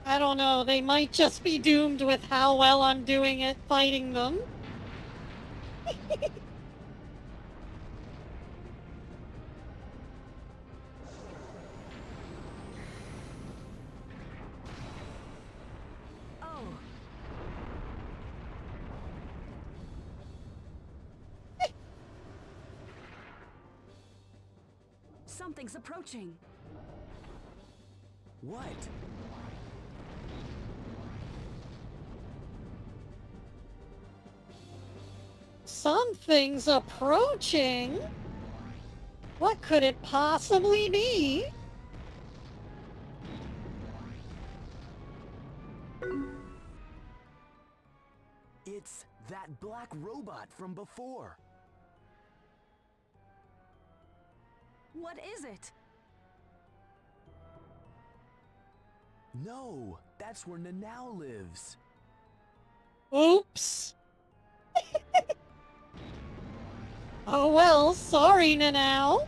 I don't know, they might just be doomed with how well I'm doing at fighting them. Oh. Something's approaching. What? Something's approaching? What could it possibly be? It's that black robot from before. What is it? No, that's where Nanao lives. Oops. Oh well, sorry, Nanao.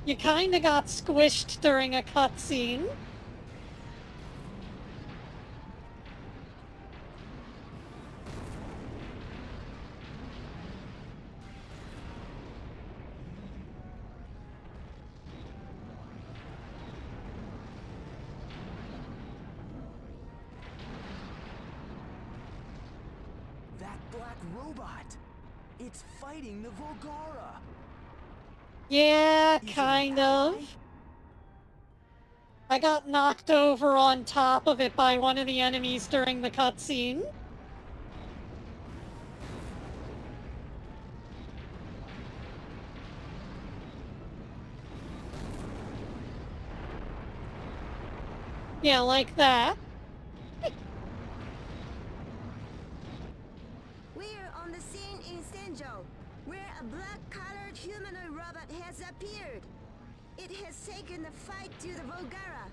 You kinda got squished during a cutscene. That black robot! It's fighting the Volgara! Yeah, Is it kind an of. ally? I got knocked over on top of it by one of the enemies during the cutscene. Yeah, like that. We're on the scene in Senjo, where a black-colored humanoid robot has appeared. It has taken the fight to the Volgara.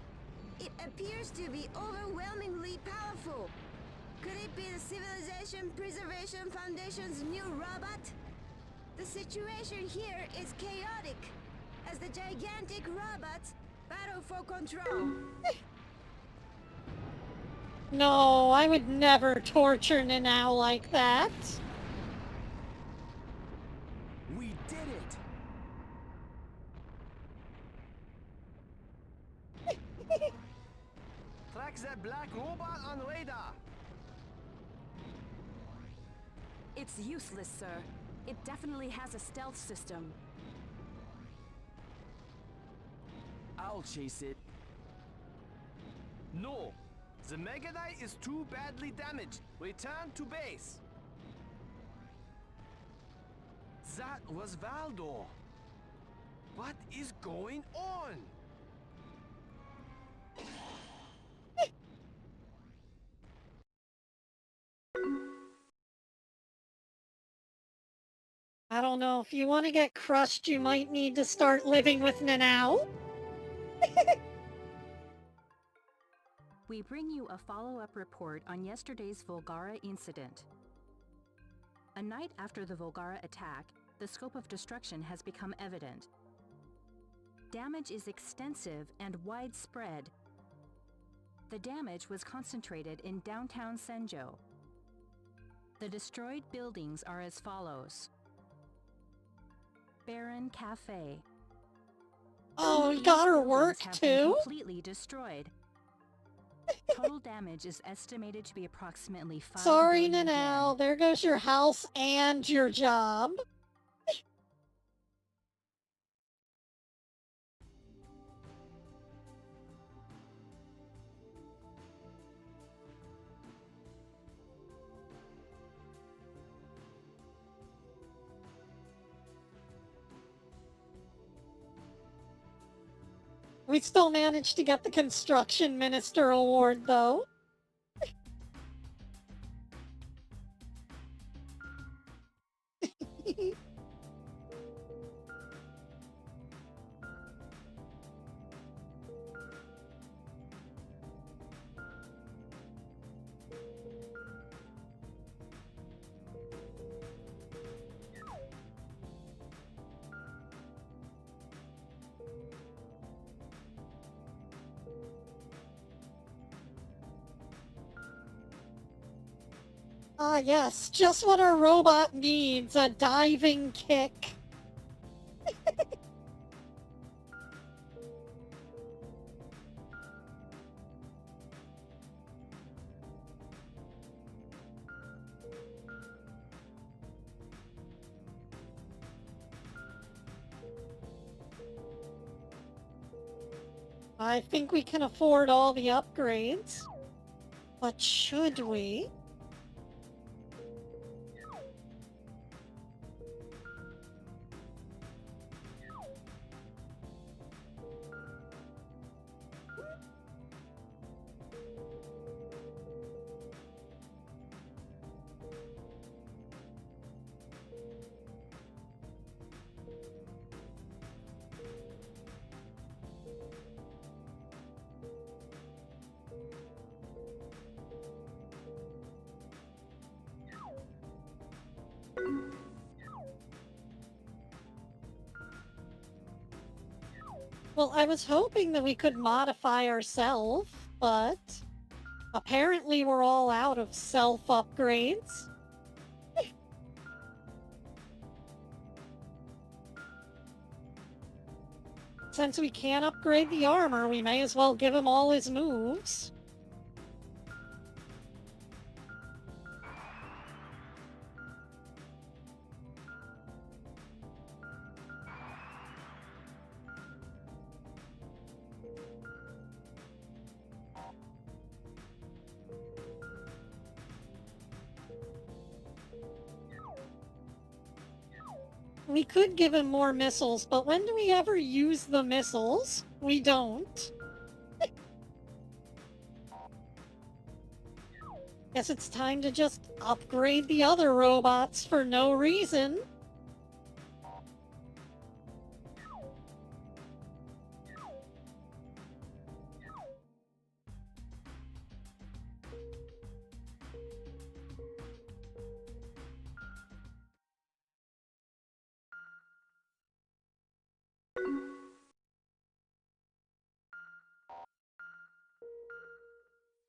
It appears to be overwhelmingly powerful. Could it be the Civilization Preservation Foundation's new robot? The situation here is chaotic, as the gigantic robots battle for control. No, I would never torture Nanao like that. We did it! Track that black robot on radar. It's useless, sir. It definitely has a stealth system. I'll chase it. No, the Mega Knight is too badly damaged. Return to base. That was Valdo. What is going on? I don't know, if you want to get crushed, you might need to start living with Nanao. We bring you a follow-up report on yesterday's Volgara incident. A night after the Volgara attack, the scope of destruction has become evident. Damage is extensive and widespread. The damage was concentrated in downtown Senjo. The destroyed buildings are as follows. Baron Cafe. Oh, you got her work Buildings have been too? completely destroyed. Total damage is estimated to be approximately 5 Sorry, billion Nanao. yen. There goes your house and your job. We still managed to get the Construction Minister Award, though. Ah, yes, just what our robot needs, a diving kick. I think we can afford all the upgrades. But should we? Well, I was hoping that we could modify ourselves, but apparently we're all out of self upgrades. Since we can't upgrade the armor, we may as well give him all his moves. We could give him more missiles, but when do we ever use the missiles? We don't. Guess it's time to just upgrade the other robots for no reason.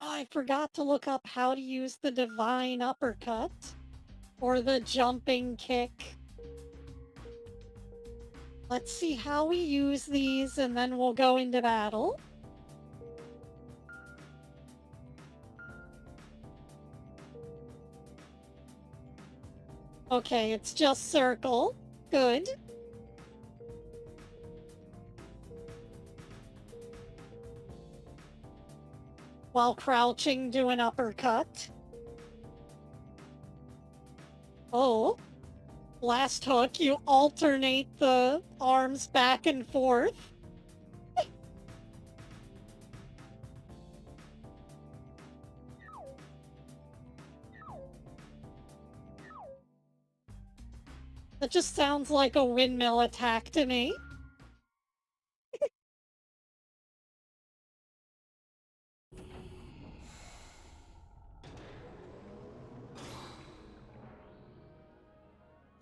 I forgot to look up how to use the divine uppercut or the jumping kick. Let's see how we use these and then we'll go into battle. Okay, it's just circle. Good. While crouching, do an uppercut. Oh. Last hook, you alternate the arms back and forth. That just sounds like a windmill attack to me.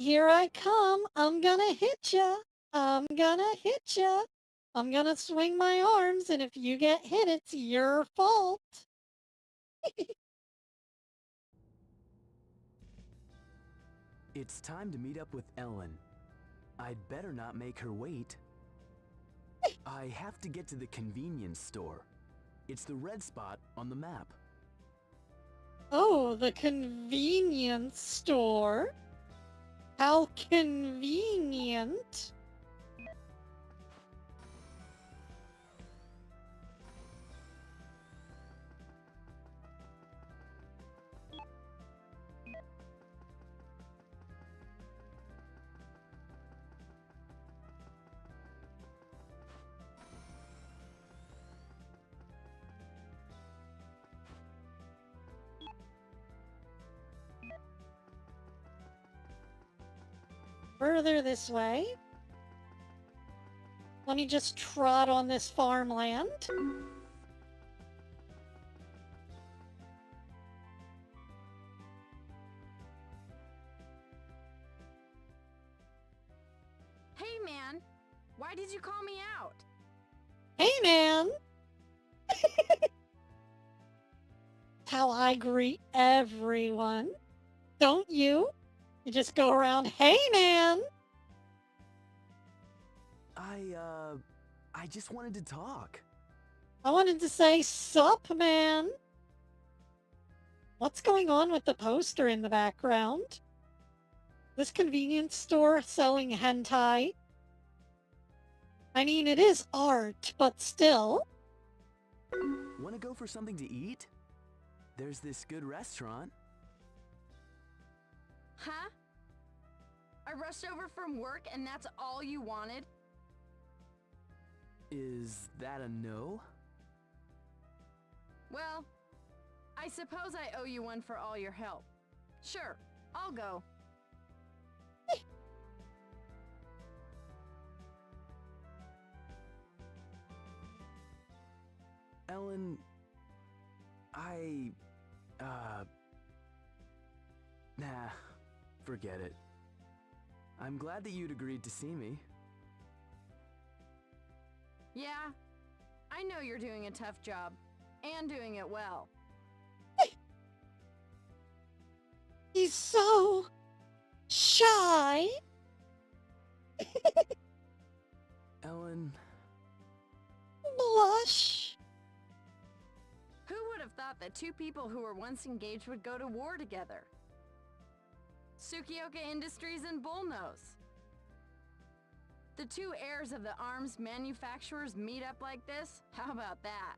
Here I come. I'm gonna hit ya. I'm gonna hit ya. I'm gonna swing my arms, and if you get hit, it's your fault. It's time to meet up with Ellen. I'd better not make her wait. I have to get to the convenience store. It's the red spot on the map. Oh, the convenience store? How convenient. Further this way. Let me just trot on this farmland. Hey, man. Why did you call me out? Hey, man! How I greet everyone. Don't you? You just go around, hey, man! I just wanted to talk. I wanted to say, sup, man! What's going on with the poster in the background? This convenience store selling hentai? I mean, it is art, but still. Wanna go for something to eat? There's this good restaurant. Huh? I rushed over from work and that's all you wanted? Is that a no? Well, I suppose I owe you one for all your help. Sure, I'll go. Ellen, nah, forget it. I'm glad that you'd agreed to see me. Yeah, I know you're doing a tough job, and doing it well. He's so shy. Ellen... Blush. Who would have thought that two people who were once engaged would go to war together? Tsukioka Industries and Bullnose. The two heirs of the arms manufacturers meet up like this? How about that?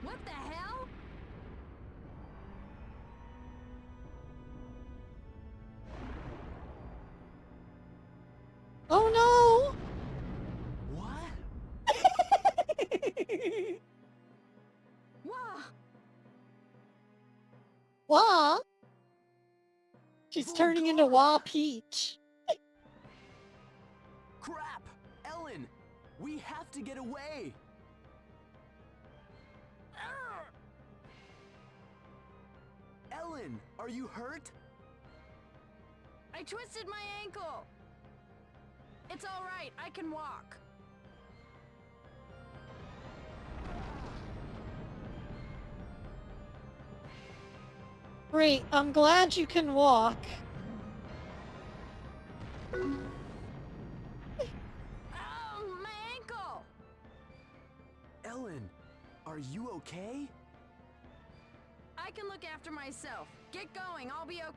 What the hell? Oh no! What? Wah! Wah? She's turning into Wah Peach. Crap! Ellen! We have to get away! Ellen, are you hurt? I twisted my ankle! It's alright, I can walk. Great, I'm glad you can walk. Oh, my ankle! Ellen, are you okay? I can look after myself. Get going, I'll be okay.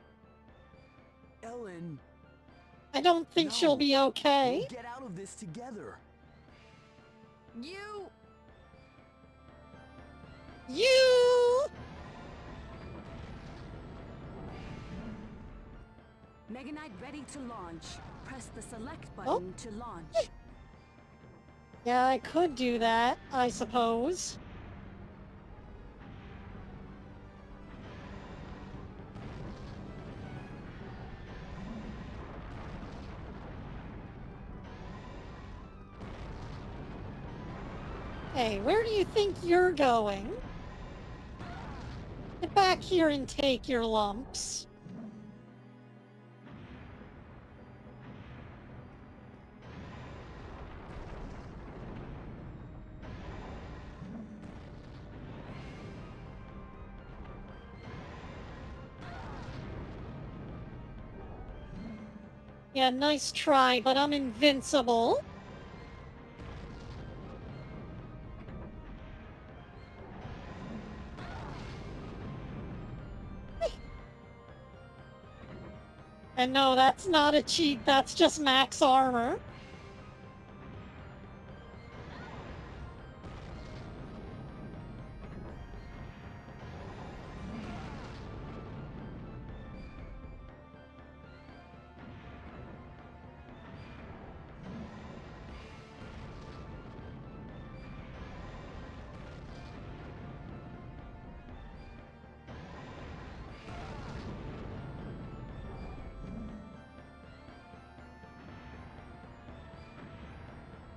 Ellen... I don't think she'll be okay. We'll get out of this together. You... Mega Knight ready to launch. Press the select button to launch. Yeah, I could do that, I suppose. Hey, where do you think you're going? Get back here and take your lumps. Yeah, nice try, but I'm invincible. And no, that's not a cheat, that's just max armor.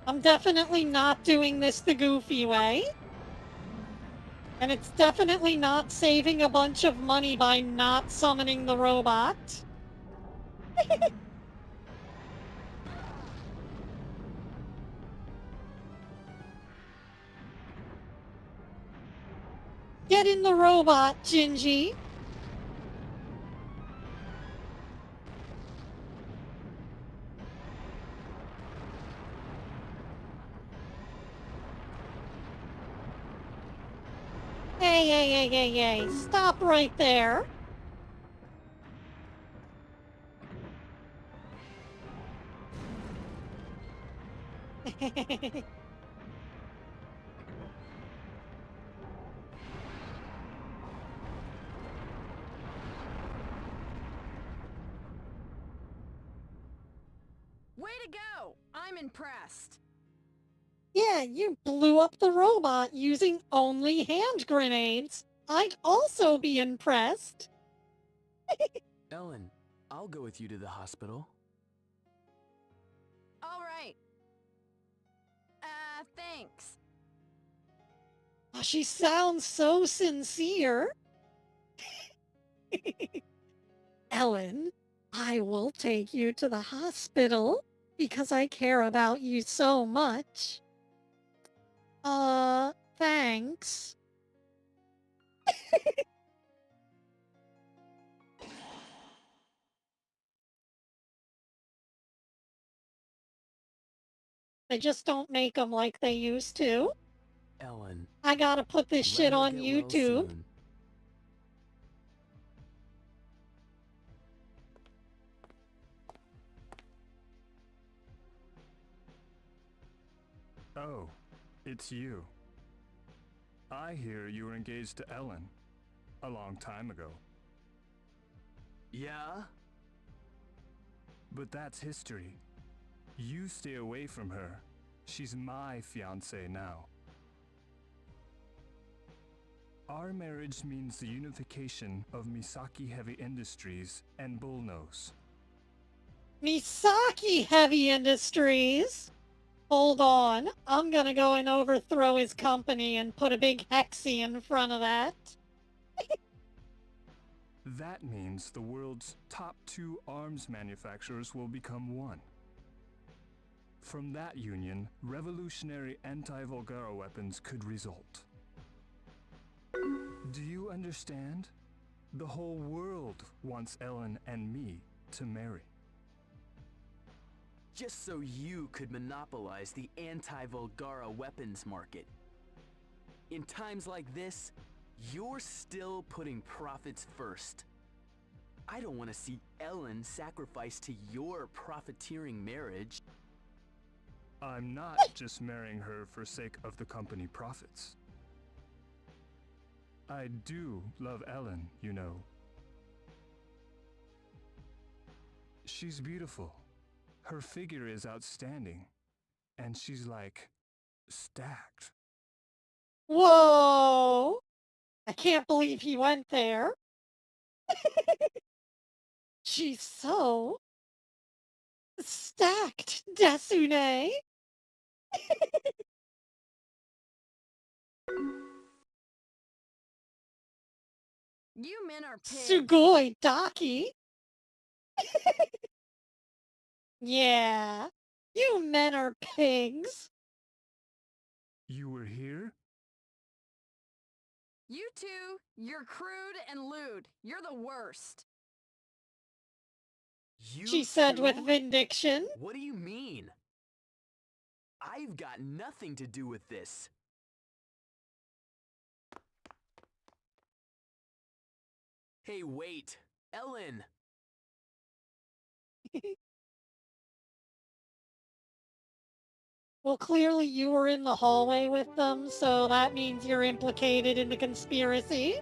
I'm definitely not doing this the goofy way. And it's definitely not saving a bunch of money by not summoning the robot. Get in the robot, Gingy. Hey, stop right there. Way to go! I'm impressed. Yeah, you blew up the robot using only hand grenades. I'd also be impressed. Ellen, I'll go with you to the hospital. All right. Thanks. Oh, she sounds so sincere. Ellen, I will take you to the hospital because I care about you so much. Thanks. They just don't make them like they used to. Ellen, I gotta put this let shit her on get well YouTube. soon. Oh, it's you. I hear you were engaged to Ellen a long time ago. Yeah? But that's history. You stay away from her. She's my fiancée now. Our marriage means the unification of Misaki Heavy Industries and Bullnose. Misaki Heavy Industries? Hold on, I'm gonna go and overthrow his company and put a big Hexi in front of that. That means the world's top 2 arms manufacturers will become one. From that union, revolutionary anti-Volgara weapons could result. Do you understand? The whole world wants Ellen and me to marry. Just so you could monopolize the anti-Volgara weapons market. In times like this, you're still putting profits first. I don't want to see Ellen sacrificed to your profiteering marriage. I'm not just marrying her for sake of the company profits. I do love Ellen, you know. She's beautiful. Her figure is outstanding. And she's like, stacked. Whoa! I can't believe he went there. She's so stacked, Desune. You men are pigs. Sugoi Daki. Yeah, you men are pigs. You were here? You two, you're crude and lewd. You're the worst. She said with too? vindication. What do you mean? I've got nothing to do with this. Hey, wait. Ellen! Well, clearly you were in the hallway with them, so that means you're implicated in the conspiracy.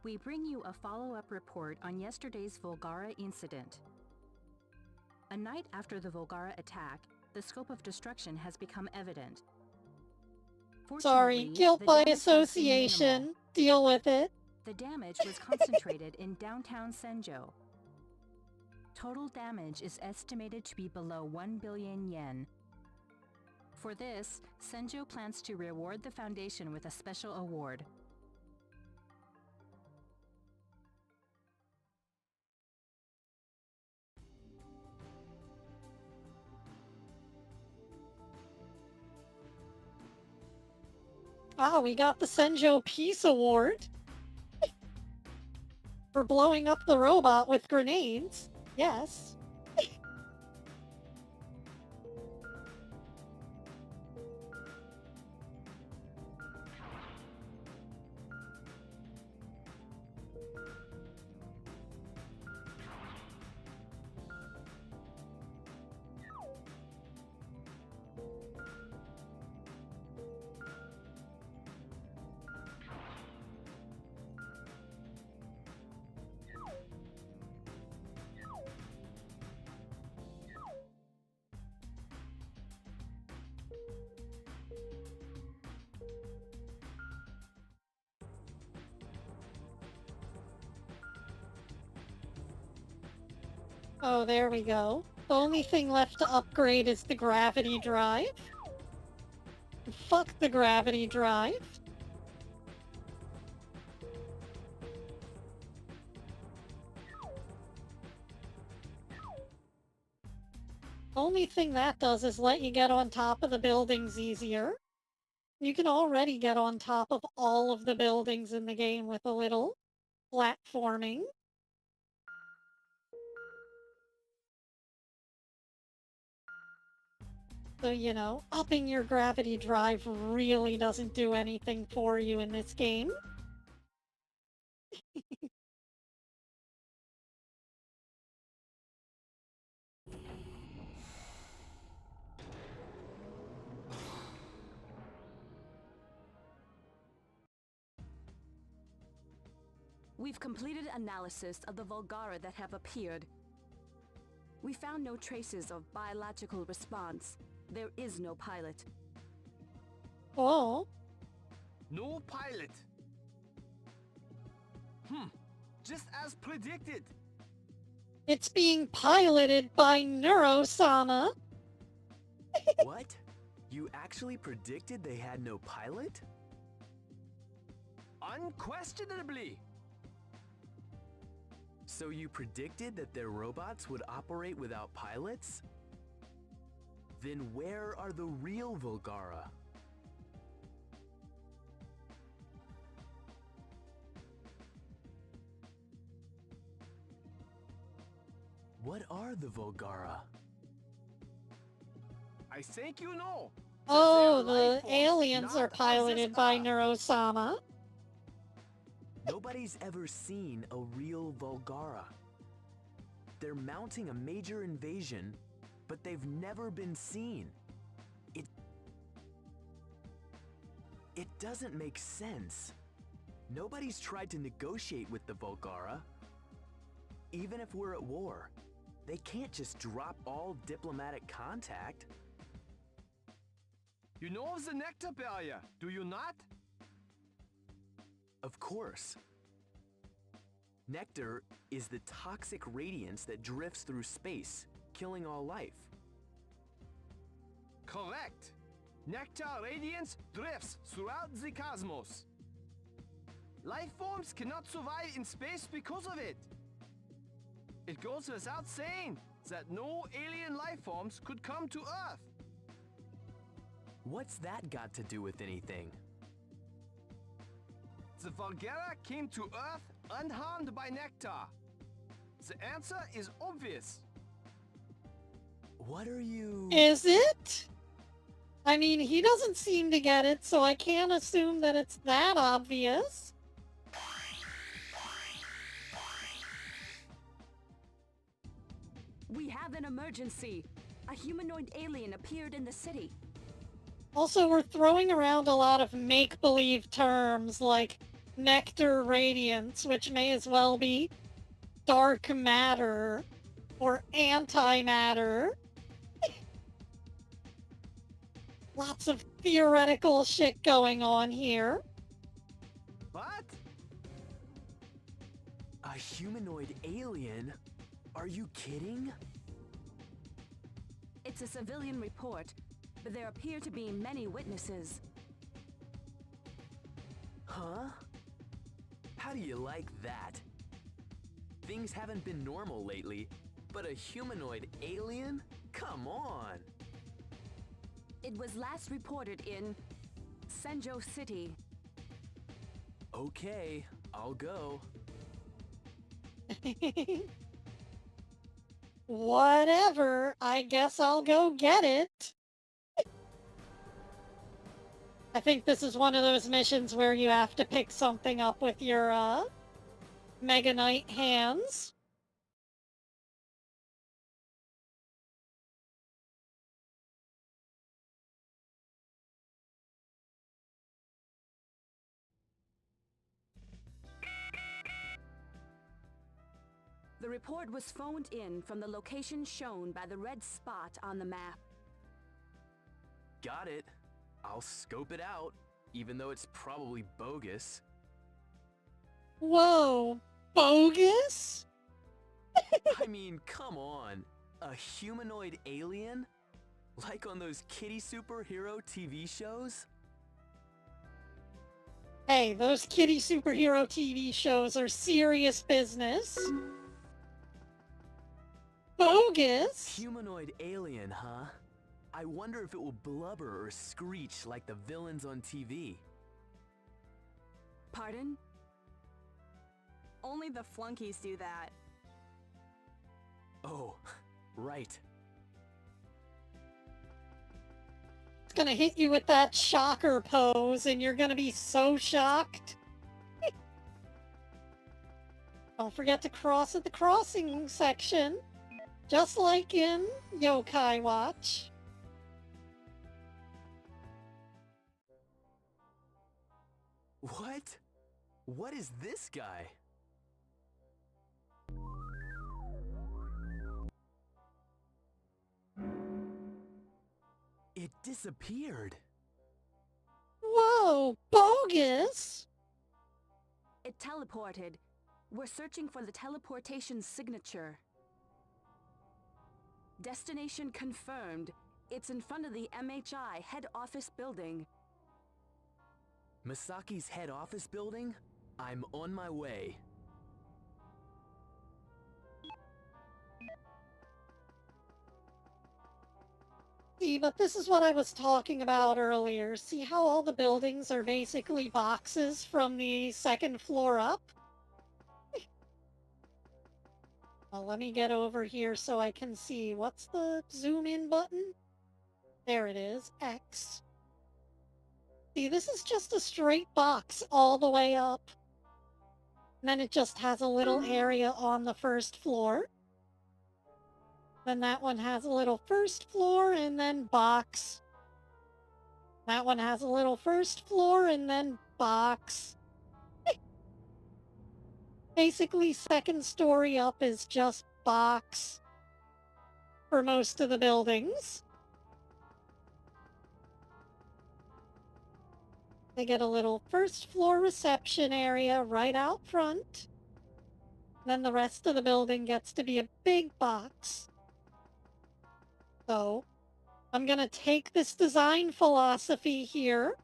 We bring you a follow-up report on yesterday's Volgara incident. A night after the Volgara attack, the scope of destruction has become evident. Sorry, guilt by association. Deal with it. The damage was concentrated in downtown Senjo. Total damage is estimated to be below 1 billion yen, For this, Senjo plans to reward the Foundation with a special award. Ah, we got the Senjo Peace Award for blowing up the robot with grenades. Yes. Oh, there we go. The only thing left to upgrade is the gravity drive. Fuck the gravity drive. Only thing that does is let you get on top of the buildings easier. You can already get on top of all of the buildings in the game with a little platforming. So, you know, upping your gravity drive really doesn't do anything for you in this game. We've completed analysis of the Volgara that have appeared. We found no traces of biological response. There is no pilot. Oh. No pilot. Just as predicted. It's being piloted by Neurosama. What? You actually predicted they had no pilot? Unquestionably. So you predicted that their robots would operate without pilots? Then where are the real Volgara? What are the Volgara? I think you know. Oh, the aliens are piloted by Neurosama. Nobody's ever seen a real Volgara. They're mounting a major invasion, but they've never been seen. It doesn't make sense. Nobody's tried to negotiate with the Volgara. Even if we're at war, they can't just drop all diplomatic contact. You know of the nectar barrier, do you not? Of course. Nectar is the toxic radiance that drifts through space, killing all life. Correct. Nectar radiance drifts throughout the cosmos. Life forms cannot survive in space because of it. It goes without saying that no alien life forms could come to Earth. What's that got to do with anything? The Volgara came to Earth unharmed by nectar. The answer is obvious. What are you... Is it? I mean, he doesn't seem to get it, so I can't assume that it's that obvious. We have an emergency. A humanoid alien appeared in the city. Also, we're throwing around a lot of make-believe terms like nectar radiance, which may as well be dark matter or antimatter. Lots of theoretical shit going on here. What? A humanoid alien? Are you kidding? It's a civilian report. but there appear to be many witnesses. Huh? How do you like that? Things haven't been normal lately, but a humanoid alien? Come on! It was last reported in Senjo City. Okay, I'll go. Whatever, I guess I'll go get it. I think this is one of those missions where you have to pick something up with your, Mega Knight hands. The report was phoned in from the location shown by the red spot on the map. Got it. I'll scope it out, even though it's probably bogus. Whoa, bogus? I mean, come on. A humanoid alien? Like on those kitty superhero TV shows? Hey, those kitty superhero TV shows are serious business. Bogus? Humanoid alien, huh? I wonder if it will blubber or screech like the villains on TV. Pardon? Only the flunkies do that. Oh, right. It's gonna hit you with that shocker pose, and you're gonna be so shocked. Don't forget to cross at the crossing section, just like in Yokai Watch. What? What is this guy? It disappeared. Whoa, bogus! It teleported. We're searching for the teleportation signature. Destination confirmed. It's in front of the MHI head office building. Masaki's head office building? I'm on my way. See, but this is what I was talking about earlier. See how all the buildings are basically boxes from the second floor up? Well, let me get over here so I can see. What's the zoom in button? There it is, X. See, this is just a straight box all the way up. And then it just has a little area on the first floor. Then that one has a little first floor and then box. That one has a little first floor and then box. Basically, second story up is just box for most of the buildings. They get a little first floor reception area right out front. Then the rest of the building gets to be a big box. So, I'm gonna take this design philosophy here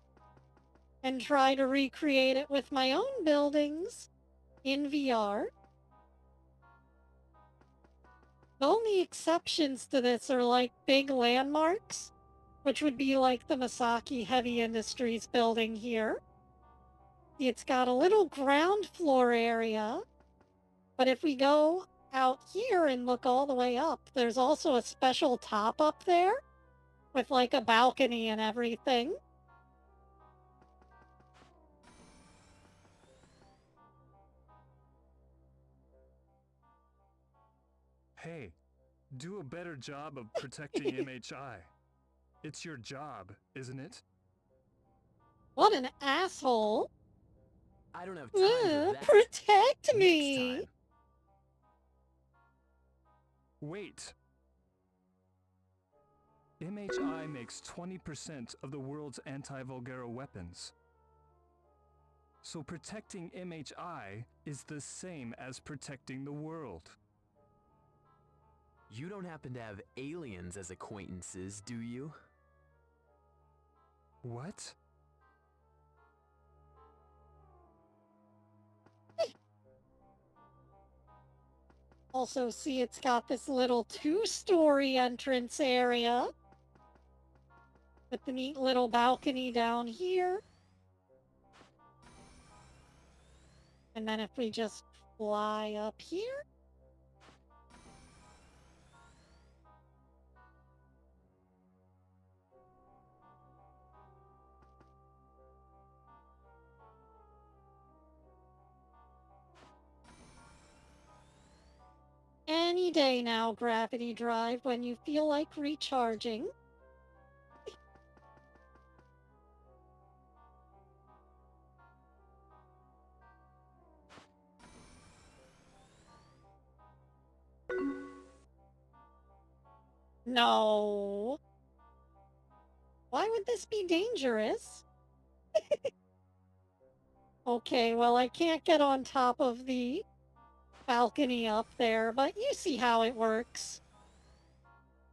and try to recreate it with my own buildings in VR. The only exceptions to this are like big landmarks, which would be like the Masaki Heavy Industries building here. It's got a little ground floor area, but if we go out here and look all the way up, there's also a special top up there with like a balcony and everything. Hey, do a better job of protecting MHI. It's your job, isn't it? What an asshole. I don't have time for that. Protect Next me! time. Wait. MHI makes 20% of the world's anti-Vulgara weapons. So protecting MHI is the same as protecting the world. You don't happen to have aliens as acquaintances, do you? What? Also, see, it's got this little two-story entrance area with the neat little balcony down here. And then if we just fly up here. Any day now, Gravity Drive, when you feel like recharging. No. Why would this be dangerous? Okay, well, I can't get on top of the balcony up there, but you see how it works.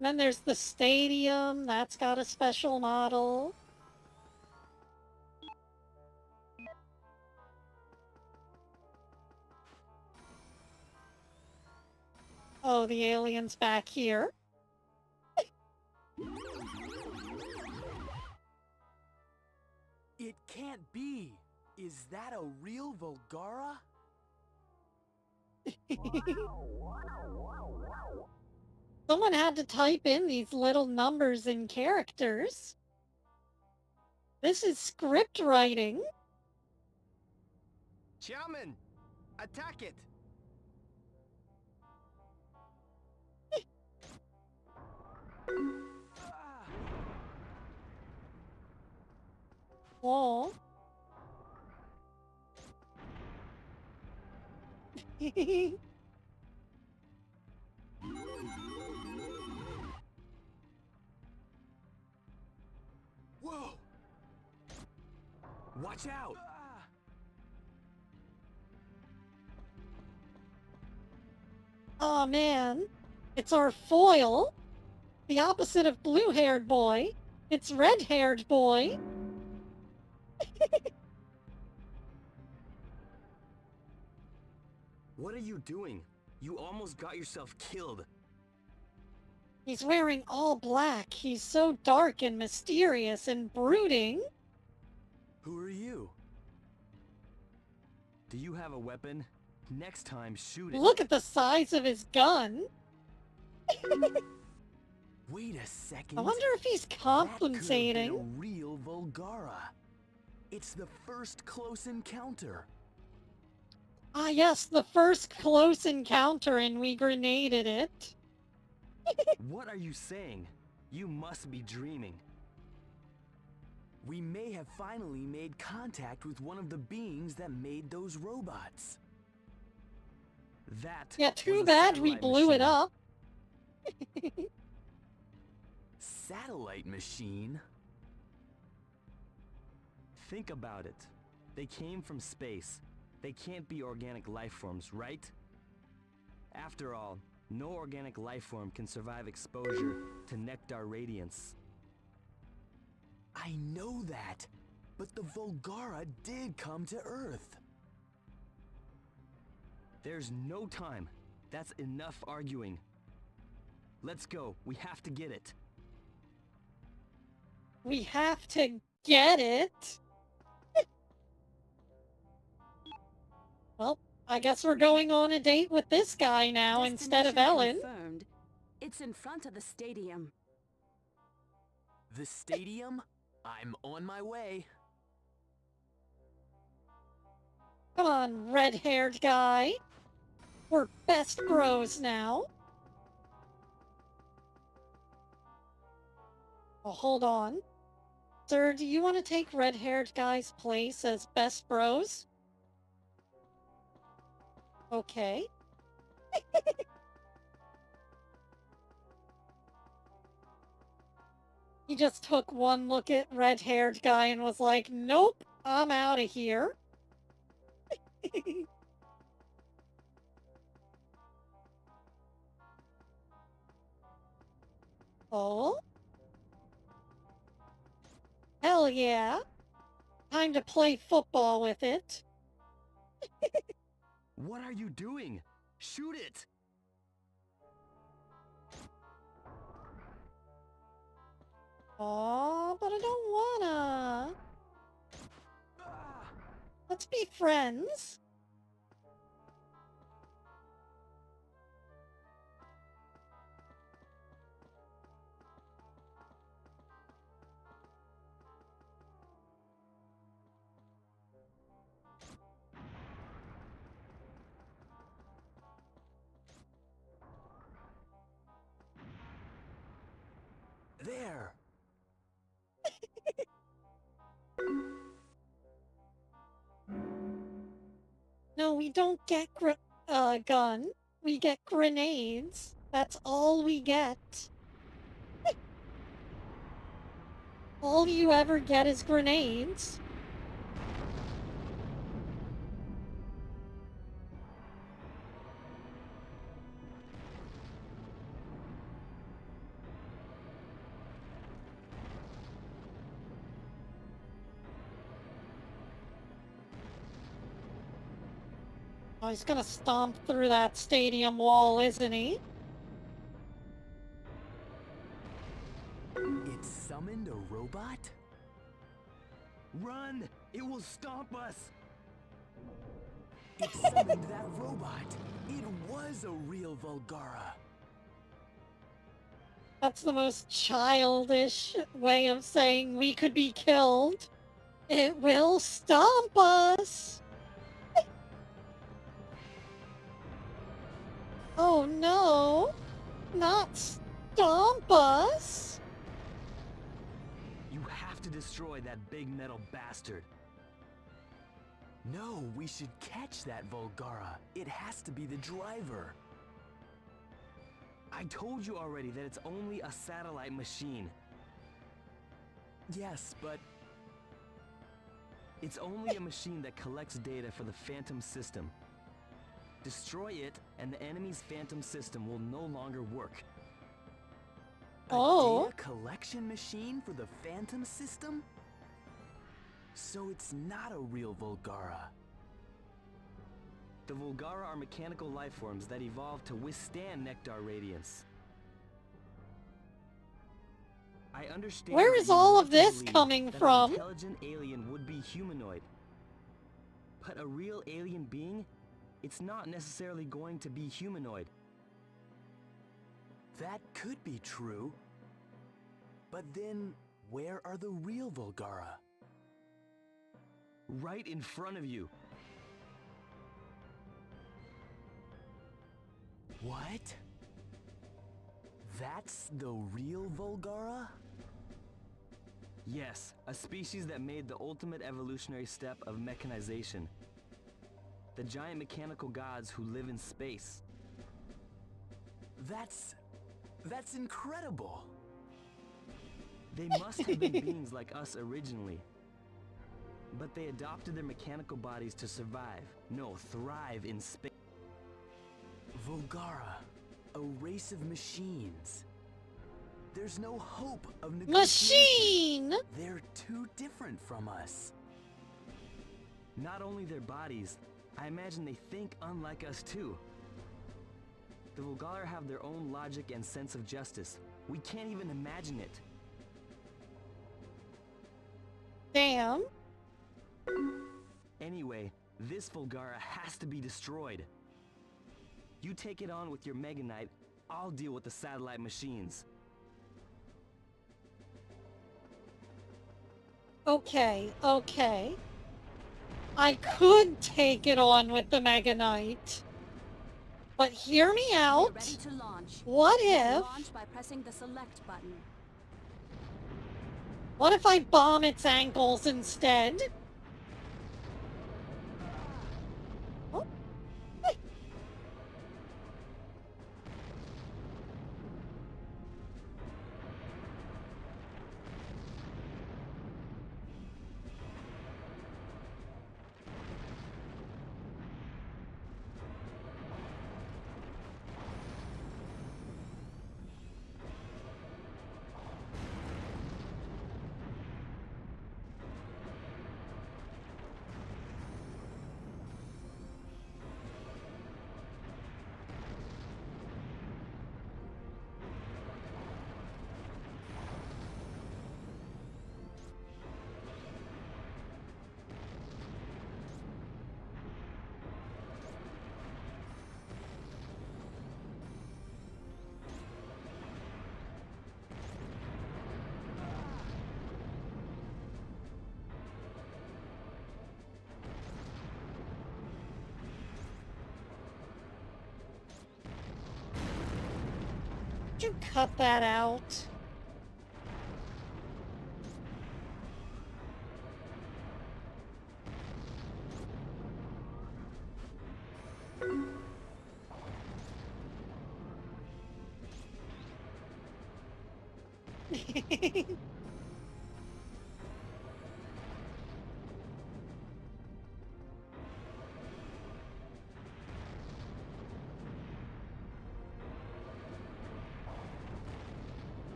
Then there's the stadium. That's got a special model. Oh, the alien's back here. It can't be. Is that a real Volgara? Someone had to type in these little numbers and characters. This is script writing. Chairman, attack it! Whoa. Whoa! Watch out! Aw, man. It's our foil. The opposite of blue-haired boy. It's red-haired boy. What are you doing? You almost got yourself killed. He's wearing all black. He's so dark and mysterious and brooding. Who are you? Do you have a weapon? Next time, shoot it. Look at the size of his gun. Wait a second. I wonder if he's compensating. That could have been a real Volgara. It's the first close encounter. Ah, yes, the first close encounter, and we grenaded it. What are you saying? You must be dreaming. We may have finally made contact with one of the beings that made those robots. That Yeah, too bad we blew it up. Satellite machine? Think about it. They came from space. They can't be organic life forms, right? After all, no organic life form can survive exposure to nectar radiance. I know that, but the Volgara did come to Earth. There's no time. That's enough arguing. Let's go. We have to get it. We have to get it. Well, I guess we're going on a date with this guy now instead of Ellen. Confirmed. It's in front of the stadium. The stadium? I'm on my way. Come on, red-haired guy. We're best bros now. Oh, hold on. Sir, do you want to take red-haired guy's place as best bros? Okay. He just took one look at red-haired guy and was like, nope, I'm out of here. Oh? Hell yeah. Time to play football with it. What are you doing? Shoot it! Aw, but I don't wanna. Let's be friends. There! No, we don't get gun. We get grenades. That's all we get. All you ever get is grenades. Oh, he's gonna stomp through that stadium wall, isn't he? It summoned a robot? Run! It will stomp us! It summoned that robot! It was a real Volgara! That's the most childish way of saying we could be killed. It will stomp us! Oh no! Not stomp us! You have to destroy that big metal bastard. No, we should catch that Volgara. It has to be the driver. I told you already that it's only a satellite machine. Yes, but it's only a machine that collects data for the Phantom System. Destroy it, and the enemy's Phantom System will no longer work. A data collection machine for the Phantom System? So it's not a real Volgara. The Volgara are mechanical life forms that evolved to withstand Nectar radiance. I understand. Where that is you all want of to this believe coming that from? An intelligent alien would be humanoid. But a real alien being, it's not necessarily going to be humanoid. That could be true. But then, where are the real Volgara? Right in front of you. What? That's the real Volgara? Yes, a species that made the ultimate evolutionary step of mechanization. The giant mechanical gods who live in space. That's incredible! They must have been beings like us originally. But they adopted their mechanical bodies to survive, no, thrive in space. Volgara, a race of machines. There's no hope of negotiation. Machine! They're too different from us. Not only their bodies, I imagine they think unlike us too. The Volgara have their own logic and sense of justice. We can't even imagine it. Damn. Anyway, this Volgara has to be destroyed. You take it on with your Mega Knight, I'll deal with the satellite machines. Okay, okay. I could take it on with the Mega Knight. But hear me out. We're ready to launch. What if... Launch by pressing the select button. What if I bomb its ankles instead? Oh. Hey. you cut that out?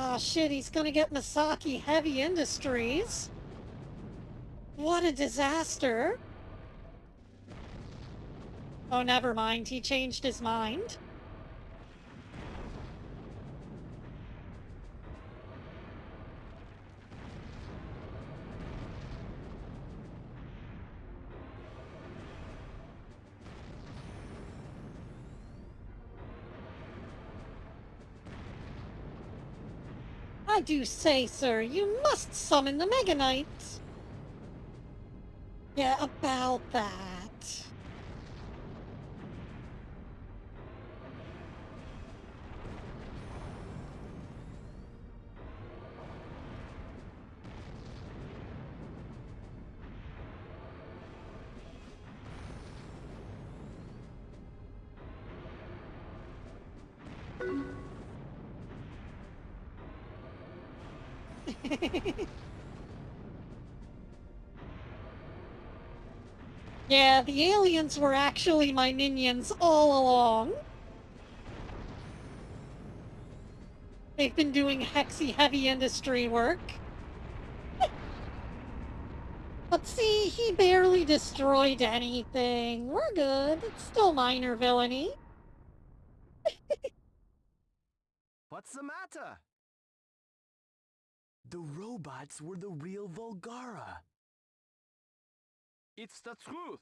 Oh shit, he's gonna get Misaki Heavy Industries. What a disaster. Oh, never mind, he changed his mind. I do say, sir, you must summon the Mega Knights. Yeah, about that. Yeah, the aliens were actually my minions all along. They've been doing Hexi heavy industry work. But see, he barely destroyed anything. We're good. It's still minor villainy. What's the matter? The robots were the real Volgara. It's the truth.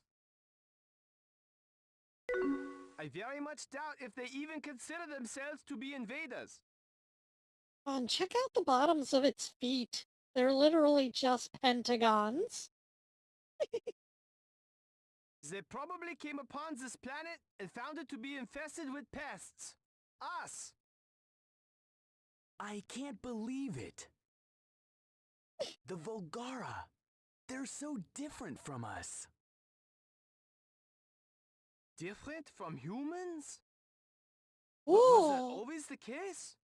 I very much doubt if they even consider themselves to be invaders. Check out the bottoms of its feet. They're literally just pentagons. They probably came upon this planet and found it to be infested with pests. Us! I can't believe it. The Volgara. They're so different from us. Different from humans? Ooh. Was that always the case?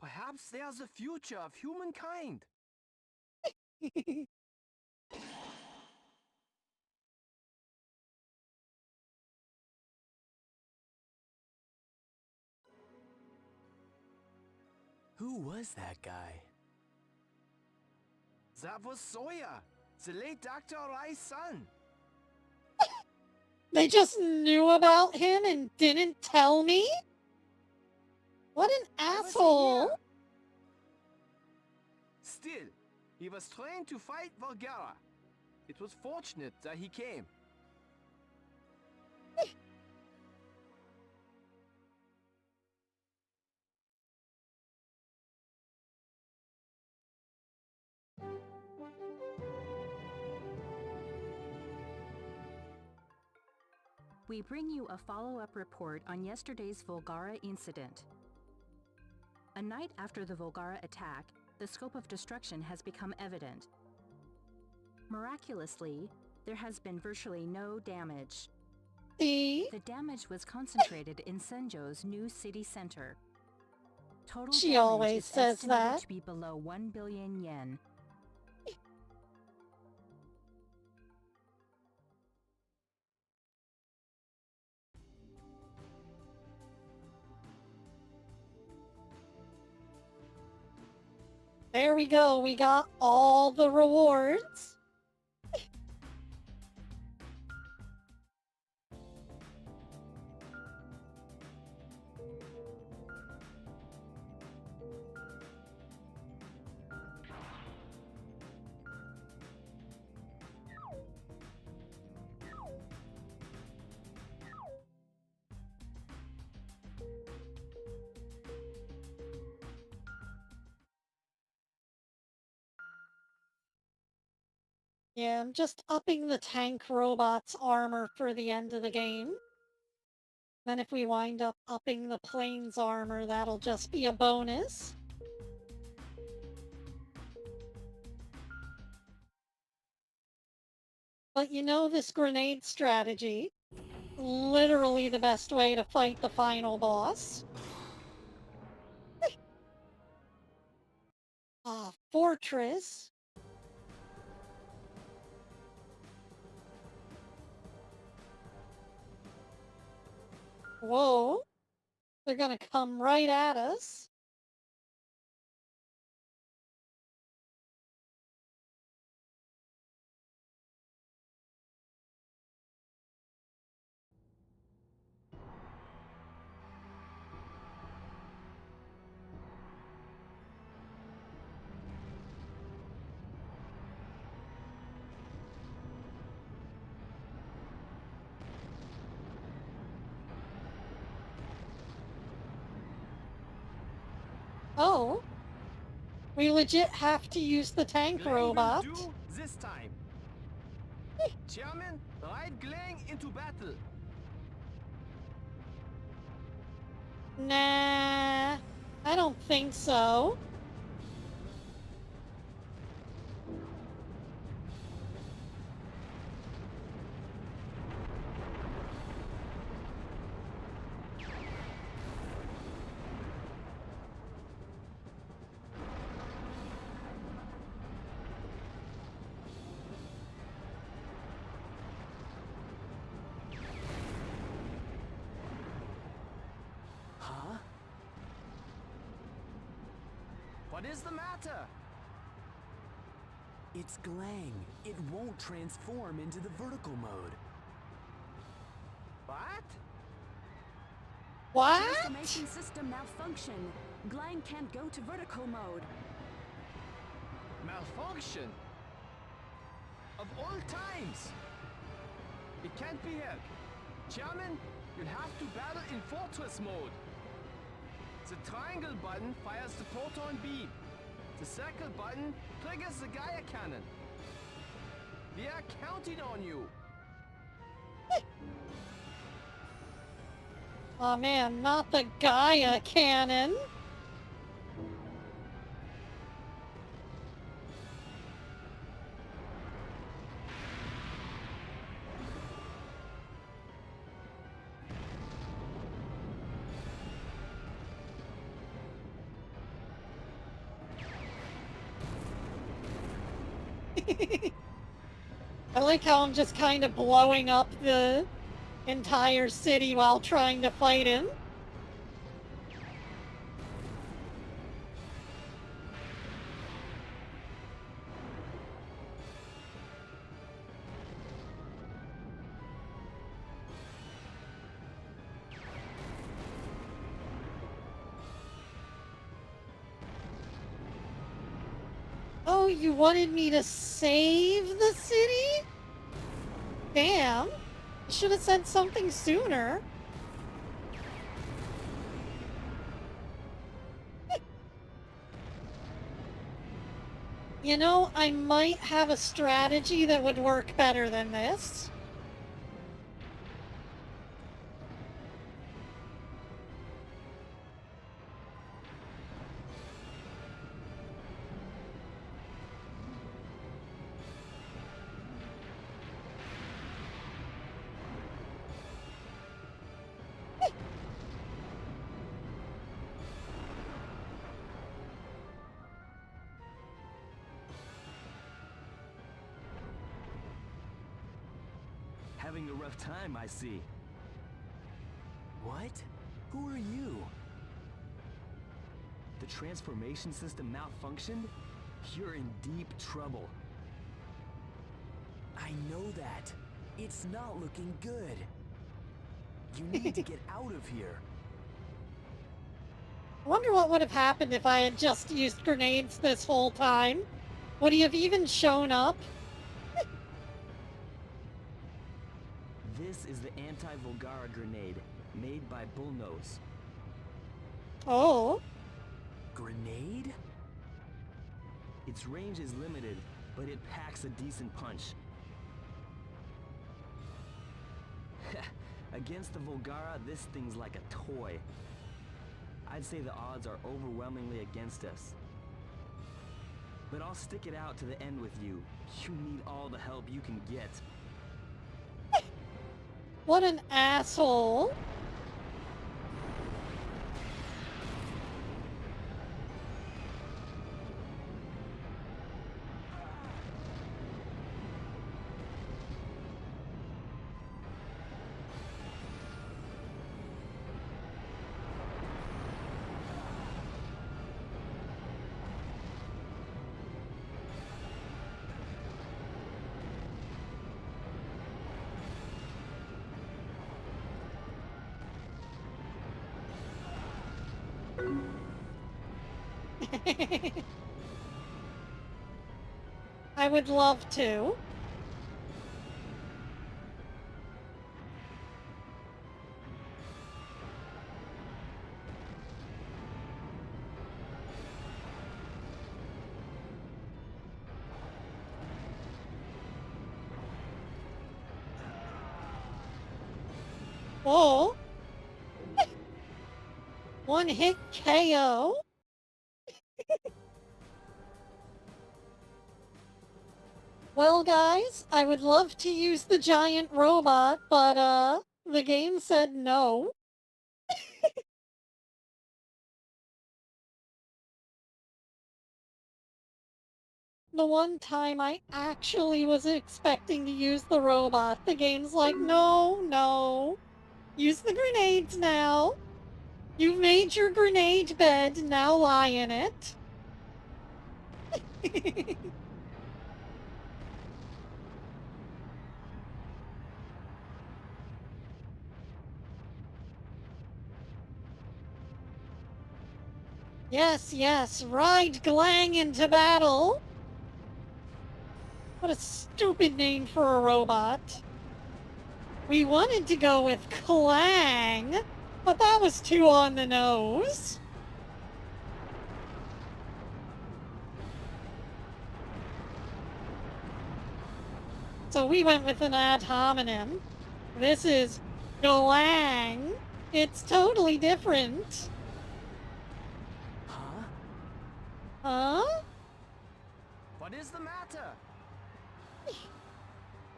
Perhaps they are the future of humankind. Who was that guy? That was Sawyer, the late Dr. Arai's son. They just knew about him and didn't tell me? What an asshole! Still, he was trained to fight Volgara. It was fortunate that he came. We bring you a follow-up report on yesterday's Volgara incident. A night after the Volgara attack, the scope of destruction has become evident. Miraculously, there has been virtually no damage. The damage was concentrated in Senjo's new city center. Total She damage always is says estimated that. to be below 1 billion yen. There we go, we got all the rewards. Yeah, I'm just upping the tank robot's armor for the end of the game. Then if we wind up upping the plane's armor, that'll just be a bonus. But you know this grenade strategy. Literally the best way to fight the final boss. Fortress. Whoa. They're gonna come right at us. Oh. We legit have to use the tank robot. Will do this time. Chairman, ride Glang into battle. Nah, I don't think so. What is the matter? It's Glang. It won't transform into the vertical mode. What? What? Transformation system malfunction. Glang can't go to vertical mode. Malfunction? Of all times! It can't be helped. Chairman, you'll have to battle in fortress mode. The triangle button fires the proton beam. The circle button triggers the Gaia cannon. We are counting on you. Oh man, not the Gaia cannon. I like how I'm just kind of blowing up the entire city while trying to fight him. Oh, you wanted me to save the city? Damn. You should have said something sooner. You know, I might have a strategy that would work better than this. Having a rough time, I see. What? Who are you? The transformation system malfunctioned? You're in deep trouble. I know that. It's not looking good. You need to get out of here. I wonder what would have happened if I had just used grenades this whole time. Would he have even shown up? This is the anti-Volgara grenade, made by Bullnose. Oh. Grenade? Its range is limited, but it packs a decent punch. Against the Volgara, this thing's like a toy. I'd say the odds are overwhelmingly against us. But I'll stick it out to the end with you. You need all the help you can get. What an asshole. I would love to. Oh. One hit KO. Well, guys, I would love to use the giant robot, but, the game said no. The one time I actually was expecting to use the robot, the game's like, no, no. Use the grenades now. You've made your grenade bed, now lie in it. Yes, yes, ride Glang into battle. What a stupid name for a robot. We wanted to go with Clang, but that was too on the nose. So we went with an ad hominem. This is Glang. It's totally different. Huh? Huh? What is the matter?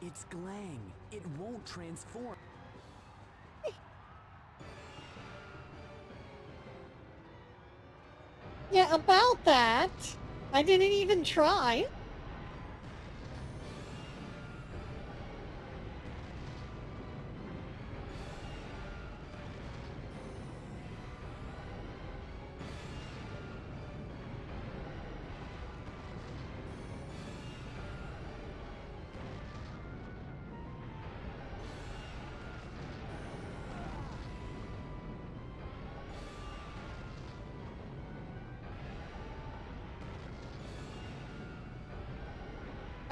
It's Glang. It won't transform. Yeah, about that. I didn't even try.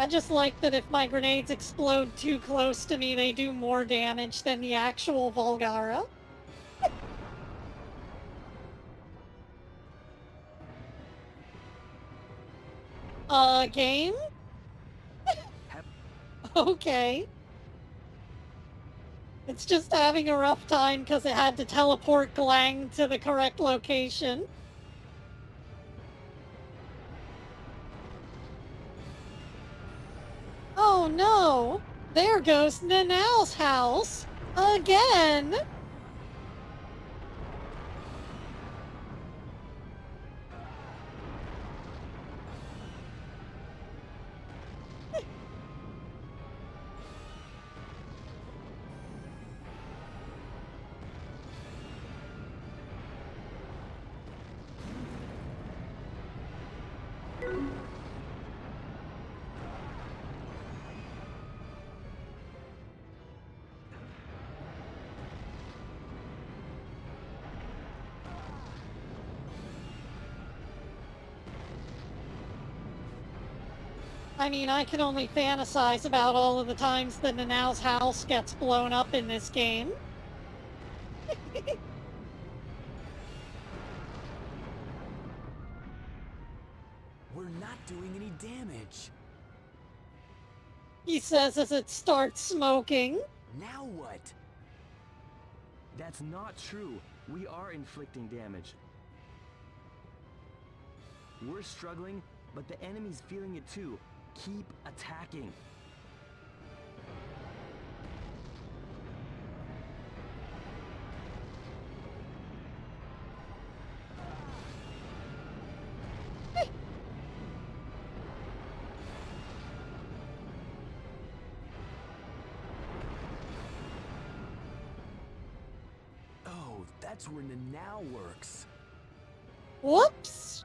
I just like that if my grenades explode too close to me, they do more damage than the actual Volgara. Game? Okay. It's just having a rough time because it had to teleport Glang to the correct location. Oh no! There goes Nanau's house! Again! I mean, I can only fantasize about all of the times that Nanau's house gets blown up in this game. We're not doing any damage. He says as it starts smoking. Now what? That's not true. We are inflicting damage. We're struggling, but the enemy's feeling it too. Keep attacking. Oh, that's where now works. Whoops!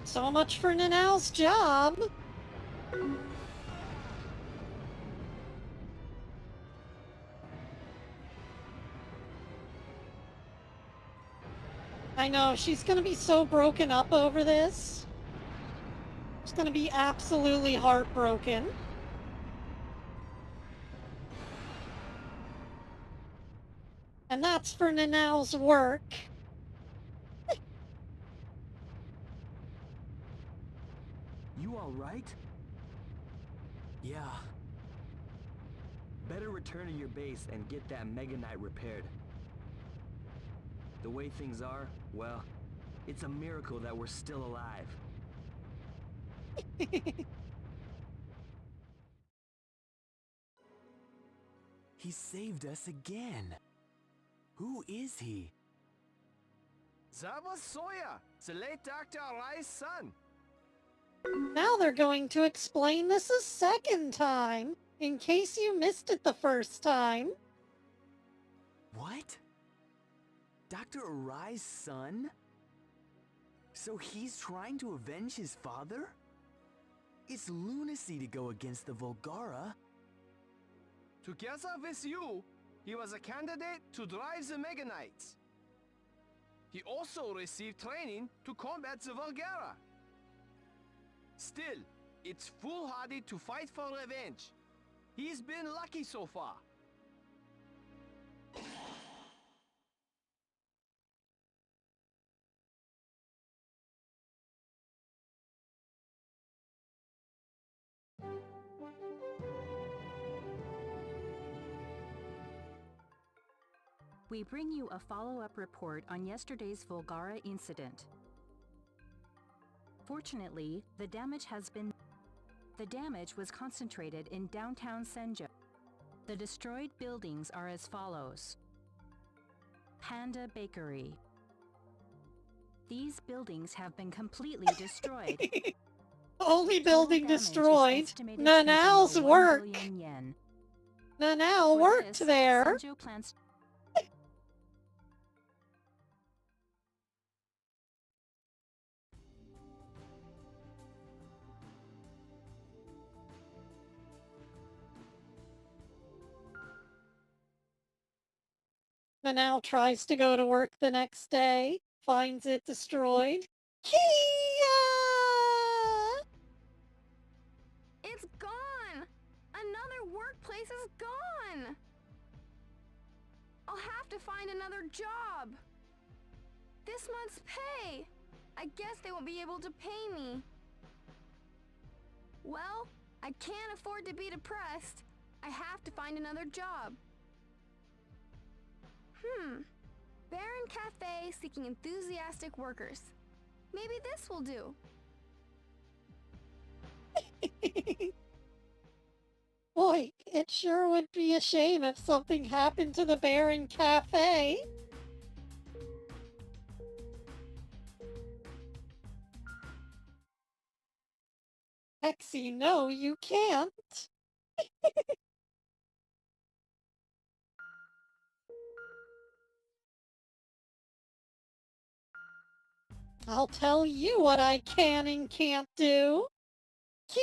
So much for Nanau's job. I know, she's gonna be so broken up over this. She's gonna be absolutely heartbroken. And that's for Nanau's work. You all right? Yeah. Better return to your base and get that Mega Knight repaired. The way things are, well, it's a miracle that we're still alive. He saved us again. Who is he? That was Sawyer, the late Dr. Arai's son. Now they're going to explain this a second time, in case you missed it the first time. What? Dr. Arai's son? So he's trying to avenge his father? It's lunacy to go against the Volgara. Together with you, he was a candidate to drive the Mega Knights. He also received training to combat the Volgara. Still, it's foolhardy to fight for revenge. He's been lucky so far. We bring you a follow-up report on yesterday's Volgara incident. Fortunately, the damage was concentrated in downtown Senju. The destroyed buildings are as follows. Panda Bakery. These buildings have been completely destroyed. Only building destroyed. Nanau's work. Nanau worked there. Senju plans Nanau tries to go to work the next day, finds it destroyed. Kia! It's gone! Another workplace is gone! I'll have to find another job. This month's pay. I guess they won't be able to pay me. Well, I can't afford to be depressed. I have to find another job. Baron Cafe seeking enthusiastic workers. Maybe this will do. Boy, it sure would be a shame if something happened to the Baron Cafe. Hexi, no, you can't. I'll tell you what I can and can't do. Kia!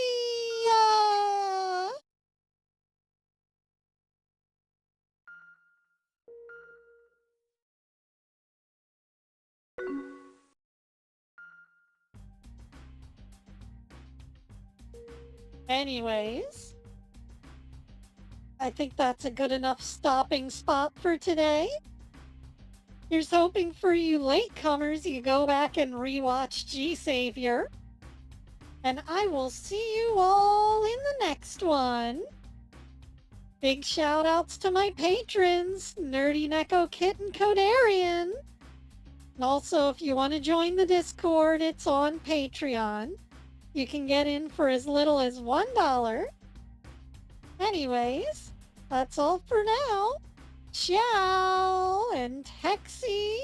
Anyways, I think that's a good enough stopping spot for today. Here's hoping for you latecomers you go back and rewatch G-Saviour. And I will see you all in the next one. Big shout outs to my patrons, Nerdy Neko Kit and Codarian. And also, if you want to join the Discord, it's on Patreon. You can get in for as little as $1. Anyways, that's all for now. Ciao and Hexi